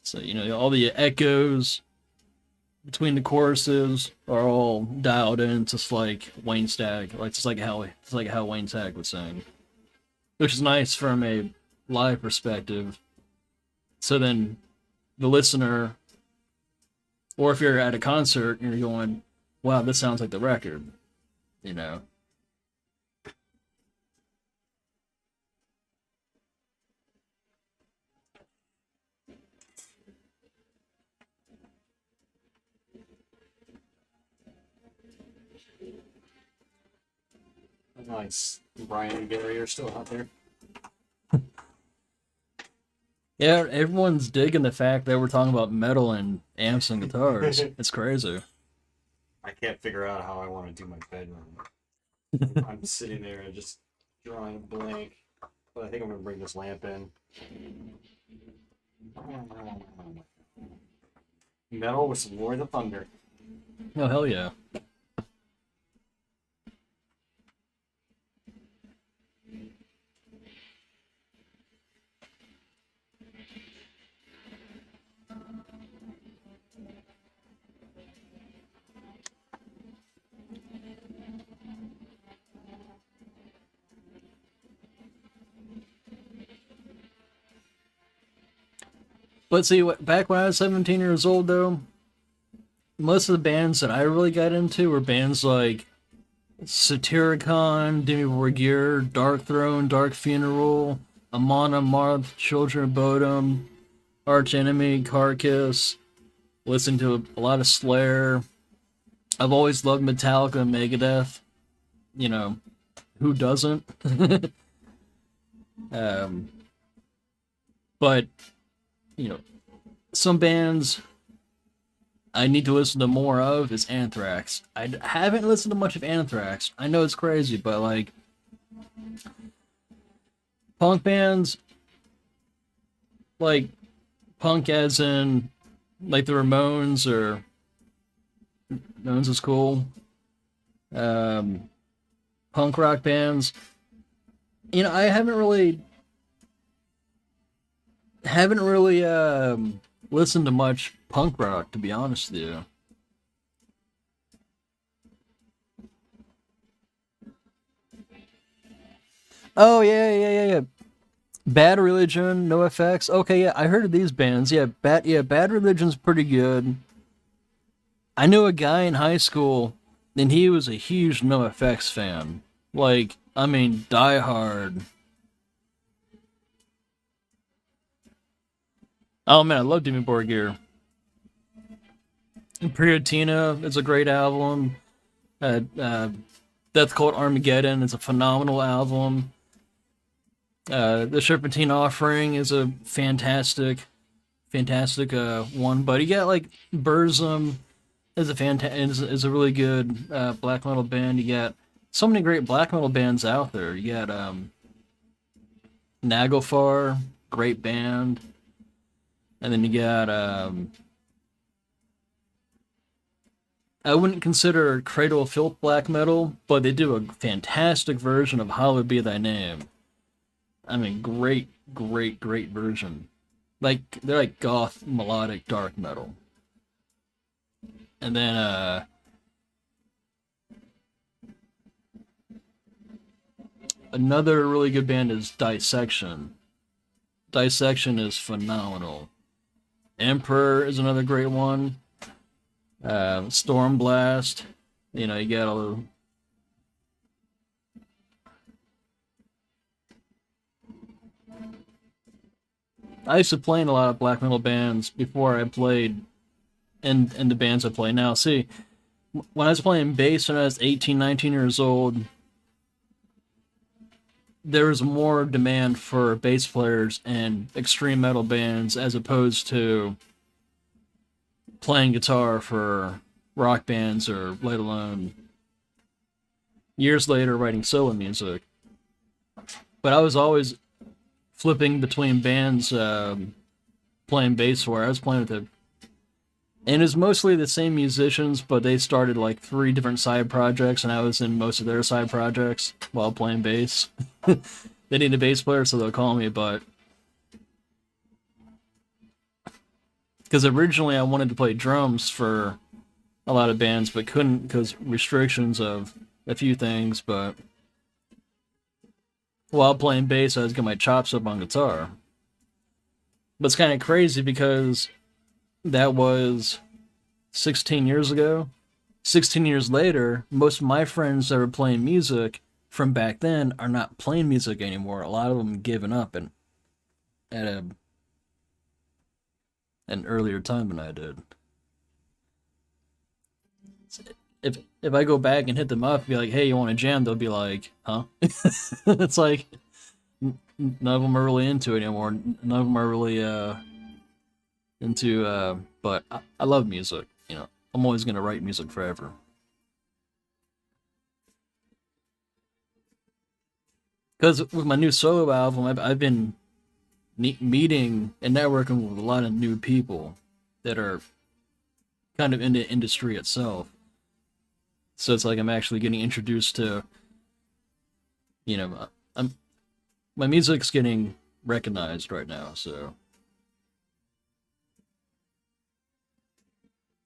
C: so all the echoes between the choruses are all dialed in just like Wayne Static, just like how Wayne Static would sing, which is nice from a live perspective. So then the listener, or if you're at a concert and you're going, wow, this sounds like the record,
A: Nice. Brian and Gary are still out there.
C: Yeah, everyone's digging the fact that we're talking about metal and amps and guitars. It's crazy.
A: I can't figure out how I want to do my bedroom. I'm sitting there just drawing a blank. But I think I'm going to bring this lamp in. Metal with some Lord of Thunder.
C: Oh, hell yeah. But see, back when I was 17 years old, though, most of the bands that I really got into were bands like Satyricon, Demi Borgir, Dark Throne, Dark Funeral, Amon Amarth, Children of Bodom, Arch Enemy, Carcass. Listened to a lot of Slayer. I've always loved Metallica and Megadeth. Who doesn't? But some bands I need to listen to more of is Anthrax. I haven't listened to much of Anthrax. I know it's crazy, but punk bands, punk as in the Ramones, or Ramones is cool. Punk rock bands. I haven't really listened to much punk rock, to be honest with you. Oh yeah. Bad Religion, NoFX. Okay, yeah, I heard of these bands. Yeah, Bad Religion's pretty good. I knew a guy in high school, and he was a huge NoFX fan. Die hard. Oh man, I love Dimmu Borgir. Priortina is a great album. Death Cult Armageddon is a phenomenal album. The Serpentine Offering is a fantastic one. But you got like Burzum is is a really good black metal band. You got so many great black metal bands out there. You got Naglfar, great band. And then you got I wouldn't consider Cradle of Filth black metal, but they do a fantastic version of Hallowed Be Thy Name. I mean, great version. Like, they're like goth, melodic, dark metal. And then, another really good band is Dissection. Dissection is phenomenal. Emperor is another great one. Stormblast. You know, you got all the... I used to play in a lot of black metal bands before I played in the bands I play now. See, when I was playing bass when I was 18, 19 years old, there was more demand for bass players in extreme metal bands as opposed to playing guitar for rock bands or let alone years later writing solo music. But I was always flipping between bands playing bass where I was playing with it. And it was mostly the same musicians, but they started like 3 different side projects, and I was in most of their side projects while playing bass. They need a bass player, so they'll call me, but... Because originally I wanted to play drums for a lot of bands, but couldn't because restrictions of a few things, but... While playing bass, I was getting my chops up on guitar. But it's kind of crazy because that was 16 years ago. 16 years later, most of my friends that were playing music from back then are not playing music anymore. A lot of them given up at an earlier time than I did. If I go back and hit them up and be like, hey, you want to jam? They'll be like, huh? It's like, none of them are really into it anymore. None of them are really into, but I love music, you know. I'm always going to write music forever. Because with my new solo album, I've been meeting and networking with a lot of new people that are kind of in the industry itself. So it's like I'm actually getting introduced to, you know, my music's getting recognized right now, so.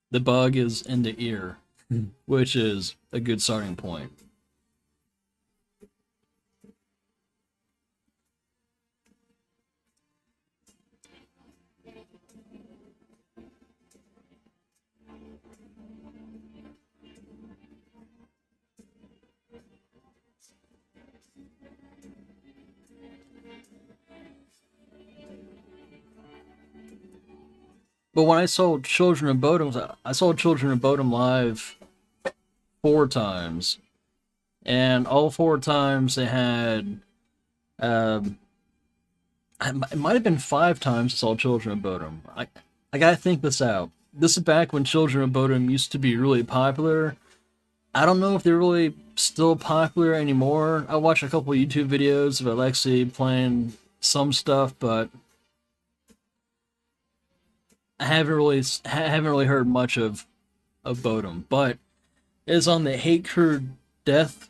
C: The bug is in the ear, which is a good starting point. But when I saw Children of Bodom, I saw Children of Bodom live 4 times. And all 4 times they had... it might have been 5 times I saw Children of Bodom. I gotta think this out. This is back when Children of Bodom used to be really popular. I don't know if they're really still popular anymore. I watched a couple YouTube videos of Alexei playing some stuff, but... I haven't really heard much of Bodom, but it's on the Hate Crew Death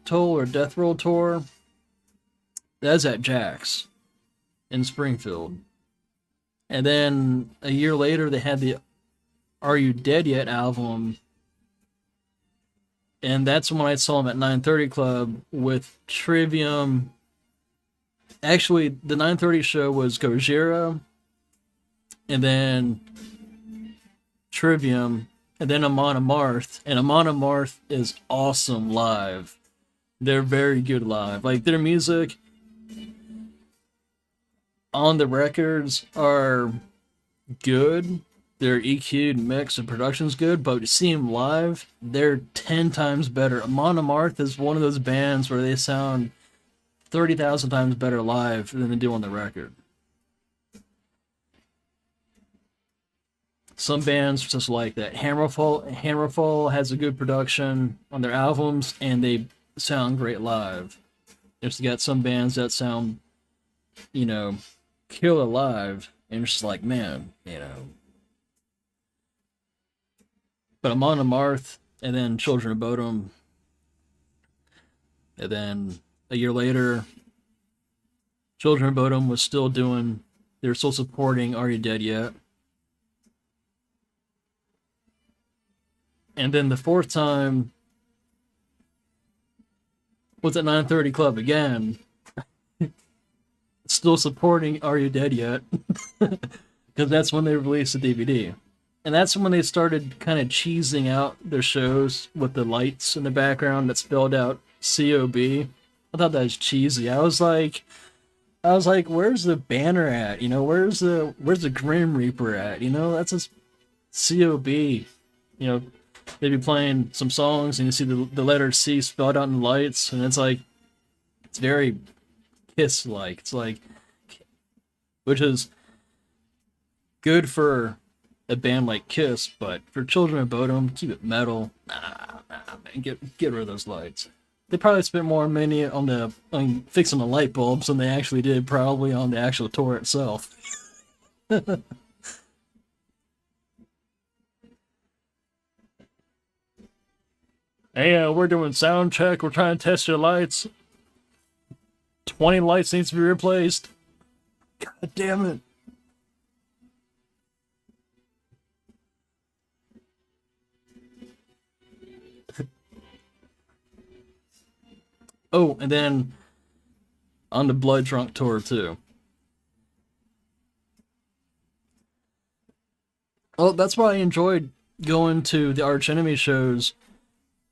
C: Toll or Death Roll tour. That's at Jack's in Springfield. And then a year later they had the Are You Dead Yet album. And that's when I saw them at 930 Club with Trivium. Actually, the 930 show was Gojira, and then Trivium, and then Amon Amarth. And Amon Amarth is awesome live. They're very good live. Like, their music, on the records are good. Their EQ'd mix and production's good, but to see them live, they're 10 times better. Amon Amarth is one of those bands where they sound 30,000 times better live than they do on the record. Some bands just like that. Hammerfall has a good production on their albums, and they sound great live. There's got some bands that sound, killer live, and it's just like, man, But Amon Amarth, and then Children of Bodom, and then a year later, Children of Bodom was still they were still supporting Are You Dead Yet? And then the fourth time was at 930 Club again, still supporting Are You Dead Yet? Because that's when they released the DVD. And that's when they started kind of cheesing out their shows with the lights in the background that spelled out COB. I thought that was cheesy. I was like, where's the banner at? Where's the Grim Reaper at? That's a COB. They'd be playing some songs and you see the letter C spelled out in lights, and it's like, it's very Kiss-like. It's like, which is good for a band like Kiss, but for Children of Bodom, keep it metal. Nah, man, get rid of those lights. They probably spent more money on fixing the light bulbs than they actually did probably on the actual tour itself. Hey, we're doing sound check. We're trying to test your lights. 20 lights needs to be replaced. God damn it. Oh, and then on the Blood Drunk tour too. Well, that's why I enjoyed going to the Arch Enemy shows,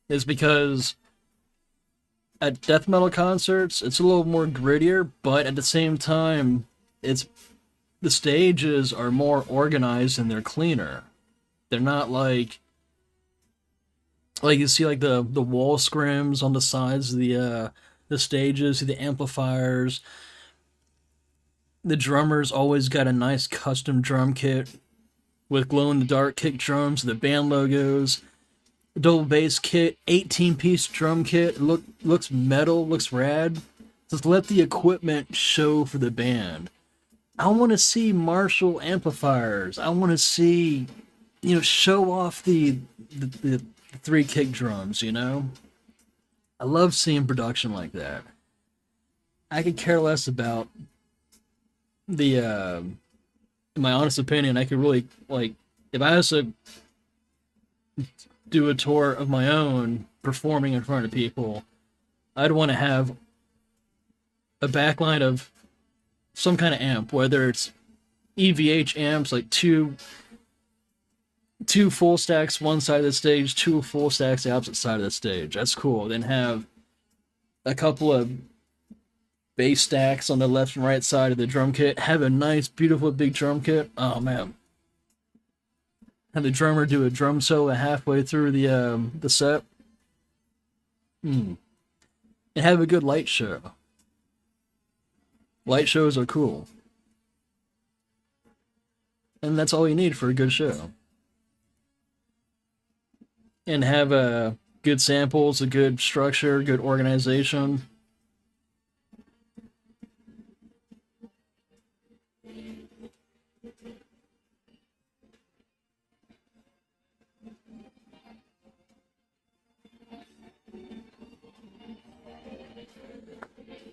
C: is because at death metal concerts, it's a little more grittier, but at the same time, the stages are more organized and they're cleaner. They're not like you see like the wall scrims on the sides of the stages, see the amplifiers. The drummer's always got a nice custom drum kit with glow-in-the-dark kick drums, the band logos. Double bass kit, 18-piece drum kit. Looks metal, looks rad. Just let the equipment show for the band. I want to see Marshall amplifiers. I want to see, show off the 3 kick drums. I love seeing production like that. I could care less about the. In my honest opinion, I could really if I was to do a tour of my own performing in front of people, I'd want to have a backline of some kind of amp, whether it's EVH amps, like two full stacks one side of the stage, 2 full stacks the opposite side of the stage. That's cool. Then have a couple of bass stacks on the left and right side of the drum kit. Have a nice, beautiful big drum kit. Oh man. Have the drummer do a drum solo halfway through the set. And have a good light show. Light shows are cool. And that's all you need for a good show. And have good samples, a good structure, good organization.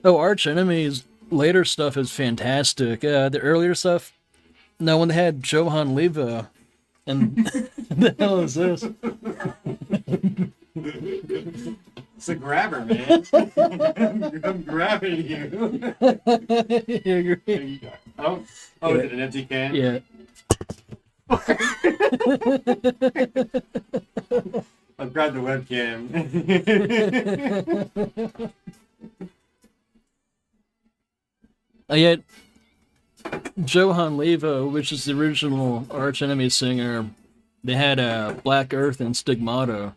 C: Oh, Arch Enemy's later stuff is fantastic. The earlier stuff, no, when they had Johan Leva, and the hell is this?
A: It's a grabber, man. I'm grabbing you. Oh, is it an empty can?
C: Yeah.
A: I've grabbed the webcam.
C: Johann Levo, which is the original Arch Enemy singer, they had Black Earth and Stigmata,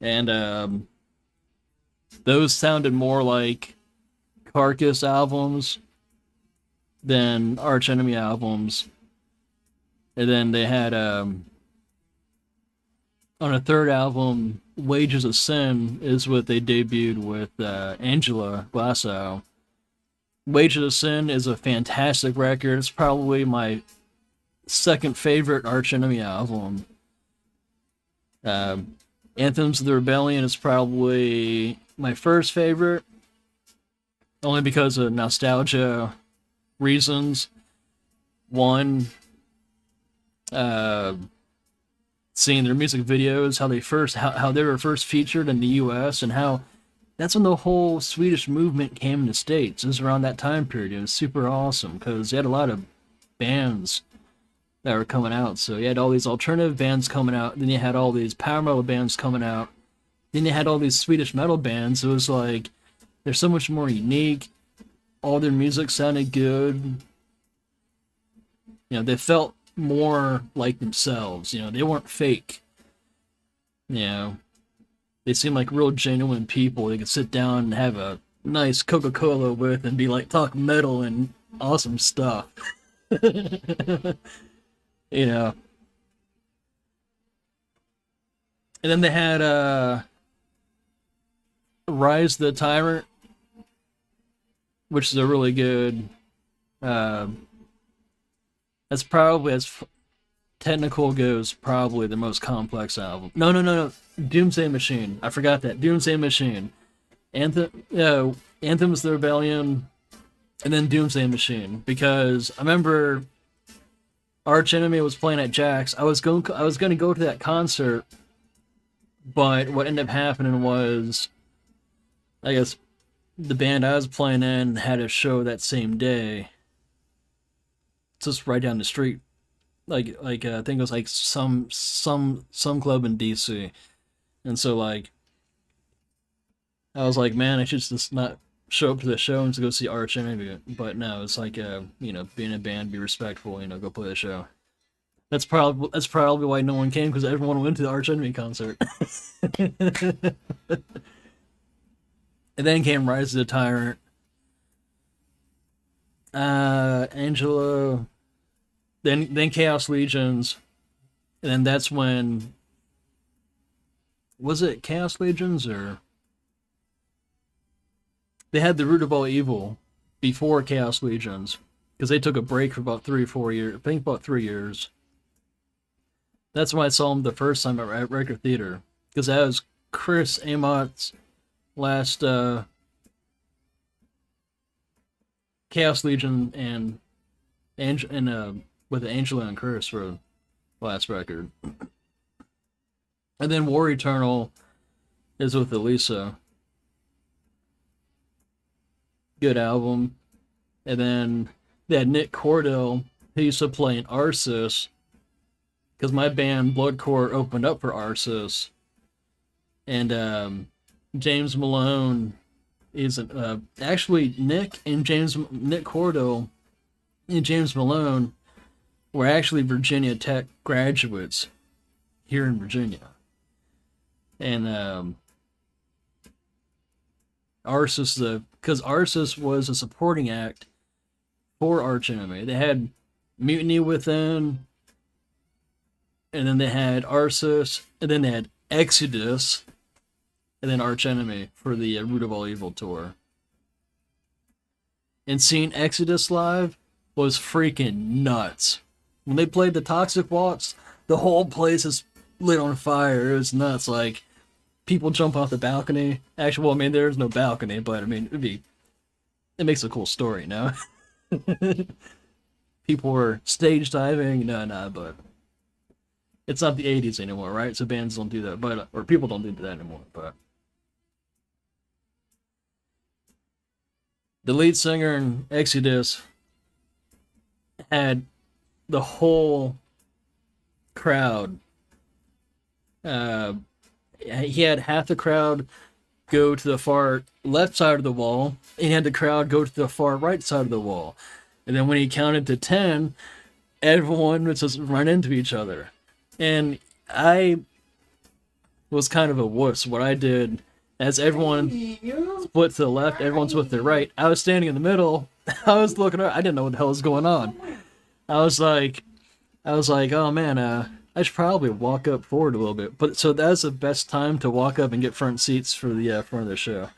C: and those sounded more like Carcass albums than Arch Enemy albums. And then they had on a third album, Wages of Sin is what they debuted with Angela Glassow. Wages of Sin is a fantastic record. It's probably my second favorite Arch Enemy album. Anthems of the Rebellion is probably my first favorite, only because of nostalgia reasons. One, seeing their music videos, how they were first featured in the U.S. and how that's when the whole Swedish movement came in the States. It was around that time period. It was super awesome because they had a lot of bands that were coming out. So you had all these alternative bands coming out, then you had all these power metal bands coming out, then you had all these Swedish metal bands. It was like, they're so much more unique. All their music sounded good. You know, they felt more like themselves. You know, they weren't fake. You know, they seemed like real genuine people they could sit down and have a nice Coca-Cola with and be like, talk metal and awesome stuff. You know. And then they had Rise the Tyrant, which is a really good, that's probably, as technical goes, probably the most complex album. No. Doomsday Machine. I forgot that. Doomsday Machine. Anthems of the Rebellion, and then Doomsday Machine. Because I remember Arch Enemy was playing at Jack's. I was going to go to that concert, but what ended up happening was, I guess, the band I was playing in had a show that same day. Just right down the street. Like I think it was like some club in DC. And so like I was like, man, I should just not show up to the show and to go see Arch Enemy. But no, it's like you know, being a band, be respectful, you know, go play the show. That's probably why no one came, because everyone went to the Arch Enemy concert. And then came Rise of the Tyrant. Angela. Then Chaos Legions. And then that's when. Was it Chaos Legions or. They had the Root of All Evil before Chaos Legions. Because they took a break for about 3 or 4 years. I think about 3 years. That's when I saw them the first time at Record Theater. Because that was Chris Amott's last Chaos Legion and with Angela and Chris for the last record. And then War Eternal is with Elisa. Good album. And then they had Nick Cordell, who used to play in Arsis, because my band Bloodcore opened up for Arsis. And James Malone is actually Nick Cordell and James Malone were actually Virginia Tech graduates here in Virginia. And Arsis, because Arsis was a supporting act for Arch Enemy. They had Mutiny Within, and then they had Arsis, and then they had Exodus, and then Arch Enemy for the Root of All Evil tour. And seeing Exodus live was freaking nuts. When they played the Toxic Waltz, the whole place is lit on fire. It was nuts. Like, people jump off the balcony. Actually, well, I mean, there's no balcony, but I mean, it makes a cool story, you know? People were stage diving, but it's not the 80s anymore, right? So bands don't do that, but or people don't do that anymore, but the lead singer in Exodus had the whole crowd. He had half the crowd go to the far left side of the wall, and he had the crowd go to the far right side of the wall. And then when he counted to 10, everyone would just run into each other. And I was kind of a wuss. What I did, as everyone split to the left, everyone split to the right, I was standing in the middle. I was looking around. I didn't know what the hell was going on. I was like, oh man, I should probably walk up forward a little bit. But so that's the best time to walk up and get front seats for the front of the show.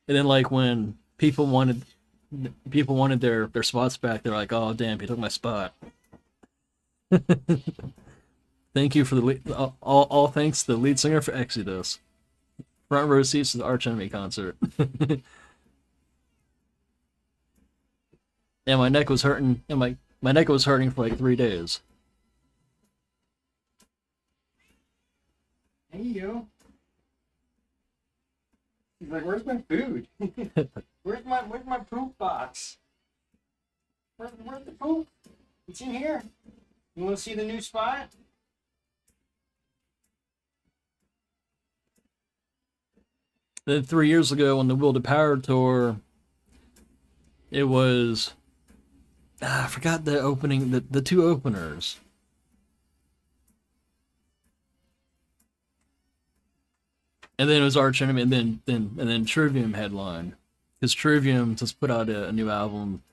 C: And then like when people wanted their spots back, they're like, oh damn, he took my spot. Thank you for the lead, all thanks to the lead singer for Exodus. Front row seats to the Arch Enemy concert. Yeah, my neck was hurting. And my neck was hurting for like 3 days.
A: Hey, you. He's like, where's my food? where's my poop box? Where's the poop? It's in here. You want to see the new spot?
C: Then 3 years ago on the Will to Power tour, it was I forgot the opening, the two openers. And then it was Arch Enemy, and then Trivium headline, because Trivium just put out a new album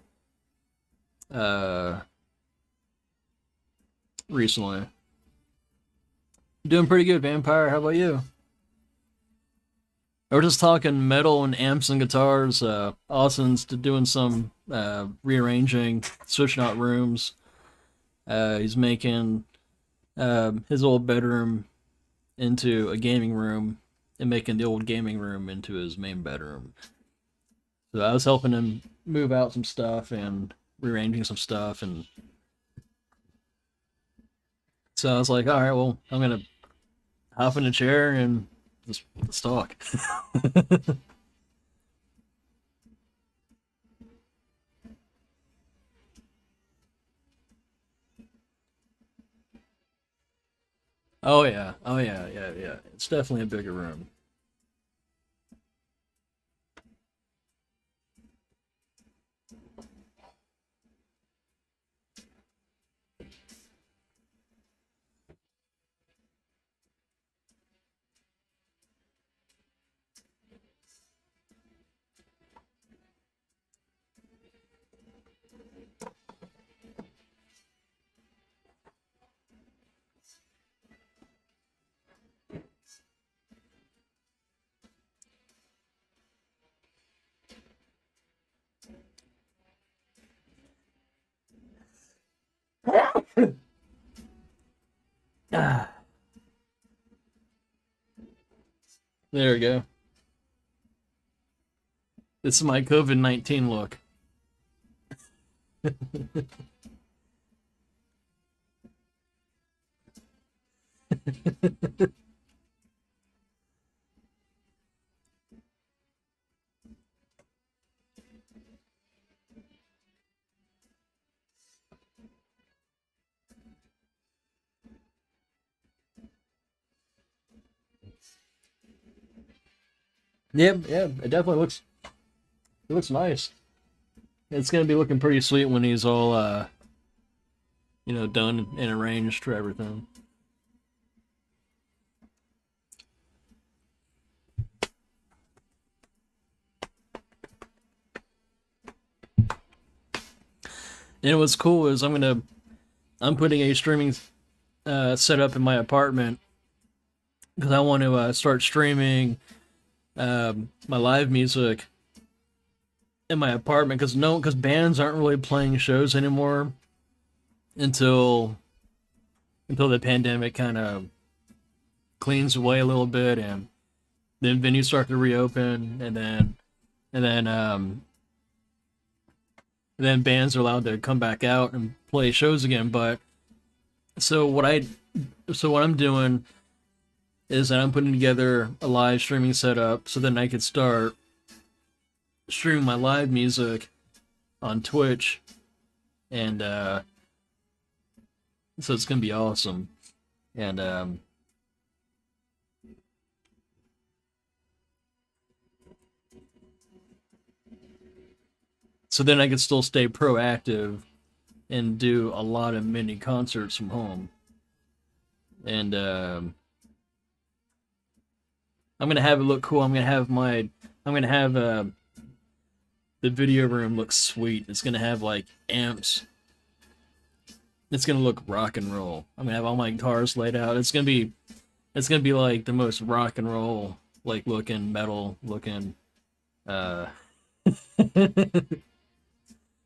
C: recently. Doing pretty good, Vampire. How about you? We're just talking metal and amps and guitars. Austin's doing some rearranging, switching out rooms. He's making his old bedroom into a gaming room and making the old gaming room into his main bedroom. So I was helping him move out some stuff and rearranging some stuff, and so I was like, all right, well, I'm gonna hop in a chair and let's talk. Oh yeah, yeah. It's definitely a bigger room. Ah. There we go. This is my COVID-19 look. Yeah, it definitely looks nice. It's gonna be looking pretty sweet when he's all done and arranged for everything. And what's cool is I'm putting a streaming setup in my apartment because I want to start streaming my live music in my apartment, because bands aren't really playing shows anymore until the pandemic kind of cleans away a little bit, and then venues start to reopen, and then bands are allowed to come back out and play shows again. But so what I'm doing is that I'm putting together a live streaming setup so then I could start streaming my live music on Twitch, and so it's gonna be awesome. And So then I could still stay proactive and do a lot of mini concerts from home. And I'm gonna have it look cool. I'm gonna have the video room look sweet. It's gonna have like amps. It's gonna look rock and roll. I'm gonna have all my guitars laid out. It's gonna be like the most rock and roll like looking metal looking.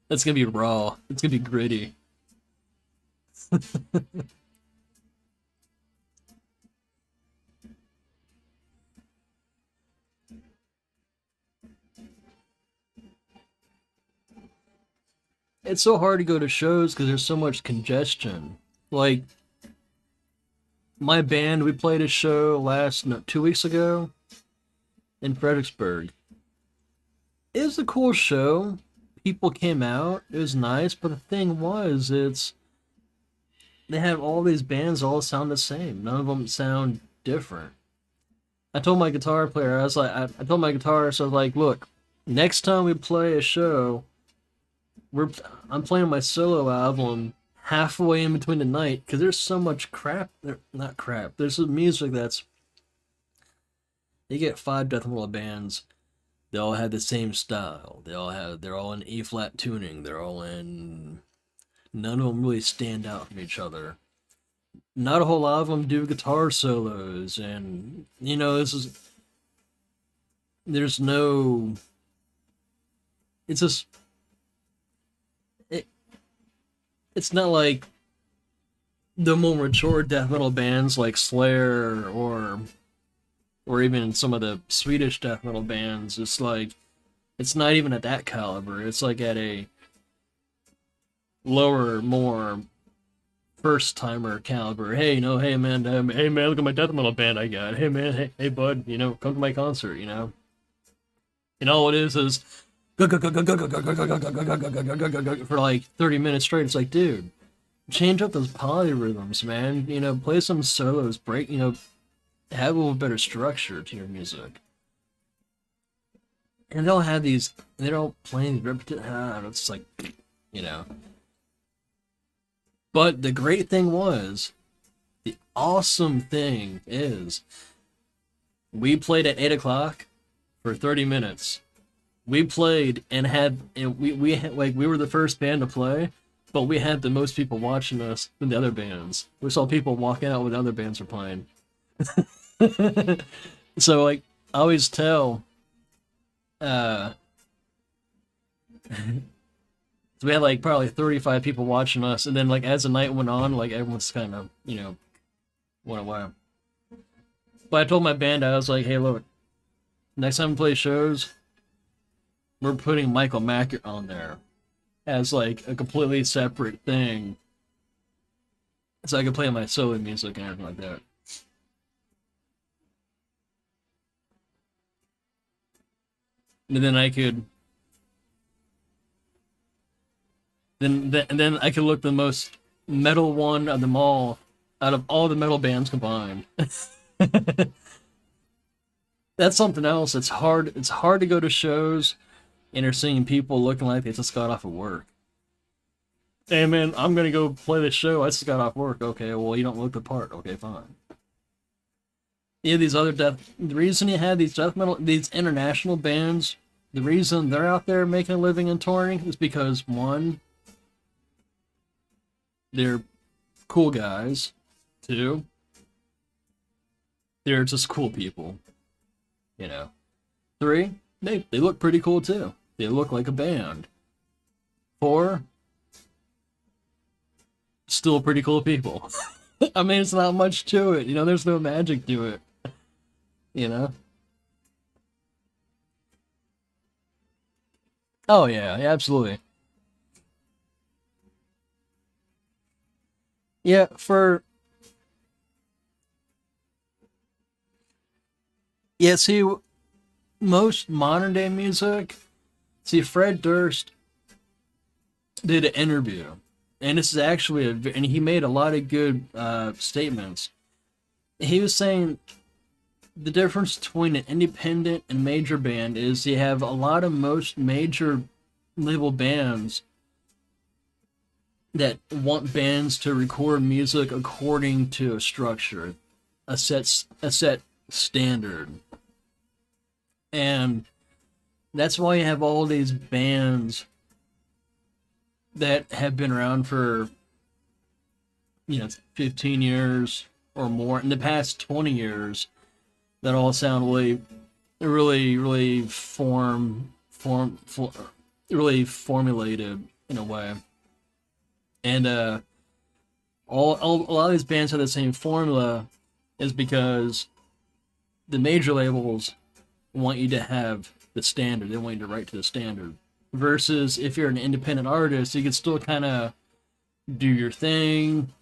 C: That's gonna be raw. It's gonna be gritty. It's so hard to go to shows because there's so much congestion. Like, my band, we played a show 2 weeks ago in Fredericksburg. It was a cool show. People came out. It was nice, but the thing was, they have all these bands all sound the same. None of them sound different. I told my guitar player, I told my guitarist, I was like, look, next time we play a show, I'm playing my solo album halfway in between the night because there's so much crap. Not crap. There's some music that's. You get 5 death metal bands. They all have the same style. They're all in E flat tuning. None of them really stand out from each other. Not a whole lot of them do guitar solos, and there's no. It's just. It's not like the more mature death metal bands like Slayer or even some of the Swedish death metal bands. It's like it's not even at that caliber. It's like at a lower, more first timer caliber. Hey, hey man, look at my death metal band I got. Hey man, hey bud, come to my concert. And all it is for like 30 minutes straight. It's like, dude, change up those polyrhythms, man. Play some solos, break, have a little better structure to your music. And they're all playing repetitive, it's like, But the great thing the awesome thing is, we played at 8 o'clock for 30 minutes. We played and we were the first band to play, but we had the most people watching us than the other bands. We saw people walking out when the other bands were playing. So like I always tell, so we had like probably 35 people watching us, and then like as the night went on, like everyone's kind of went away. But I told my band, I was like, hey, look, next time we play shows, we're putting Michael Macker on there as like a completely separate thing, so I can play my solo music and everything like that. And then I could, then I could look the most metal one of them all, out of all the metal bands combined. That's something else. It's hard to go to shows and you're seeing people looking like they just got off of work. Hey man, I'm gonna go play this show. I just got off work. Okay, well you don't look the part. Okay, fine. Yeah, the reason you have these international bands, the reason they're out there making a living and touring is because, one, they're cool guys. 2, they're just cool people. 3, they look pretty cool too. They look like a band. 4, still pretty cool people. I mean, it's not much to it. There's no magic to it. Oh yeah, absolutely. Yeah, see, most modern day music, Fred Durst did an interview, and this is actually and he made a lot of good statements. He was saying the difference between an independent and major band is you have a lot of most major label bands that want bands to record music according to a structure, a set standard. And that's why you have all these bands that have been around for 15 years or more, in the past 20 years, that all sound really formulated in a way. And a lot of these bands have the same formula is because the major labels want you to have the standard. They want you to write to the standard. Versus if you're an independent artist, you can still kind of do your thing.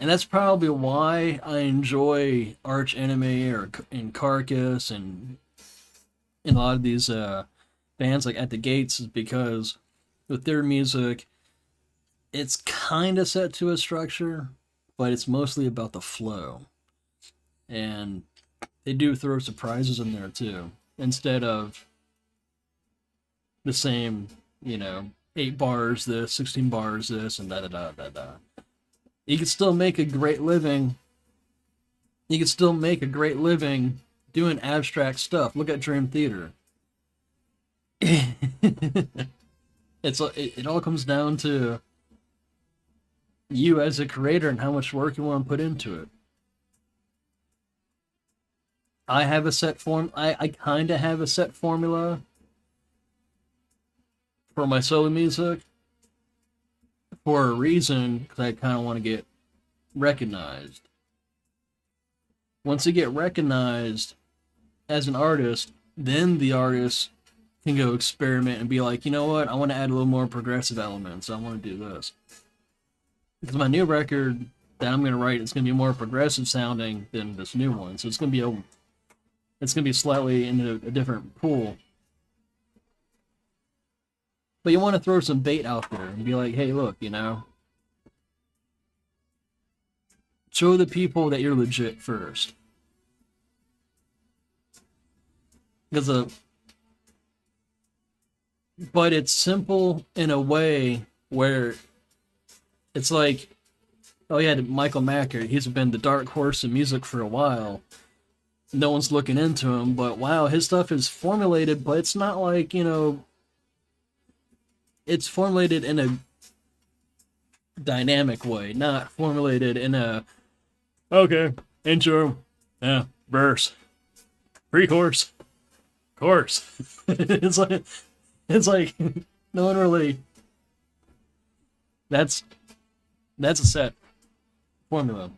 C: And that's probably why I enjoy Arch Enemy and Carcass and a lot of these bands like At the Gates, is because with their music, it's kind of set to a structure, but it's mostly about the flow. And they do throw surprises in there too, instead of the same, 8 bars this, 16 bars this, and da-da-da-da-da. You can still make a great living. You can still make a great living doing abstract stuff. Look at Dream Theater. It all comes down to you as a creator and how much work you want to put into it. I have a set form. I kind of have a set formula for my solo music for a reason, because I kind of want to get recognized. Once you get recognized as an artist, then the artist can go experiment and be like, you know what, I want to add a little more progressive elements. I want to do this. Because my new record that I'm going to write is going to be more progressive sounding than this new one. So it's going to be slightly into a different pool. But you want to throw some bait out there and be like, hey, look, show the people that you're legit first. But it's simple in a way where it's like, oh yeah, Michael Macker, he's been the dark horse of music for a while. No one's looking into him, but wow, his stuff is formulated, but it's not like, it's formulated in a dynamic way, not formulated in a, okay, intro, yeah, verse, pre-chorus, chorus. It's like no one really, that's a set formula.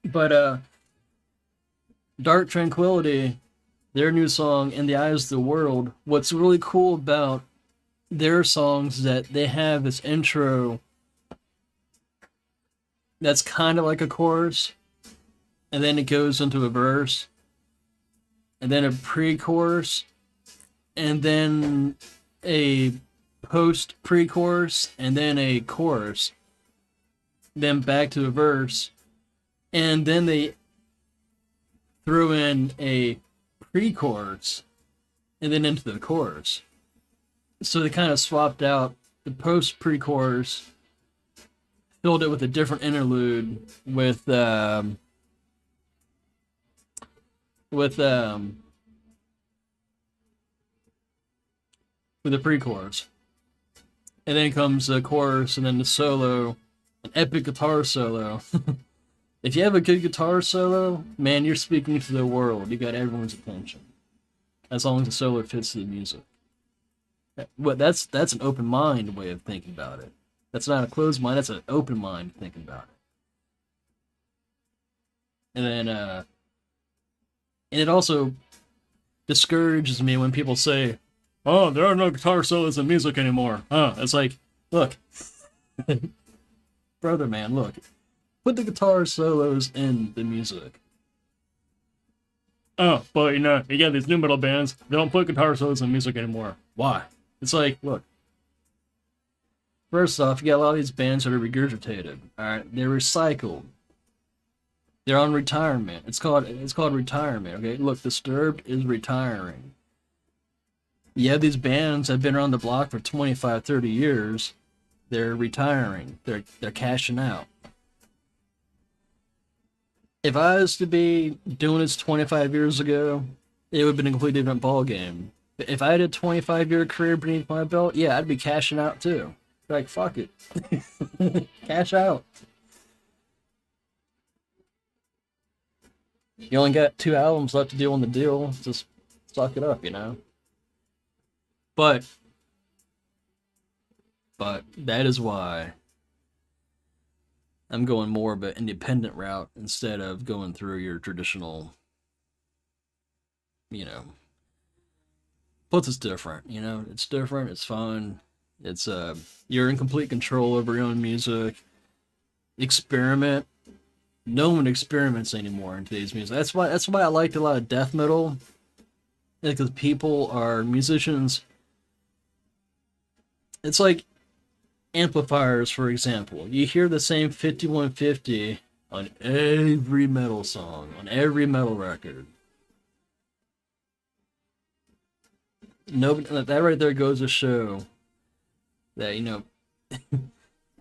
C: But Dark Tranquility, their new song, In the Eyes of the World, what's really cool about their songs is that they have this intro that's kind of like a chorus, and then it goes into a verse, and then a pre-chorus, and then a post-pre-chorus, and then a chorus, then back to a verse, and then they threw in a pre-chorus, and then into the chorus. So they kind of swapped out the post-pre-chorus, filled it with a different interlude with the pre-chorus. And then comes the chorus, and then the solo, an epic guitar solo. If you have a good guitar solo, man, you're speaking to the world. You got everyone's attention. As long as the solo fits the music. But that's an open mind way of thinking about it. That's not a closed mind, that's an open mind thinking about it. And then and it also discourages me when people say, oh, there are no guitar solos in music anymore. It's like, look, brother man, look. Put the guitar solos in the music. Oh, but you got these new metal bands, they don't put guitar solos in music anymore. Why? It's like, look. First off, you got a lot of these bands that are regurgitated. Alright, they're recycled. They're on retirement. It's called retirement, okay? Look, Disturbed is retiring. You have these bands that have been around the block for 25, 30 years. They're retiring. They're cashing out. If I was to be doing this 25 years ago, it would have been a completely different ball game. If I had a 25-year career beneath my belt, yeah, I'd be cashing out too. Like, fuck it. Cash out. You only got 2 albums left to do on the deal. Just suck it up, you know? But that is why I'm going more of an independent route instead of going through your traditional, you know. Plus, it's different, you know. It's different. It's fun. It's you're in complete control over your own music. Experiment. No one experiments anymore in today's music. That's why I liked a lot of death metal. Because musicians. It's like amplifiers, for example. You hear the same 5150 on every metal song, on every metal record. That right there goes to show that, you know,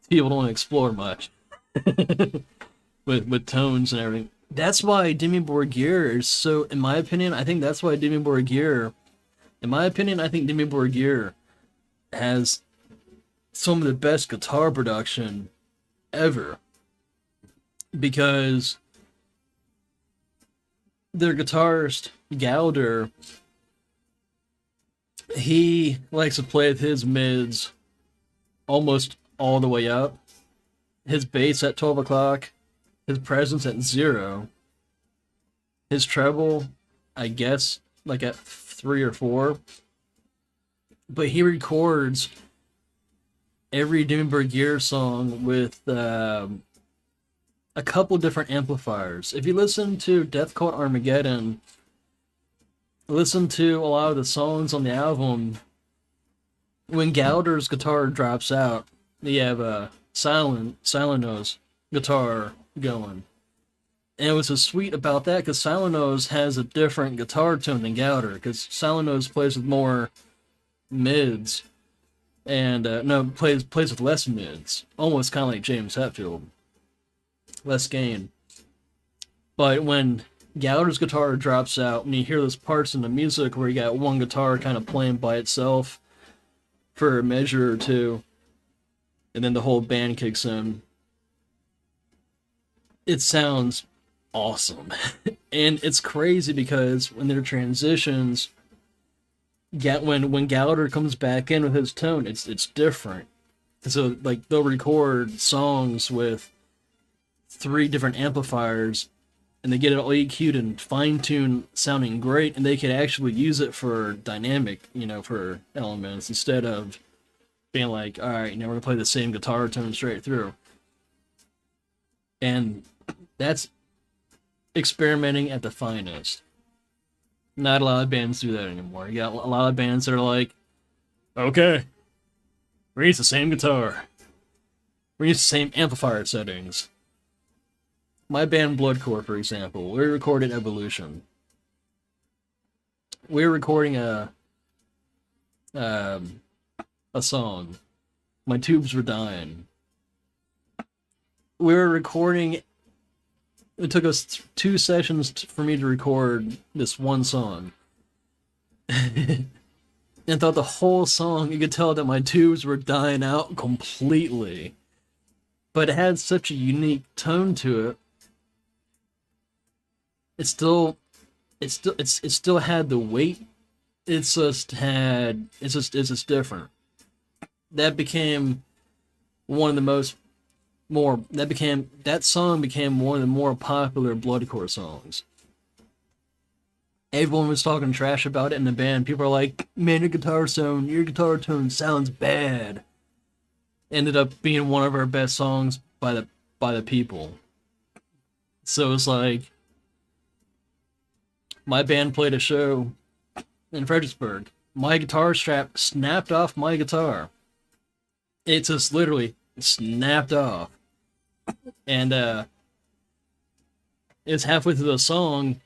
C: people don't explore much with tones and everything. That's why Dimmu Borgir is so, in my opinion, I think Dimmu Borgir has some of the best guitar production ever, because their guitarist Gallagher, he likes to play with his mids almost all the way up, his bass at 12 o'clock, his presence at 0, his treble, I guess, like at 3 or 4, but he records every Dimmu Borgir song with a couple different amplifiers. If you listen to Death Cult Armageddon, listen to a lot of the songs on the album, when Gallagher's guitar drops out, you have a Silent Nose guitar going. And what's so sweet about that, because Silent Nose has a different guitar tone than Gallagher, because Silent Nose plays with more mids. And plays with less mids, almost kind of like James Hetfield, less gain. But when Gallagher's guitar drops out, when you hear those parts in the music where you got one guitar kind of playing by itself for a measure or two, and then the whole band kicks in, it sounds awesome. And it's crazy because when there are transitions, when Gallagher comes back in with his tone, it's different. So like they'll record songs with 3 different amplifiers, and they get it all EQ'd and fine-tuned, sounding great, and they could actually use it for dynamic, you know, for elements, instead of being like, all right, now we're gonna play the same guitar tone straight through. And that's experimenting at the finest. Not a lot of bands do that anymore. You got a lot of bands that are like, okay, we use the same guitar. We use the same amplifier settings. My band Bloodcore, for example, we recorded Evolution. We were recording a song. My tubes were dying. We were recording. It took us 2 sessions for me to record this one song. And throughout the whole song, you could tell that my tubes were dying out completely. But it had such a unique tone to it. It still had the weight. It's just different. That became one of the that song became one of the more popular Bloodcore songs. Everyone was talking trash about it in the band. People are like, man, your guitar tone sounds bad. Ended up being one of our best songs by the people. So it's like, my band played a show in Fredericksburg. My guitar strap snapped off my guitar. It just literally snapped off. And it was halfway through the song,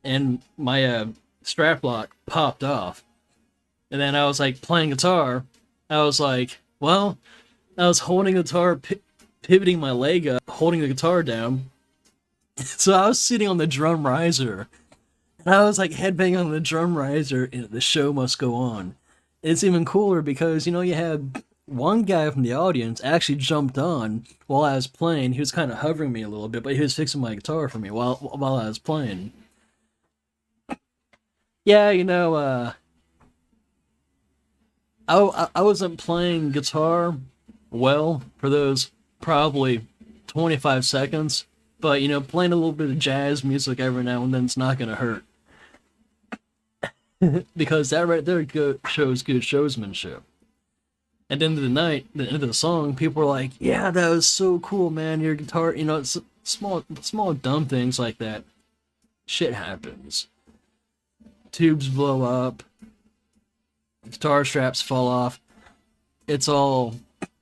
C: and my strap lock popped off. And then I was like playing guitar. I was like, well, I was holding the guitar, pivoting my leg up, holding the guitar down. So I was sitting on the drum riser. And I was like headbanging on the drum riser, and the show must go on. It's even cooler because, you had one guy from the audience actually jumped on while I was playing. He was kind of hovering me a little bit, but he was fixing my guitar for me while I was playing. Yeah, I wasn't playing guitar well for those probably 25 seconds, but playing a little bit of jazz music every now and then is not gonna hurt. Because that right there shows good showsmanship. At the end of the night, the end of the song, people were like, "Yeah, that was so cool, man. Your guitar, it's small dumb things like that. Shit happens. Tubes blow up. Guitar straps fall off. It's all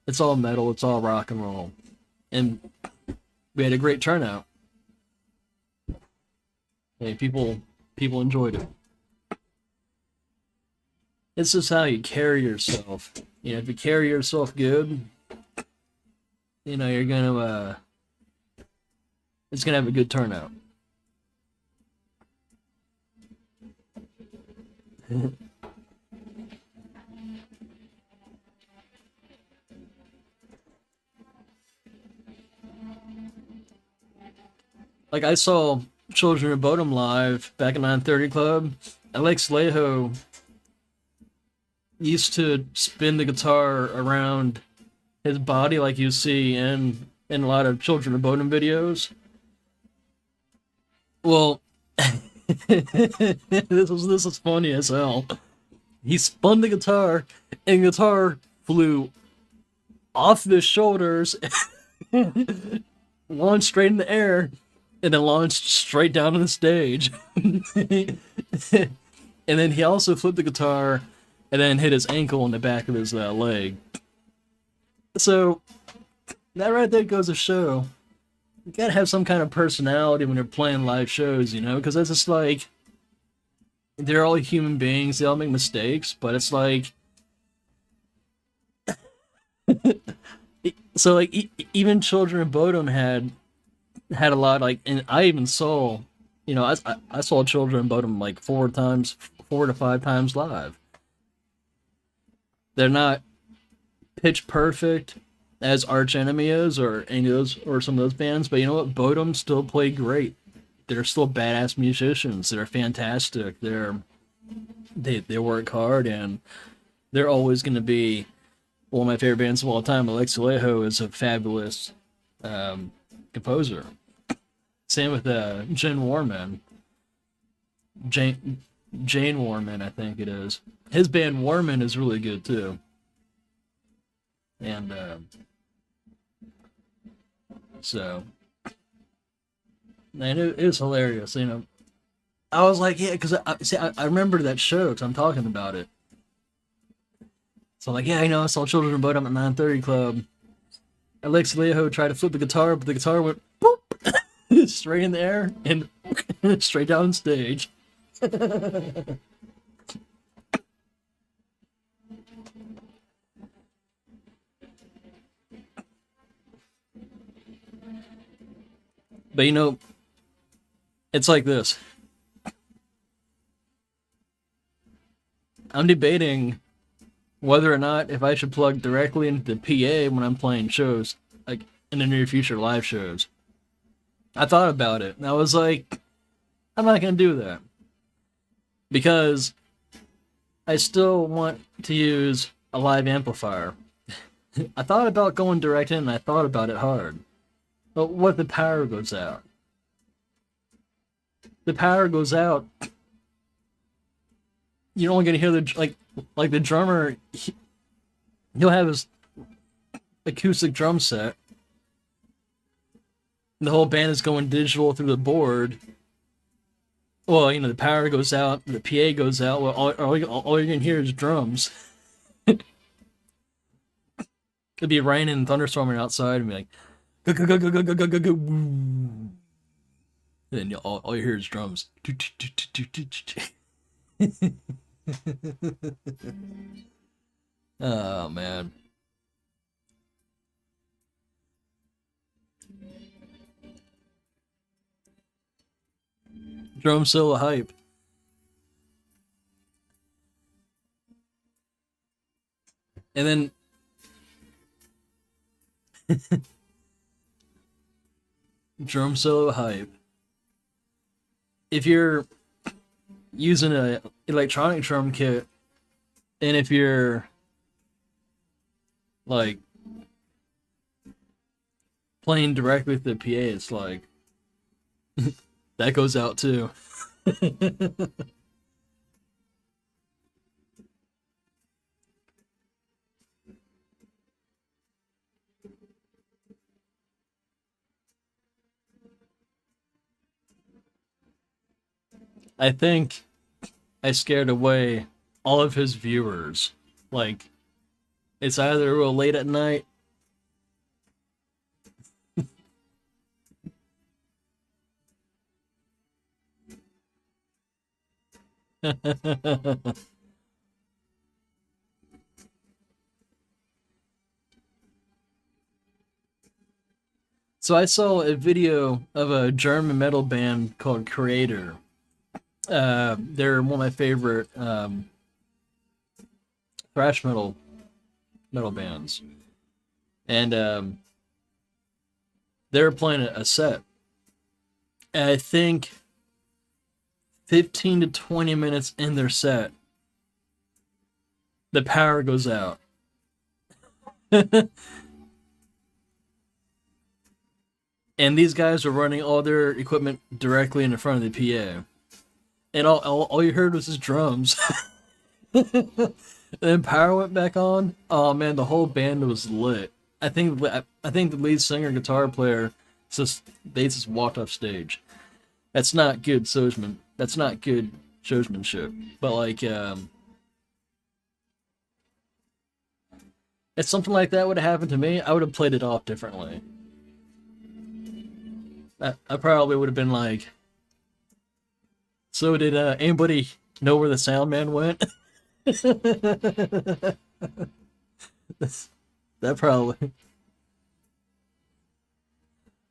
C: metal. It's all rock and roll, and we had a great turnout. Hey, people enjoyed it. It's just how you carry yourself. If you carry yourself good, you're gonna it's gonna have a good turnout." Like, I saw Children of Bodom live back in 930 Club. Alex Lejo used to spin the guitar around his body like you see in a lot of Children of Bodom videos. Well, this was funny as hell. He spun the guitar, and the guitar flew off his shoulders, launched straight in the air, and then launched straight down on the stage. And then he also flipped the guitar and then hit his ankle in the back of his leg. So, that right there goes to show, you gotta have some kind of personality when you're playing live shows, because it's just like, they're all human beings, they all make mistakes, but it's like, so like, even Children of Bodom had a lot, like, and I even saw, I saw Children of Bodom like 4 to 5 times live. They're not pitch perfect as Arch Enemy is, or any of those, or some of those bands, but you know what? Bodom still play great. They're still badass musicians. They're fantastic. They work hard, and they're always going to be one of my favorite bands of all time. Alex Lejo is a fabulous composer. Same with Jane Warman. Jane Warman, I think it is. His band Warman is really good too. And so, man, it was hilarious. I was like, yeah, because I remember that show because I'm talking about it. So I'm like, yeah, I saw Children of Bodom at 930 Club. Alex Lejo tried to flip the guitar, but the guitar went boop, straight in the air and straight down stage. But it's like this. I'm debating whether or not if I should plug directly into the PA when I'm playing shows, like in the near future live shows. I thought about it, and I was like, I'm not going to do that. Because I still want to use a live amplifier. I thought about going direct in, and I thought about it hard. But what if the power goes out? The power goes out. You're only going to hear like the drummer, he'll have his acoustic drum set. The whole band is going digital through the board. Well, the power goes out, the PA goes out. Well, all you're going to hear is drums. It'd be raining and thunderstorming outside, and be like, go, go, go, go, go, go, go, go, go. And then all you hear is drums. Oh man. Drum solo hype. And then drum solo hype. If you're using a electronic drum kit, and if you're like playing directly with the PA, it's like that goes out too. I think I scared away all of his viewers. Like, it's either real late at night. So I saw a video of a German metal band called Creator. They're one of my favorite thrash metal bands, and they were playing a set. And I think 15 to 20 minutes in their set, the power goes out. And these guys are running all their equipment directly in front of the PA. And all you heard was his drums. And then power went back on. Oh man, the whole band was lit. I think the lead singer and guitar player they just walked off stage. That's not good showsman. That's not good showsmanship. But like, if something like that would have happened to me, I would have played it off differently. I probably would have been like, so did anybody know where the sound man went? That probably.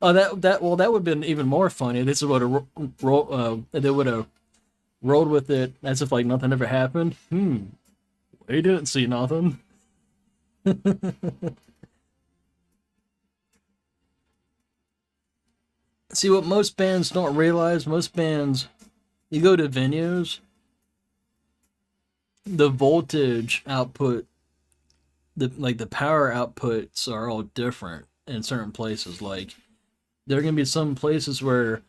C: Oh, that would have been even more funny. This would have they would have rolled with it as if like nothing ever happened. They didn't see nothing. See, what most bands don't realize, you go to venues, the voltage output, the power outputs are all different in certain places. Like, there are going to be some places where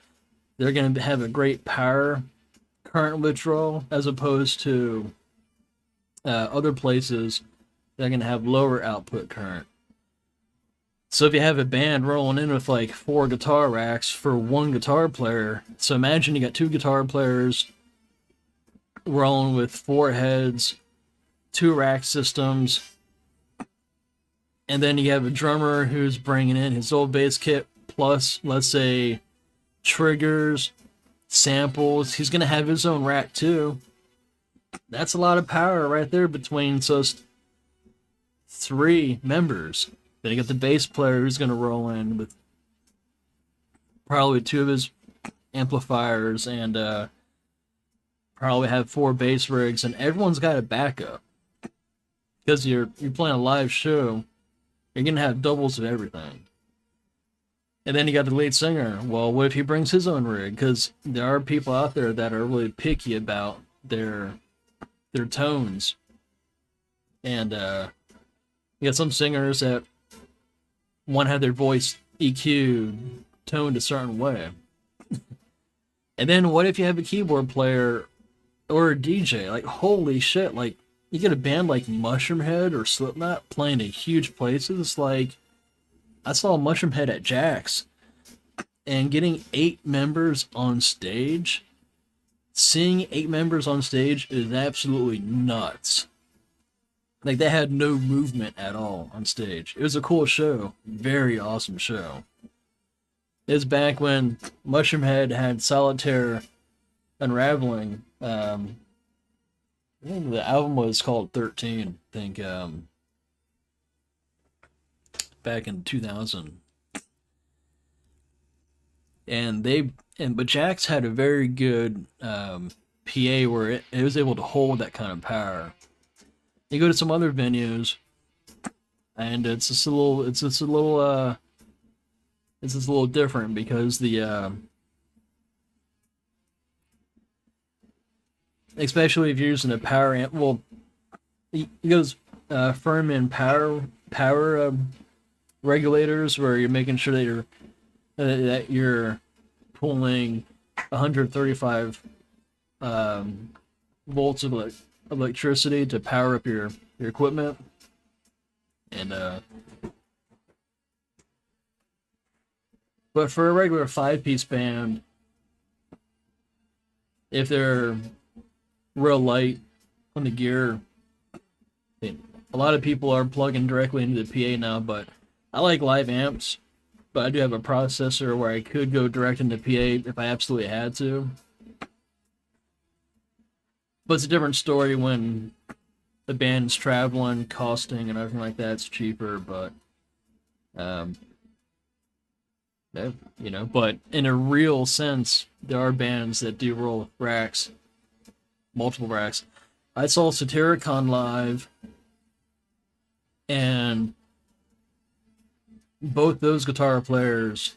C: they're going to have a great power current withdrawal, as opposed to other places that are going to have lower output current. So if you have a band rolling in with like 4 guitar racks for one guitar player, so imagine you got 2 guitar players rolling with 4 heads, 2 rack systems, and then you have a drummer who's bringing in his old bass kit plus, let's say, triggers, samples. He's going to have his own rack too. That's a lot of power right there between just 3 members. Then you got the bass player who's going to roll in with probably 2 of his amplifiers and probably have 4 bass rigs, and everyone's got a backup. Because you're playing a live show, you're going to have doubles of everything. And then you got the lead singer. Well, what if he brings his own rig? Because there are people out there that are really picky about their tones. And you got some singers that want to have their voice EQ toned a certain way. And then what if you have a keyboard player or a DJ? Like, holy shit, like, you get a band like Mushroomhead or Slipknot playing in huge places. Like, I saw Mushroomhead at Jack's, and getting 8 members on stage, seeing 8 members on stage is absolutely nuts. Like, they had no movement at all on stage. It was a cool show. Very awesome show. It was back when Mushroomhead had Solitaire Unraveling. They I think the album was called 13. I think back in 2000. But Jax had a very good PA where it was able to hold that kind of power. You go to some other venues, and it's just a little different because especially if you're using a power amp. Well, it goes Furman power regulators where you're making sure that you're pulling 135 volts of electricity to power up your equipment, and but for a regular 5-piece band, if they're real light on the gear, a lot of people are plugging directly into the PA now, but I like live amps, but I do have a processor where I could go direct into PA if I absolutely had to. But it's a different story when the band's traveling, costing, and everything like that. It's cheaper, but but in a real sense, there are bands that do roll racks, multiple racks. I saw Satyricon live, and both those guitar players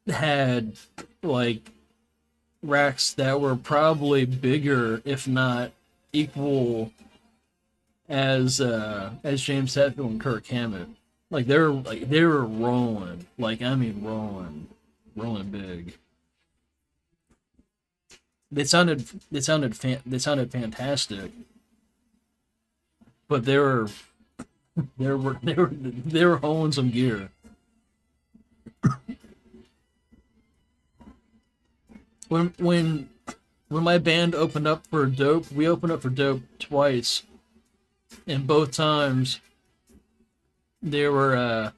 C: had like racks that were probably bigger, if not equal, as James Hetfield and Kirk Hammett. They were rolling, rolling big. They sounded fantastic, but they were holding some gear. When my band opened up for Dope, we opened up for Dope twice, and both times they were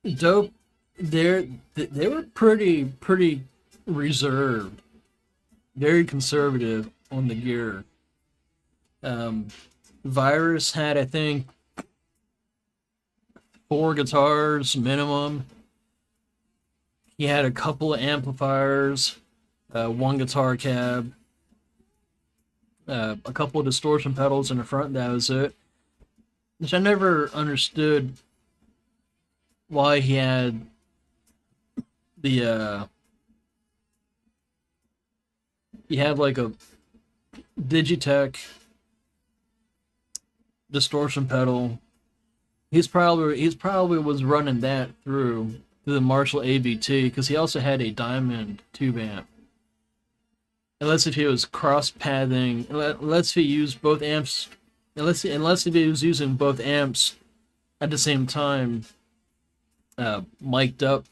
C: Dope. They were pretty reserved, very conservative on the gear. Virus had, I think, 4 guitars minimum. He had a couple of amplifiers, 1 guitar cab, a couple of distortion pedals in the front. That was it. Which I never understood why he had he had like a Digitech distortion pedal. He's probably was running that through the Marshall AVT, because he also had a Diamond tube amp. Unless if he was cross pathing, unless if he used both amps, unless if he was using both amps at the same time, mic'd up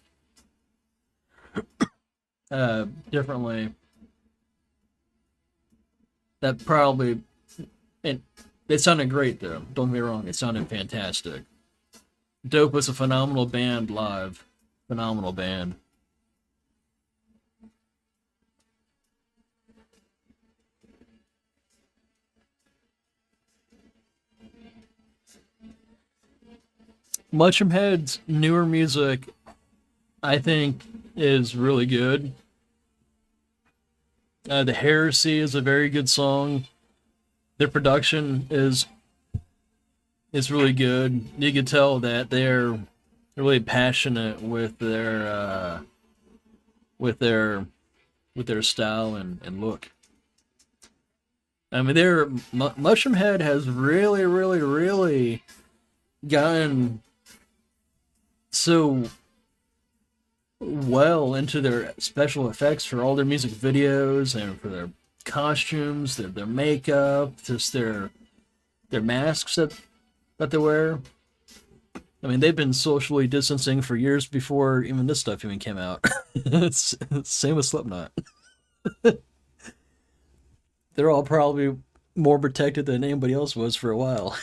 C: differently. That probably, and they sounded great though. Don't get me wrong, it sounded fantastic. Dope was a phenomenal band live. Phenomenal band. Mushroom Head's newer music, I think, is really good. The Heresy is a very good song. Their production is really good. You can tell that they're really passionate with their style and look. I mean, Mushroom Head has really gotten so well into their special effects for all their music videos and for their costumes, their makeup, just their masks that they wear. I mean, they've been socially distancing for years before even this stuff even came out. It's same with Slipknot. They're all probably more protected than anybody else was for a while.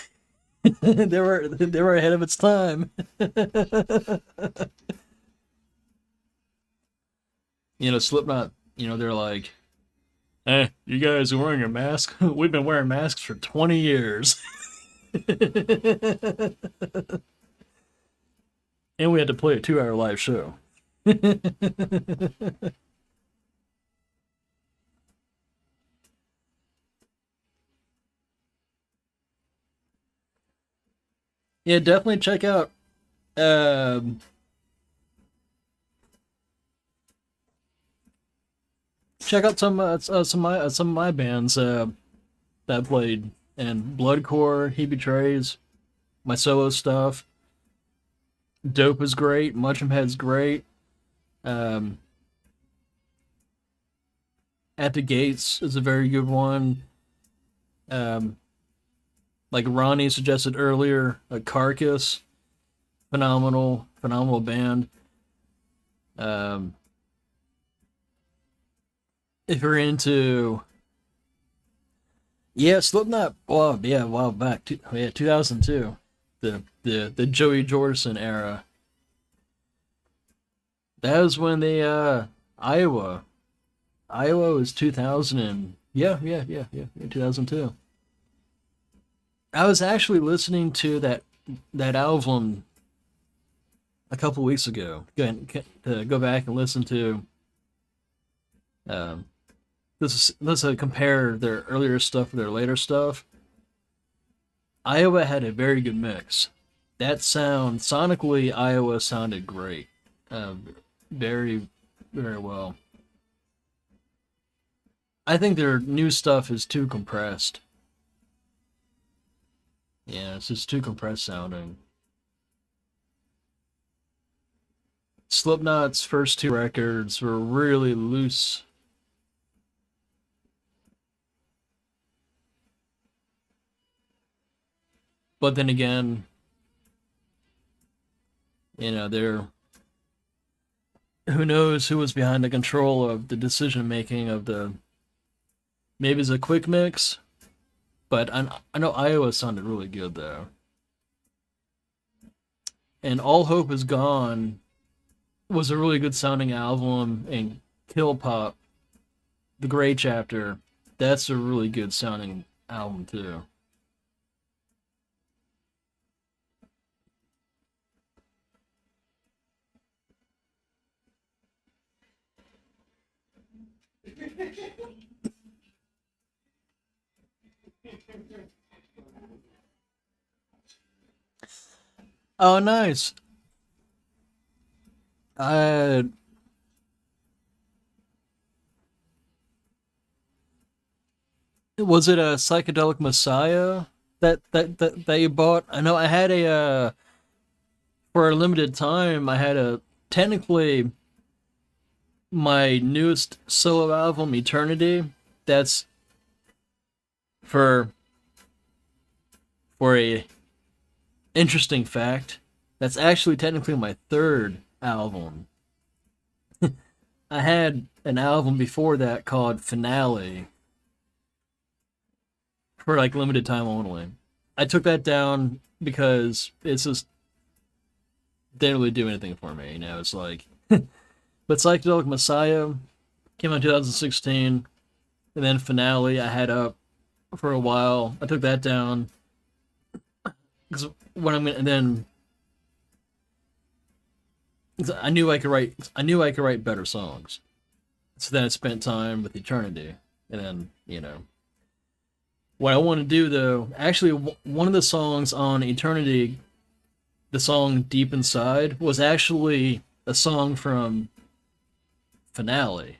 C: they were ahead of its time. Slipknot, they're like, Hey, you guys are wearing a mask? We've been wearing masks for 20 years. And we had to play a 2-hour live show. Yeah, definitely um, check out some of my bands that played, and Bloodcore, He Betrays, my solo stuff. Dope is great. Mushroom Head's great. Um, At the Gates is a very good one. Um, like Ronnie suggested earlier, a Carcass, phenomenal band. Um, if you're into, yeah, Slipknot. Well, yeah, a while back. 2002, the Joey Jordison era. That was when the Iowa. Iowa was 2000 and yeah, 2002. I was actually listening to that album a couple weeks ago. To go back and listen to. Let's compare their earlier stuff with their later stuff. Iowa had a very good mix. That sound sonically, Iowa sounded great, very, very well. I think their new stuff is too compressed. Yeah, it's just too compressed sounding. Slipknot's first two records were really loose. But then again, they're who knows who was behind the control of the decision making of the maybe it's a quick mix, but I know Iowa sounded really good though. And All Hope Is Gone was a really good sounding album, and Kill Pop, the Gray Chapter, that's a really good sounding album too. Oh, nice. Uh, was it a Psychedelic Messiah that you bought? I know I had for a limited time. I had technically my newest solo album, Eternity. That's for a interesting fact. That's actually technically my third album. I had an album before that called Finale for like limited time only. I took that down because it's just didn't really do anything for me. It's like, but Psychedelic Messiah came out in 2016, and then Finale I had up for a while. I took that down because and then I knew I could write better songs. So then I spent time with Eternity, and then what I want to do though. Actually, one of the songs on Eternity, the song Deep Inside, was actually a song from Finale.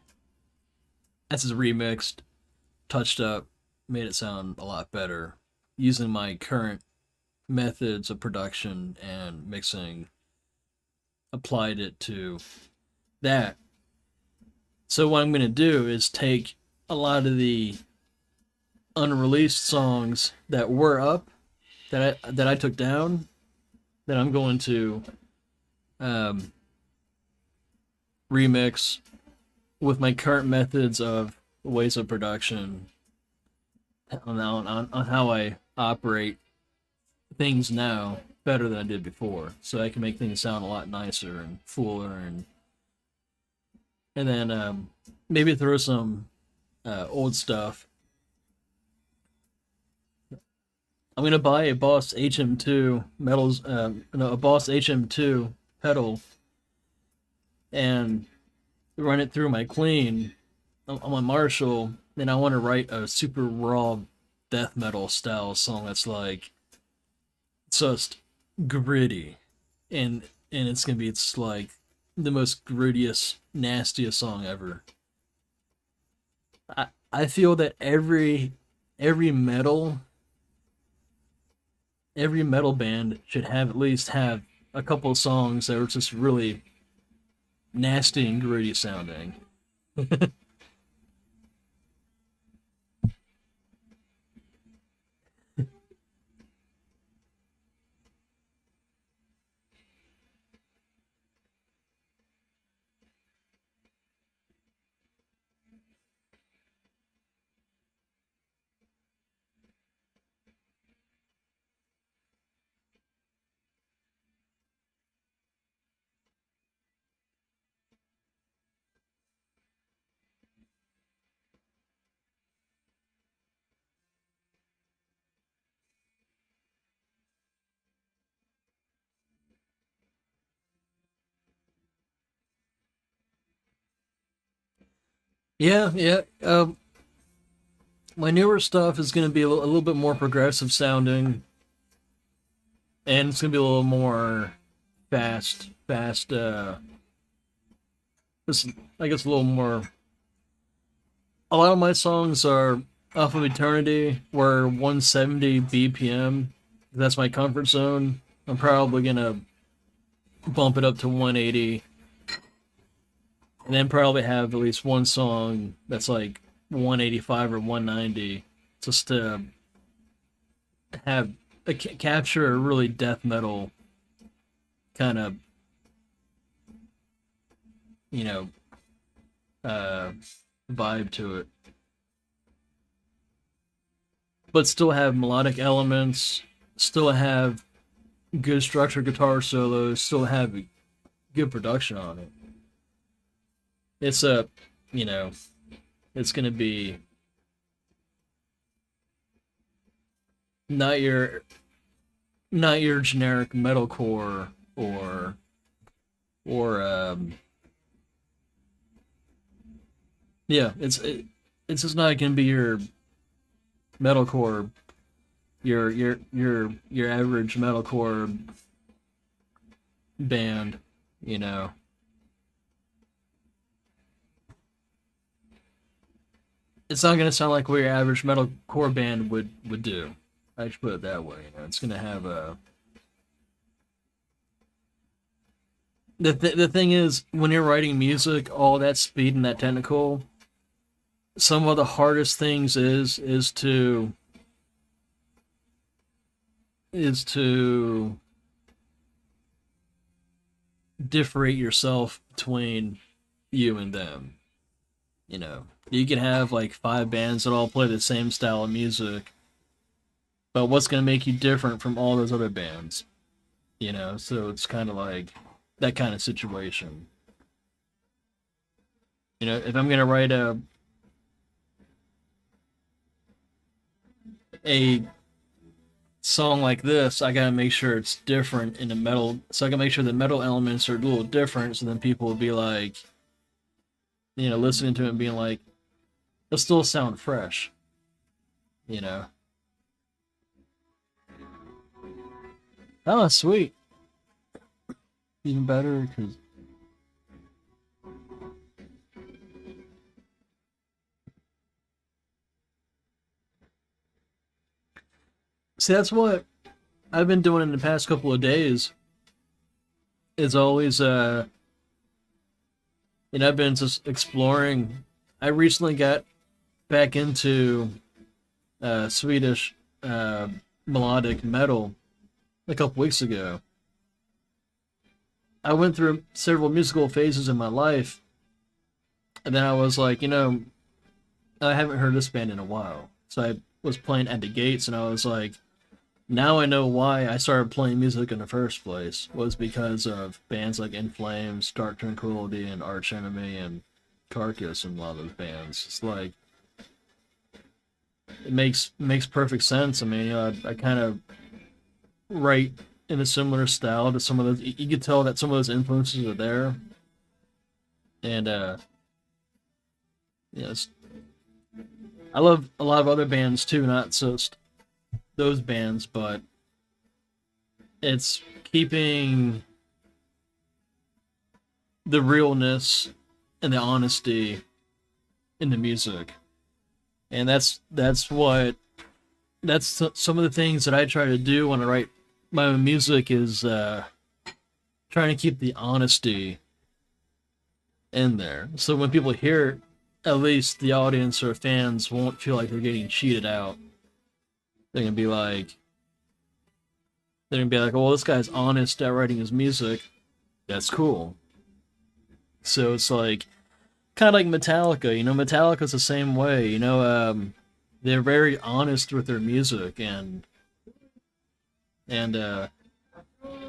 C: That's just remixed, touched up, made it sound a lot better using my current methods of production and mixing. Applied it to that. So what I'm going to do is take a lot of the unreleased songs that were up that I took down, that I'm going to remix with my current methods of ways of production on how I operate things now better than I did before, so I can make things sound a lot nicer and fuller, and then maybe throw some old stuff. I'm gonna buy a Boss HM2 metals, no, a Boss HM2 pedal, and run it through my clean on my Marshall. Then I want to write a super raw death metal style song that's like just gritty, and it's gonna be like the most grittiest, nastiest song ever. I feel that every metal every metal band should have at least have a couple of songs that are just really nasty and gritty sounding. Yeah, yeah. My newer stuff is going to be a little bit more progressive sounding, and it's going to be a little more fast. Just, I guess a little more. A lot of my songs are off of Eternity, where 170 BPM. That's my comfort zone. I'm probably gonna bump it up to 180, and then probably have at least one song that's like 185 or 190, just to have capture a really death metal kind of, you know, uh, vibe to it, but still have melodic elements, still have good structured guitar solos, still have good production on it. It's you know, it's gonna be not your generic metalcore or yeah, it's just not gonna be your metalcore, your average metalcore band, you know. It's not gonna sound like what your average metalcore band would do. I should put it that way. You know, it's gonna have a. The thing is, when you're writing music, all that speed and that technical, some of the hardest things is to differentiate yourself between you and them. You know, you can have like 5 bands that all play the same style of music, but what's going to make you different from all those other bands? You know, so it's kind of like that kind of situation. You know, if I'm going to write a song like this, I gotta make sure it's different in the metal. So I gotta make sure the metal elements are a little different, so then people will be like, you know, listening to it and being like, it'll still sound fresh, you know. Oh, sweet. Even better, because see, that's what I've been doing in the past couple of days. Is always you know, I've been just exploring. I recently got back into Swedish melodic metal a couple weeks ago. I went through several musical phases in my life, and then I was like, you know, I haven't heard this band in a while. So I was playing At the Gates, and I was like, now I know why I started playing music in the first place. Was because of bands like In Flames, Dark Tranquillity, and Arch Enemy, and Carcass, and a lot of those bands. It's like, it makes perfect sense. I mean, I kind of write in a similar style to some of those. You could tell that some of those influences are there, and yes, I love a lot of other bands too. Not just those bands, but it's keeping the realness and the honesty in the music, and that's some of the things that I try to do when I write my own music is trying to keep the honesty in there. So when people hear it, at least the audience or fans won't feel like they're getting cheated out. They're gonna be like, well, this guy's honest at writing his music. That's cool. So it's like kind of like Metallica. Metallica's the same way. They're very honest with their music, and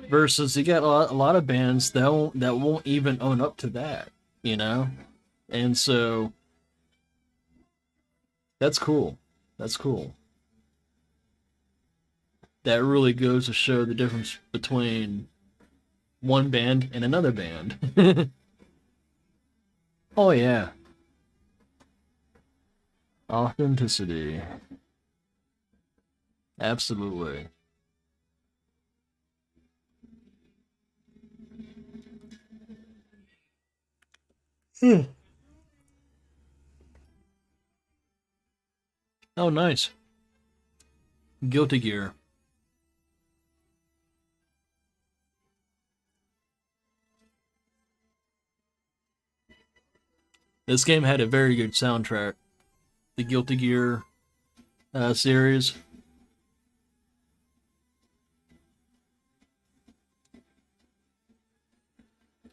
C: versus you got a lot of bands that won't even own up to that. And so that's cool. That's cool. That really goes to show the difference between one band and another band. Oh yeah. Authenticity. Absolutely. Oh, nice. Guilty Gear. This game had a very good soundtrack. The Guilty Gear series.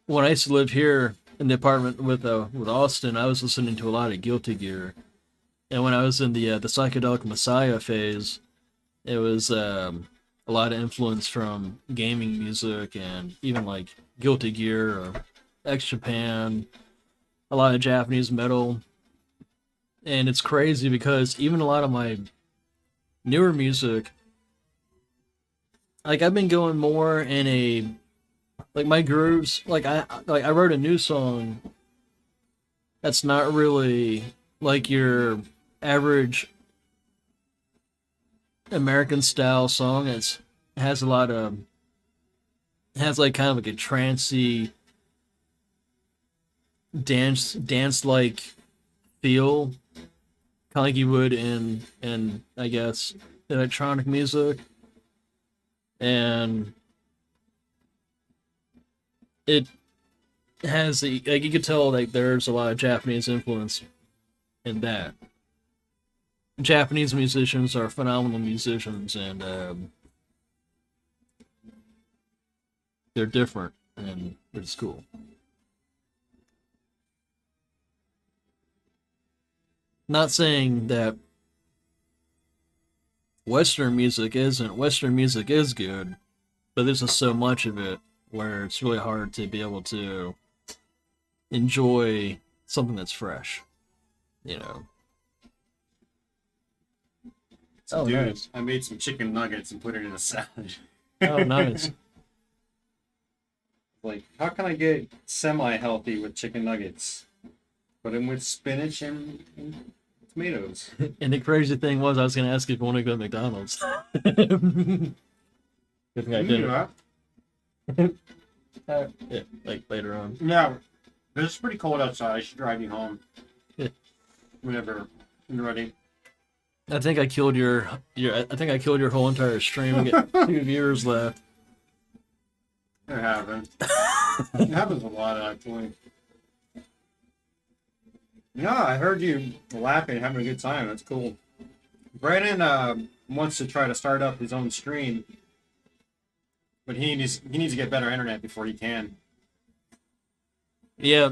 C: When I used to live here in the apartment with Austin, I was listening to a lot of Guilty Gear. And when I was in the psychedelic Messiah phase, it was a lot of influence from gaming music and even like Guilty Gear or X Japan, a lot of Japanese metal. And it's crazy because even a lot of my newer music, like I've been going more in a like my grooves. I wrote a new song that's not really like your average American style song. It has like kind of like a trancey dance like feel, kind of like you would in I guess electronic music, and it has like you could tell like there's a lot of Japanese influence in that. Japanese musicians are phenomenal musicians, and they're different, and it's cool. Not saying that Western music isn't. Western music is good, but there's just so much of it where it's really hard to be able to enjoy something that's fresh, you know.
A: So,
C: Oh,
A: dude,
C: nice.
A: I made some chicken nuggets and put it in a salad.
C: Oh, nice.
A: Like, how can I get semi-healthy with chicken nuggets? Put them with spinach and tomatoes.
C: And the crazy thing was, I was going to ask if you want to go to McDonald's. Good thing I didn't. Yeah, like later on.
A: Yeah, it's pretty cold outside. I should drive you home.
C: Yeah.
A: Whenever you're ready.
C: I think I killed your. I think I killed your whole entire stream. We got 2 viewers left.
A: It happens. It happens a lot, actually. Yeah, I heard you laughing, having a good time. That's cool. Brandon wants to try to start up his own stream, but he needs to get better internet before he can.
C: Yeah,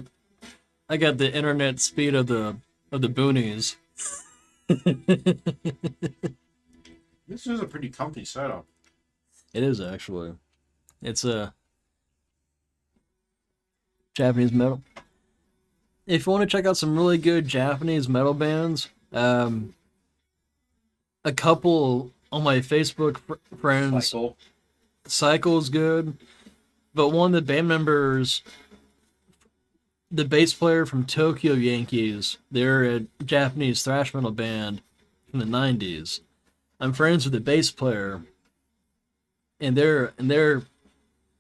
C: I got the internet speed of the boonies.
A: This is a pretty comfy setup.
C: It is actually. It's a Japanese metal. If you want to check out some really good Japanese metal bands, a couple on my Facebook friends.
A: Cycle.
C: Cycle's good, but one of the band members, the bass player from Tokyo Yankees, they're a Japanese thrash metal band from the 90s. I'm friends with the bass player, and they're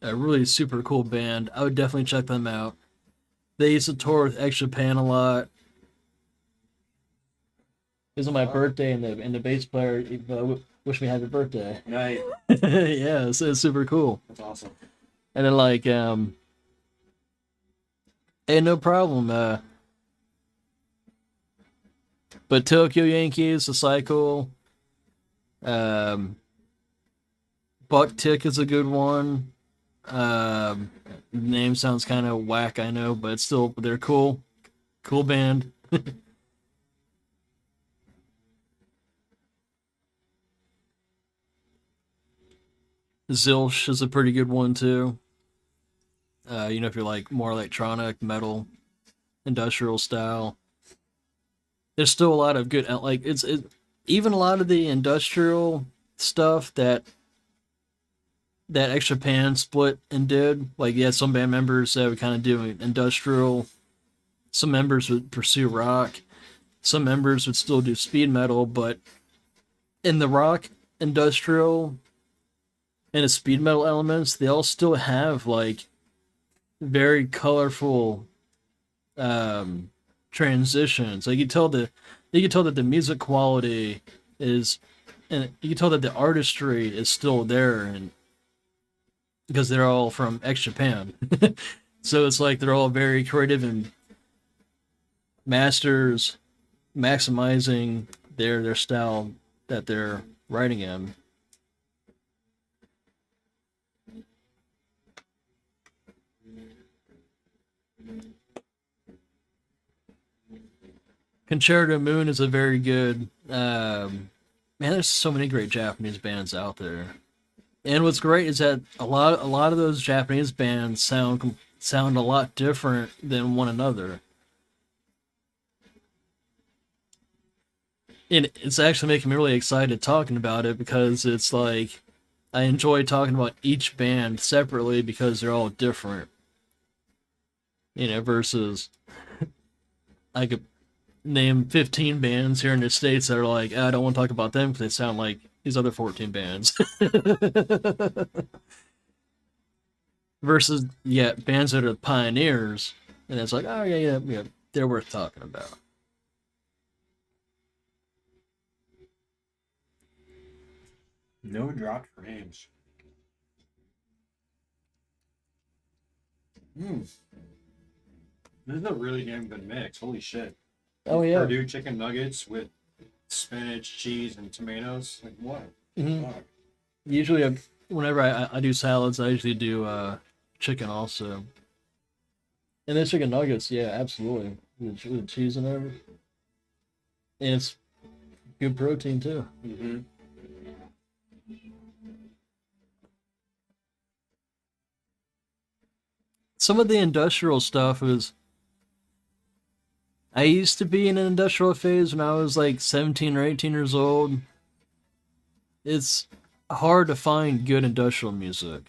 C: a really super cool band. I would definitely check them out. They used to tour with X Japan a lot. It was on my birthday, and the bass player wished me happy birthday.
A: Nice.
C: Yeah, it's super cool.
A: That's awesome.
C: And then like hey, no problem. But Tokyo Yankees, the Cycle, Buck Tick is a good one. Name sounds kind of whack, I know, but they're cool. Cool band. Zilch is a pretty good one too. If you're like more electronic, metal, industrial style. There's still a lot of good, like even a lot of the industrial stuff that X Japan split and did. Like, you had some band members that would kind of do industrial. Some members would pursue rock. Some members would still do speed metal, but in the rock, industrial, and the speed metal elements, they all still have like very colorful transitions. Like you can tell that the music quality is, and you can tell that the artistry is still there, and because they're all from X Japan, so it's like they're all very creative and masters maximizing their style that they're writing in. Concerto Moon is a very good. Man, there's so many great Japanese bands out there, and what's great is that a lot of those Japanese bands sound a lot different than one another, and it's actually making me really excited talking about it, because it's like I enjoy talking about each band separately because they're all different. Versus I could name 15 bands here in the States that are like, I don't want to talk about them because they sound like these other 14 bands. Versus, bands that are pioneers, and it's like, oh, yeah, they're worth talking about. No dropped frames.
A: This is a really damn good mix. Holy shit.
C: Oh, yeah.
A: Purdue chicken nuggets with spinach, cheese, and tomatoes. Like, what?
C: Mm-hmm.
A: Fuck.
C: Usually, whenever I do salads, I usually do chicken also. And then chicken nuggets, yeah, absolutely. With cheese and everything. And it's good protein, too.
A: Mm-hmm.
C: Some of the industrial stuff is... I used to be in an industrial phase when I was like 17 or 18 years old. It's hard to find good industrial music.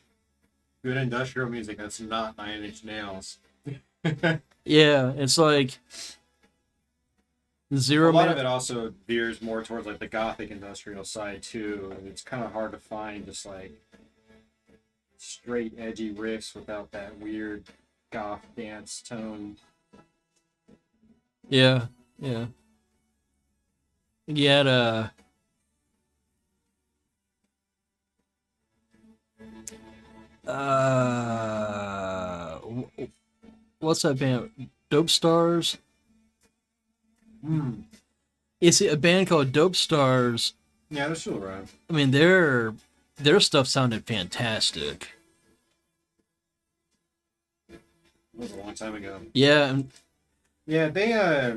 A: Good industrial music that's not Nine Inch Nails.
C: Yeah, it's like
A: A lot of it also veers more towards like the gothic industrial side too, and it's kind of hard to find just like straight edgy riffs without that weird goth dance tone.
C: Yeah. You had what's that band? Dope Stars? It's a band called Dope Stars.
A: Yeah, they're still around.
C: I mean, their stuff sounded fantastic.
A: It was a long time ago.
C: Yeah,
A: Yeah, they I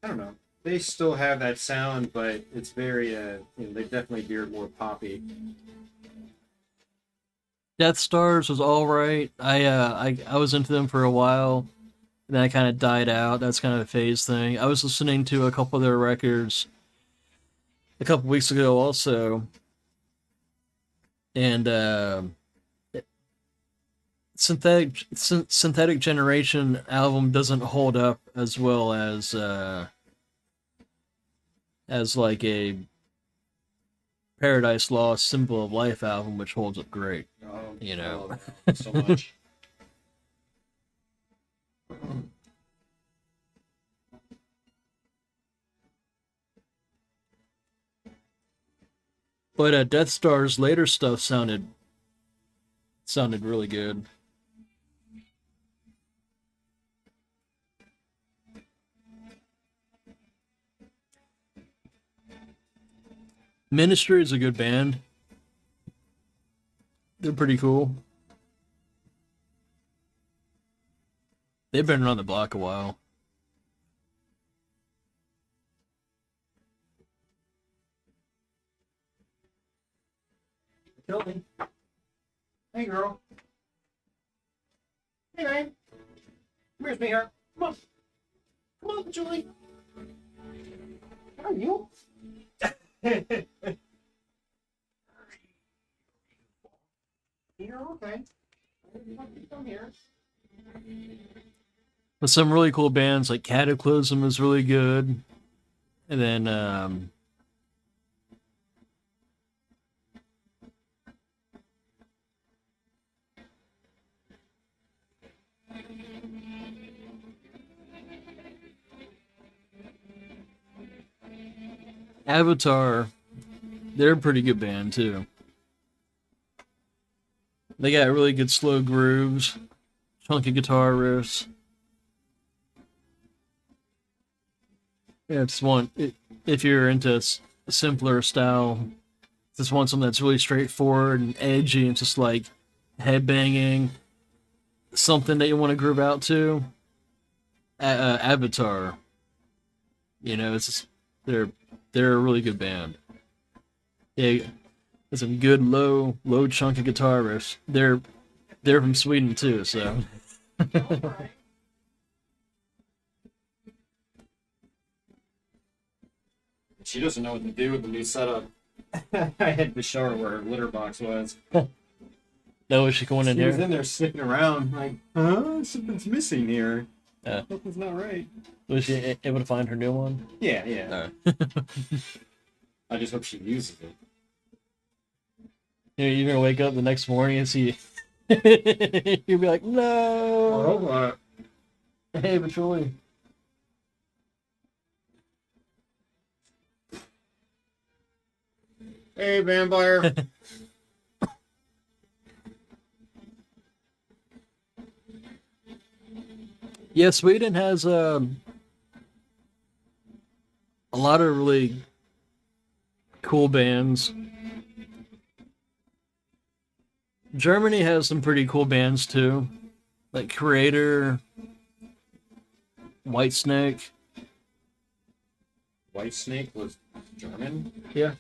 A: don't know. They still have that sound, but it's very they definitely veered more poppy.
C: Death Stars was all right. I was into them for a while, and then I kind of died out. That's kind of a phase thing. I was listening to a couple of their records, a couple weeks ago also, and Synthetic Generation album doesn't hold up as well as like a Paradise Lost Symbol of Life album, which holds up great. You know.
A: So much.
C: But Death Star's later stuff sounded really good. Ministry is a good band. They're pretty cool. They've been around the block a while.
A: Tilly. Hey, girl. Hey, man. Where's me here? Come on. Come on, Julie. How are you? You're okay. Come here.
C: But some really cool bands like Cataclysm is really good. And then Avatar, they're a pretty good band too. They got really good slow grooves, chunky guitar riffs. Yeah, if you're into a simpler style, just want something that's really straightforward and edgy and just like headbanging, something that you want to groove out to. Avatar, you know, it's just, they're a really good band. Yeah, there's some good low chunky guitar riffs. They're from Sweden too, so.
A: She doesn't know what to do with the new setup. I had to show her where her litter box was.
C: No, is she going in
A: She was
C: here?
A: in there sniffing around, like, huh? Something's missing here.
C: Yeah.
A: Something's not right.
C: Was she able to find her new one?
A: Yeah, yeah.
C: No.
A: I just hope she uses it.
C: You're gonna wake up the next morning and see. You'll be like, no. Hey, Patrolly.
A: Hey, vampire.
C: Yeah, Sweden has a lot of really cool bands. Germany has some pretty cool bands too, like Creator, Whitesnake.
A: Whitesnake was German?
C: Yeah.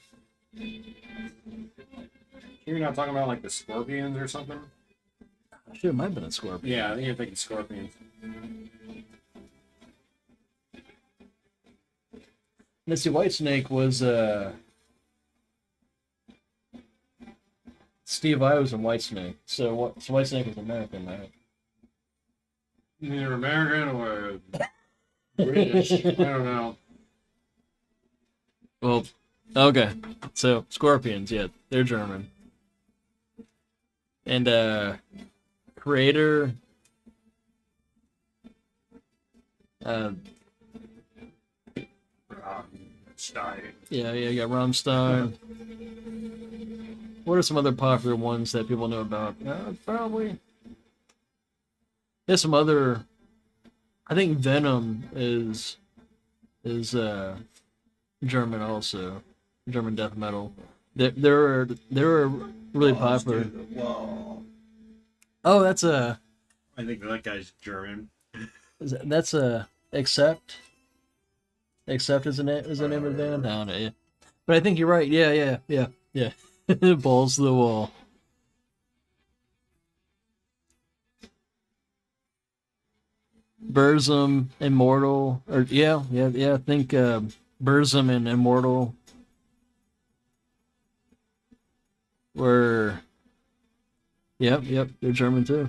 A: You're not talking about like the Scorpions or something?
C: Shit, it might have been a Scorpion.
A: Yeah, I think you're thinking Scorpions.
C: Let's see, Whitesnake was Steve Vai was in Whitesnake, so Whitesnake was American, right?
A: Either American or British. I don't know.
C: Well, okay. So Scorpions, yeah, they're German. And Creator,
A: Stein.
C: yeah, you got Rammstein. What are some other popular ones that people know about? Probably. There's some other. I think Venom is German also, German death metal. They're really popular. Oh, that's a.
A: I think that guy's German.
C: That's a Accept. Accept is the name of the band. I don't know. Yeah. But I think you're right. Yeah. Balls to the wall. Burzum, Immortal, or yeah. I think Burzum and Immortal. were. Yep, they're German too.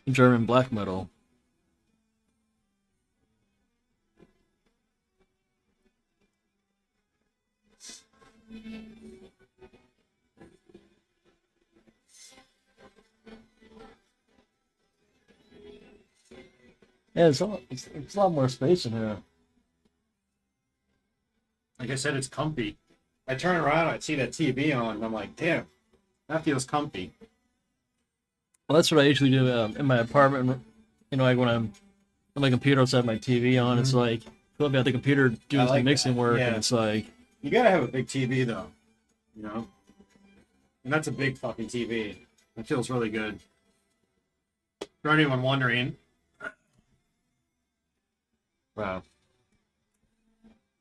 C: German black metal. Yeah, it's a lot more space in here.
A: Like I said, it's comfy. I turn around, I see that TV on, and I'm like, damn, that feels comfy.
C: Well, that's what I usually do in my apartment. You know, like when I'm on my computer, I'll have my TV on. It's like I'll be at the computer doing some mixing work,
A: Yeah.
C: and it's like
A: You gotta have a big TV though, you know. And that's a big fucking TV. It feels really good. For anyone wondering, wow,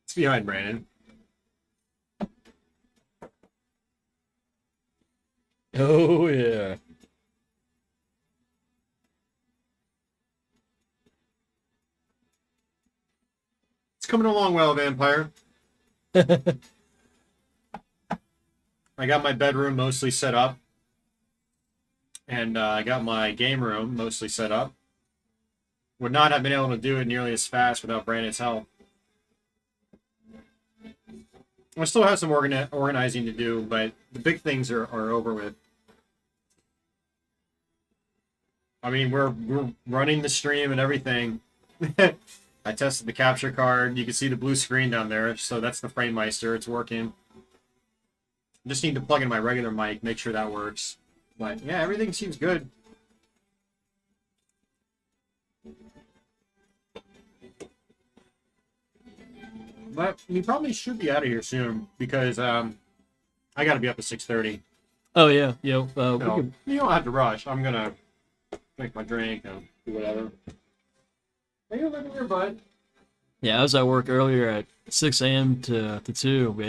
A: it's behind Brandon.
C: oh yeah.
A: It's coming along well, Vampire. I got my bedroom mostly set up, and I got my game room mostly set up. Would not have been able to do it nearly as fast without Brandon's help. I still have some organizing to do, but the big things are over with. I mean, we're running the stream and everything. I tested the capture card. You can see the blue screen down there, so that's the FrameMeister. It's working. Just need to plug in my regular mic, make sure that works. But yeah, everything seems good. But we probably should be out of here soon because I got to be up at 6:30.
C: Oh yeah, yeah. We
A: So,
C: could,
A: you don't have to rush. I'm gonna drink my drink and do whatever. Are you living here, bud?
C: yeah, I was at work earlier at 6 a.m. to 2. We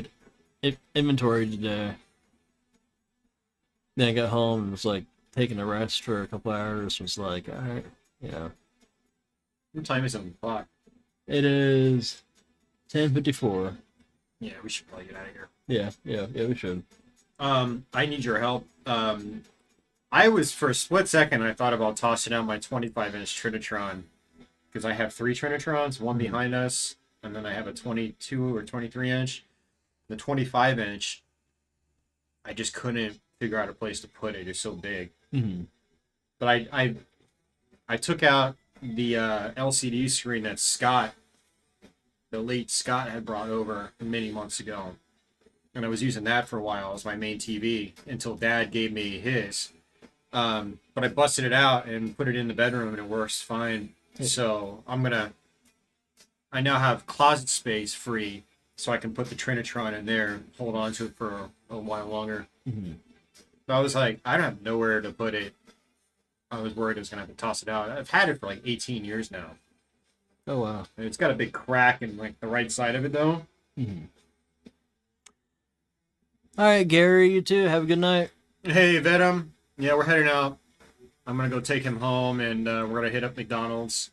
C: had inventory today. Then I got home and was like taking a rest for a couple hours. Was like, all right, yeah.
A: What time is it on the clock?
C: It is 10:54.
A: Yeah, we should probably get out of here.
C: Yeah, we should.
A: I need your help. I was for a split second I thought about tossing out my 25-inch Trinitron because I have 3 Trinitrons, one behind us, and then I have a 22 or 23-inch. The 25-inch, I just couldn't figure out a place to put it. It's so big.
C: Mm-hmm.
A: But I took out the LCD screen that the late Scott had brought over many months ago. And I was using that for a while as my main TV until Dad gave me his. But I busted it out and put it in the bedroom and it works fine. So I now have closet space free so I can put the Trinitron in there and hold on to it for a while longer.
C: Mm-hmm.
A: So I was like, I don't have nowhere to put it. I was worried I was going to have to toss it out. I've had it for like 18 years now.
C: Oh wow.
A: And it's got a big crack in like the right side of it though.
C: Mm-hmm. All right, Gary, you too. Have a good night.
A: Hey, Venom. Yeah, we're heading out. I'm gonna go take him home, and we're gonna hit up McDonald's.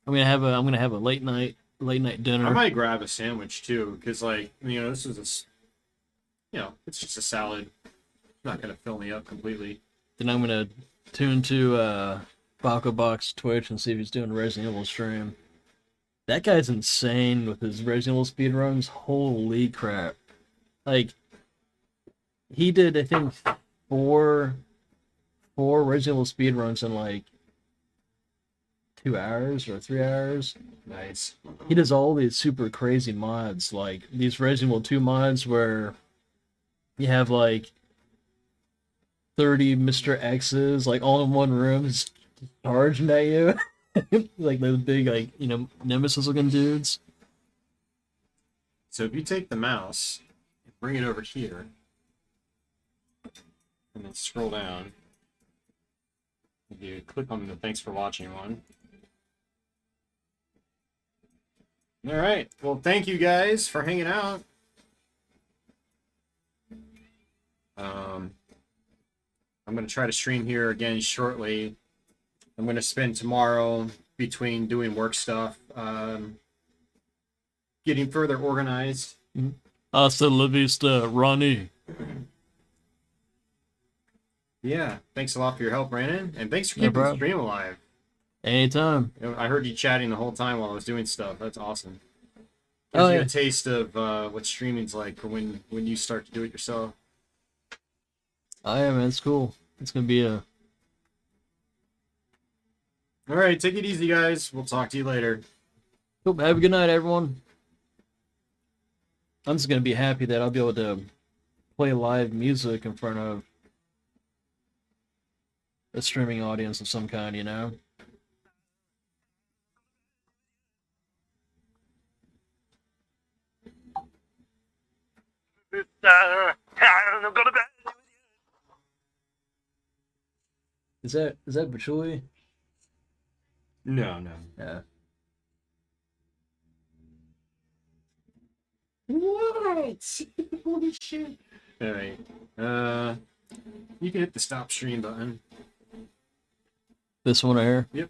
C: I'm gonna have a late night dinner.
A: I might grab a sandwich too, because this is it's just a salad. It's not gonna fill me up completely.
C: Then I'm gonna tune to Baco Box Twitch and see if he's doing a Resident Evil stream. That guy's insane with his Resident Evil speedruns. Holy crap! Like he did, I think, four Resident Evil speedruns in like 2 hours or 3 hours.
A: Nice.
C: He does all these super crazy mods, like these Resident Evil 2 mods where you have like 30 Mr. X's like all in one room just charging at you. Like those big Nemesis looking dudes.
A: So if you take the mouse and bring it over here, and then scroll down, if you click on the thanks for watching one. All right. Well, thank you guys for hanging out. I'm going to try to stream here again shortly. I'm going to spend tomorrow between doing work stuff, getting further organized,
C: Mhm. Hasta la vista, Ronnie.
A: Yeah, thanks a lot for your help, Brandon, and thanks for
C: No
A: keeping the
C: problem.
A: stream alive.
C: Anytime.
A: I heard you chatting the whole time while I was doing stuff. That's awesome.
C: Oh,
A: Gives you
C: yeah.
A: a taste of what streaming's like for when you start to do it yourself.
C: Oh, yeah, man, it's cool. It's gonna be a...
A: All right, take it easy, guys. We'll talk to you later.
C: Cool. Have a good night, everyone. I'm just gonna be happy that I'll be able to play live music in front of a streaming audience of some kind, you know? Is that Patchouli?
A: No.
C: Yeah.
A: What? Holy shit. All right. You can hit the stop stream button.
C: This one right here?
A: Yep.